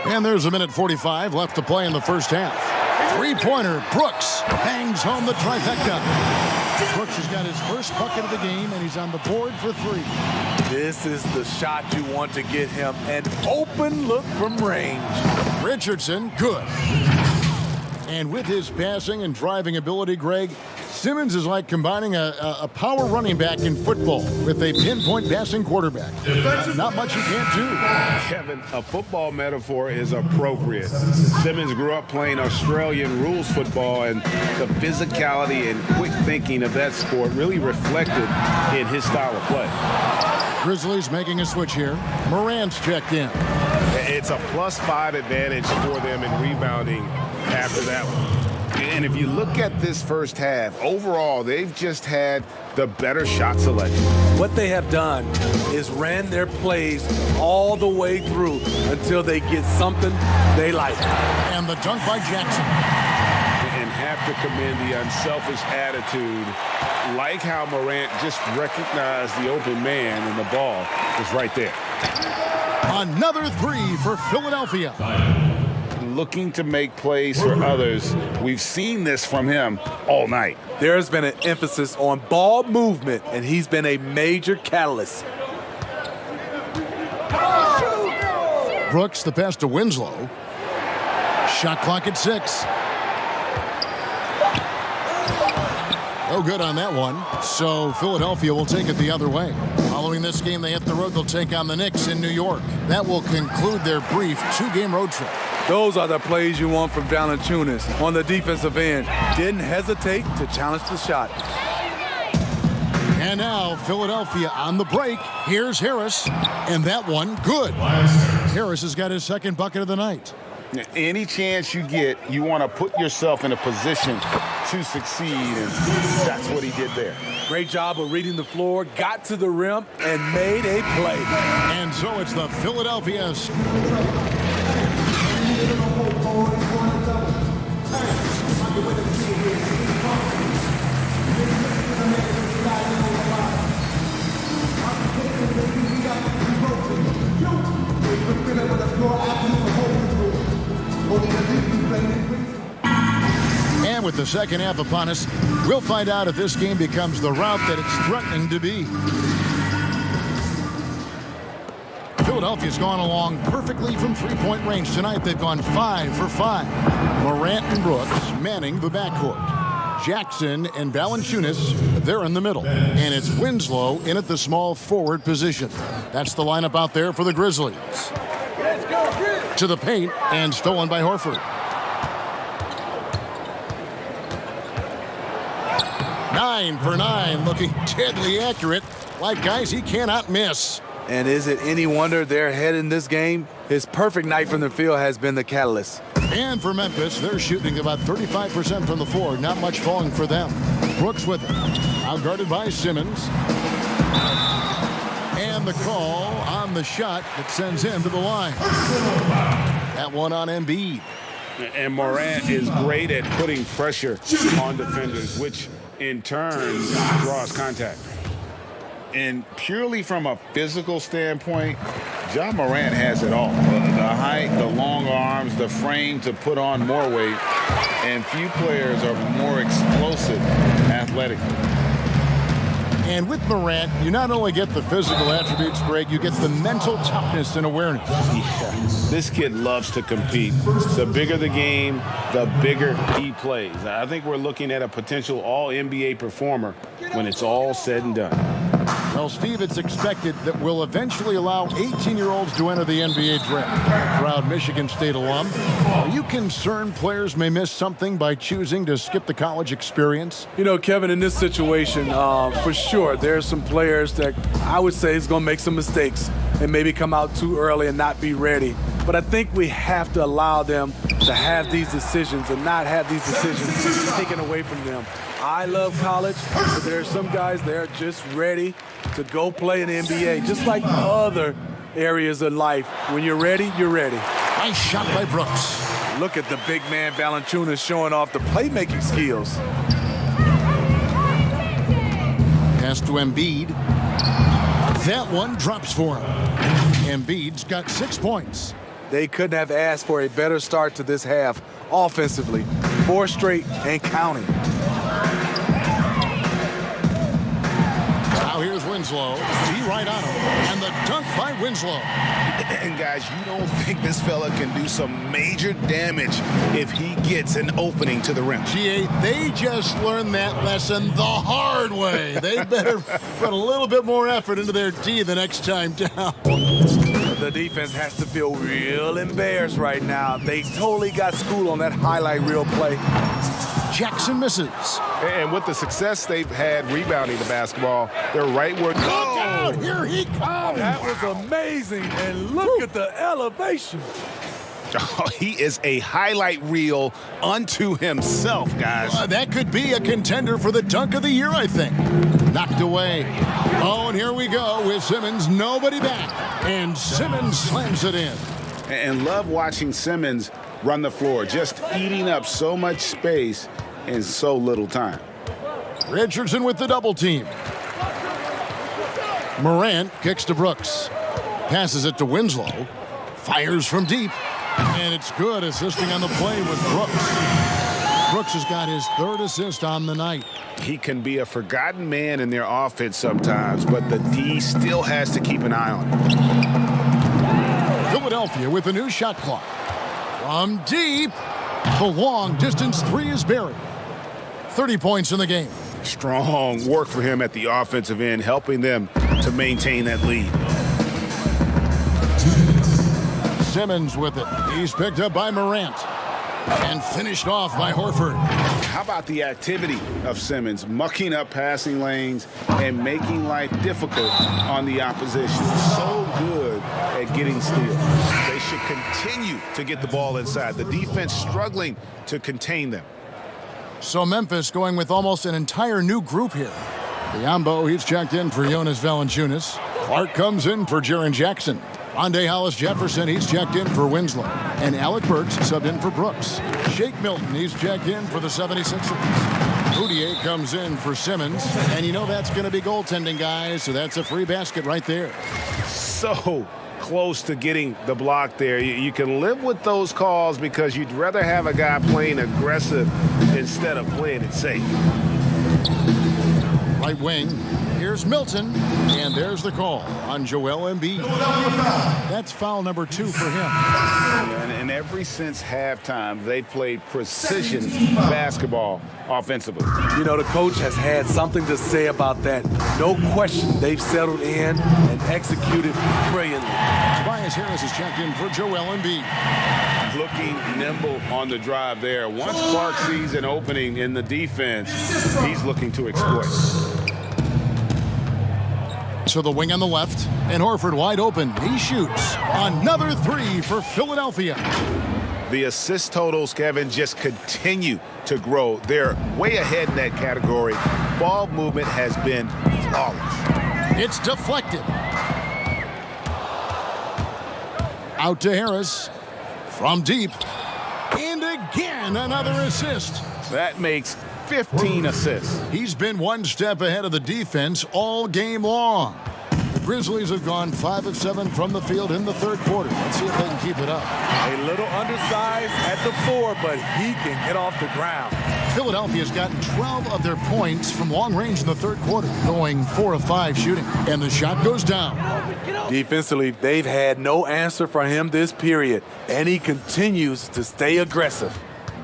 And there's 1:45 left to play in the first half. Three-pointer, Brooks hangs home the trifecta. Brooks has got his first bucket of the game, and he's on the board for 3. This is the shot you want to get him. An open look from range. Richardson, good. And with his passing and driving ability, Greg, Simmons is like combining a power running back in football with a pinpoint passing quarterback. Not much you can't do. Kevin, a football metaphor is appropriate. Simmons grew up playing Australian rules football, and the physicality and quick thinking of that sport really reflected in his style of play. Grizzlies making a switch here. Morant's checked in. It's a +5 advantage for them in rebounding after that one. And if you look at this first half, overall, they've just had the better shot selection. What they have done is ran their plays all the way through until they get something they like. And the dunk by Jackson. And have to commend the unselfish attitude, like how Morant just recognized the open man and the ball was right there. Another three for Philadelphia. Looking to make plays for others. We've seen this from him all night. There's been an emphasis on ball movement, and he's been a major catalyst. Brooks, the pass to Winslow. Shot clock at 6. No good on that one. So Philadelphia will take it the other way. Following this game, they hit the road. They'll take on the Knicks in New York. That will conclude their brief 2-game road trip. Those are the plays you want from Valanciunas on the defensive end. Didn't hesitate to challenge the shot. And now Philadelphia on the break. Here's Harris, and that one good. Harris has got his second bucket of the night. Any chance you get, you want to put yourself in a position to succeed, and that's what he did there. Great job of reading the floor, got to the rim, and made a play. And so it's the Philadelphia. And with the second half upon us, we'll find out if this game becomes the rout that it's threatening to be. Philadelphia's gone along perfectly from three-point range tonight. They've gone 5 for 5. Morant and Brooks manning the backcourt. Jackson and Valanciunas, they're in the middle. And it's Winslow in at the small forward position. That's the lineup out there for the Grizzlies. To the paint and stolen by Horford. 9 for 9, looking deadly accurate. Like guys he cannot miss. And is it any wonder they're ahead in this game? His perfect night from the field has been the catalyst. And for Memphis, they're shooting about 35% from the floor. Not much falling for them. Brooks with it. Outguarded by Simmons. And the call on the shot that sends him to the line. That one on Embiid. And Morant is great at putting pressure on defenders, which in turn draws contact. And purely from a physical standpoint, Ja Morant has it all. The height, the long arms, the frame to put on more weight. And few players are more explosive athletically. And with Morant, you not only get the physical attributes, Greg, you get the mental toughness and awareness. Yeah, this kid loves to compete. The bigger the game, the bigger he plays. I think we're looking at a potential all-NBA performer when it's all said and done. Well, Steve, it's expected that we'll eventually allow 18-year-olds to enter the NBA draft. Proud Michigan State alum. Are you concerned players may miss something by choosing to skip the college experience? You know, Kevin, in this situation, for sure, there's some players that I would say is going to make some mistakes and maybe come out too early and not be ready. But I think we have to allow them to have these decisions and not have these decisions taken away from them. I love college, but there are some guys that are just ready to go play in the NBA, just like other areas of life. When you're ready, you're ready. Nice shot by Brooks. Look at the big man Valanciunas showing off the playmaking skills. Pass to Embiid. That one drops for him. Embiid's got 6 points. They couldn't have asked for a better start to this half offensively. 4 straight and counting. Now here's Winslow. He right on him. And the dunk by Winslow. And guys, you don't think this fella can do some major damage if he gets an opening to the rim. GA, they just learned that lesson the hard way. They better put a little bit more effort into their D the next time down. The defense has to feel real embarrassed right now. They totally got schooled on that highlight reel play. Jackson misses. And with the success they've had rebounding the basketball, they're right where... Look out! Here he comes! That was amazing, and look at the elevation. Oh, he is a highlight reel unto himself, guys. That could be a contender for the dunk of the year, I think. Knocked away. Oh, and here we go with Simmons. Nobody back. And Simmons slams it in. And love watching Simmons run the floor, just eating up so much space in so little time. Richardson with the double team. Morant kicks to Brooks. Passes it to Winslow. Fires from deep. And it's good, assisting on the play with Brooks. Brooks has got his third assist on the night. He can be a forgotten man in their offense sometimes, but the D still has to keep an eye on him. Philadelphia with a new shot clock. From deep, the long distance three is buried. 30 points in the game. Strong work for him at the offensive end, helping them to maintain that lead. Simmons with it. He's picked up by Morant and finished off by Horford. How about the activity of Simmons, mucking up passing lanes and making life difficult on the opposition? So good at getting steals. They should continue to get the ball inside. The defense struggling to contain them. So Memphis going with almost an entire new group here. Biombo, he's checked in for Jonas Valanciunas. Clark comes in for Jaren Jackson. Andre Hollis-Jefferson, he's checked in for Winslow. And Alec Burks subbed in for Brooks. Shake Milton, he's checked in for the 76ers. Boudier comes in for Simmons. And you know that's going to be goaltending, guys, so that's a free basket right there. So close to getting the block there. You can live with those calls because you'd rather have a guy playing aggressive instead of playing it safe. Right wing. Here's Milton, and there's the call on Joel Embiid. That's foul number 2 for him. And ever since halftime, they've played precision basketball offensively. You know, the coach has had something to say about that. No question, they've settled in and executed brilliantly. Tobias Harris is checked in for Joel Embiid. Looking nimble on the drive there. Once Clark sees an opening in the defense, he's looking to exploit. So the wing on the left, and Horford wide open. He shoots another 3 for Philadelphia. The assist totals, Kevin, just continue to grow. They're way ahead in that category. Ball movement has been flawless. It's deflected. Out to Harris. From deep. And again, another assist. That makes 15 assists. He's been one step ahead of the defense all game long. The Grizzlies have gone 5 of 7 from the field in the third quarter. Let's see if they can keep it up. A little undersized at the 4, but he can get off the ground. Philadelphia's gotten 12 of their points from long range in the third quarter, going 4 of 5 shooting. And the shot goes down. Defensively, they've had no answer for him this period, and he continues to stay aggressive.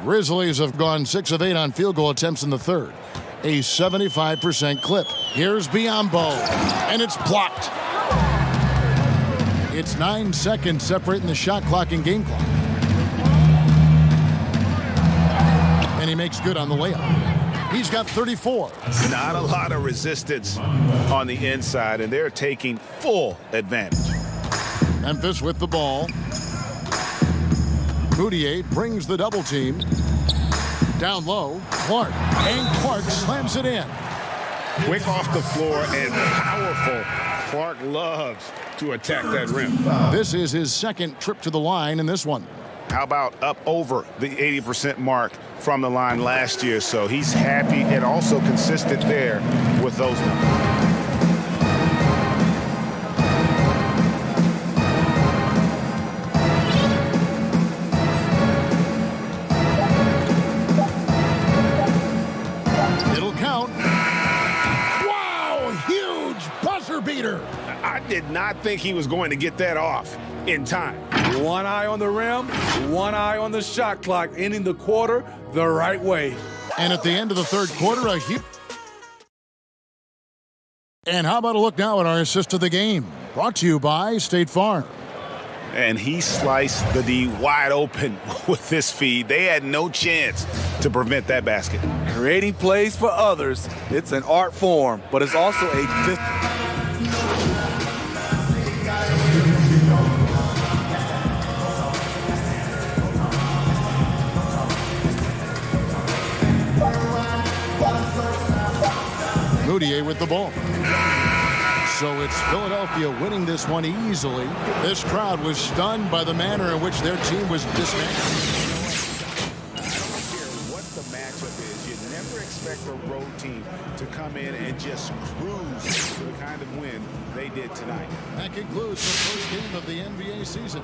Grizzlies have gone 6 of 8 on field goal attempts in the third. A 75% clip. Here's Biombo, and it's blocked. It's 9 seconds separating the shot clock and game clock. And he makes good on the layup. He's got 34. Not a lot of resistance on the inside, and they're taking full advantage. Memphis with the ball. Boudier brings the double team. Down low, Clark. And Clark slams it in. Quick off the floor and powerful. Clark loves to attack that rim. This is his second trip to the line in this one. How about up over the 80% mark from the line last year? So he's happy and also consistent there with those numbers. buzzer beater. I did not think he was going to get that off in time. One eye on the rim, one eye on the shot clock, ending the quarter the right way. And at the end of the third quarter, And how about a look now at our assist of the game? Brought to you by State Farm. And he sliced the D wide open with this feed. They had no chance to prevent that basket. Creating plays for others, it's an art form, but it's also a Moutier with the ball. So it's Philadelphia winning this one easily. This crowd was stunned by the manner in which their team was dismantled. What the matchup is, you never expect a road team to come in and just cruise to the kind of win they did tonight. That concludes the first game of the NBA season.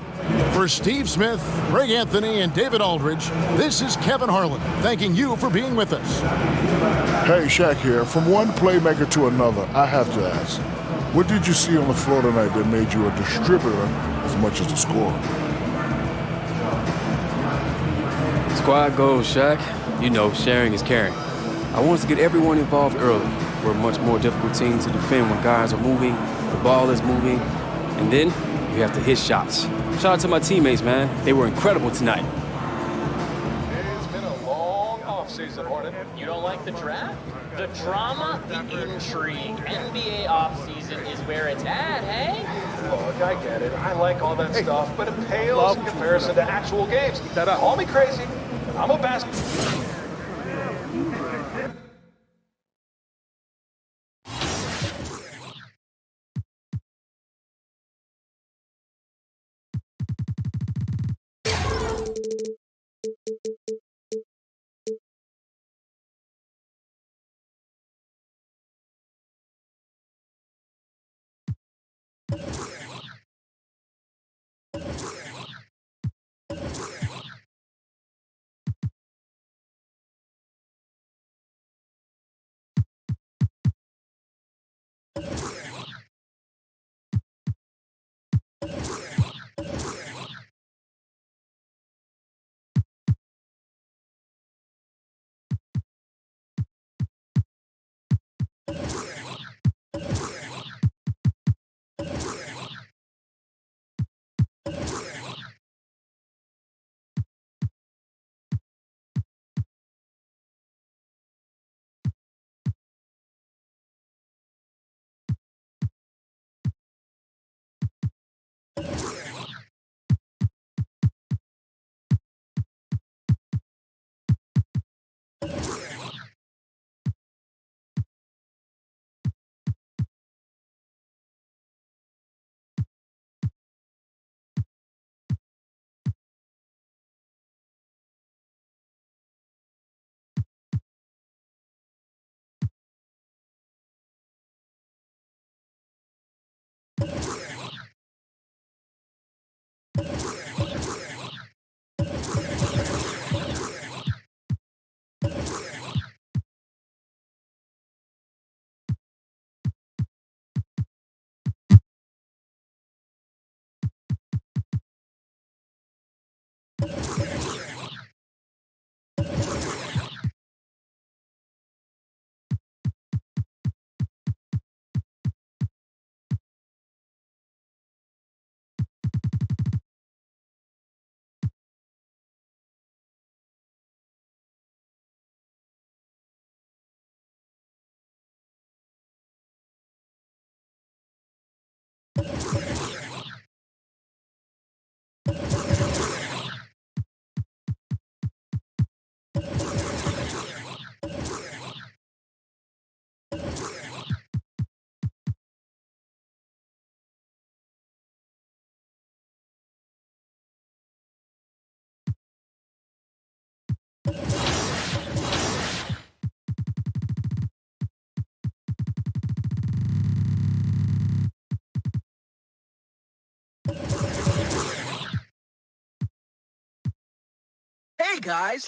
For Steve Smith, Greg Anthony, and David Aldridge, this is Kevin Harlan, thanking you for being with us. Hey, Shaq here. From one playmaker to another, I have to ask, what did you see on the floor tonight that made you a distributor as much as a scorer? Squad goals, Shaq. You know, sharing is caring. I want us to get everyone involved early. We're a much more difficult team to defend when guys are moving, the ball is moving, and then you have to hit shots. Shout out to my teammates, man. They were incredible tonight. It's been a long offseason, Hornet. You don't like the draft? The drama, the intrigue, NBA offseason is where it's at, hey? Look, I get it. I like all that stuff, but it pales in comparison to actual games. Call me crazy. I'm a basketball. Hey guys!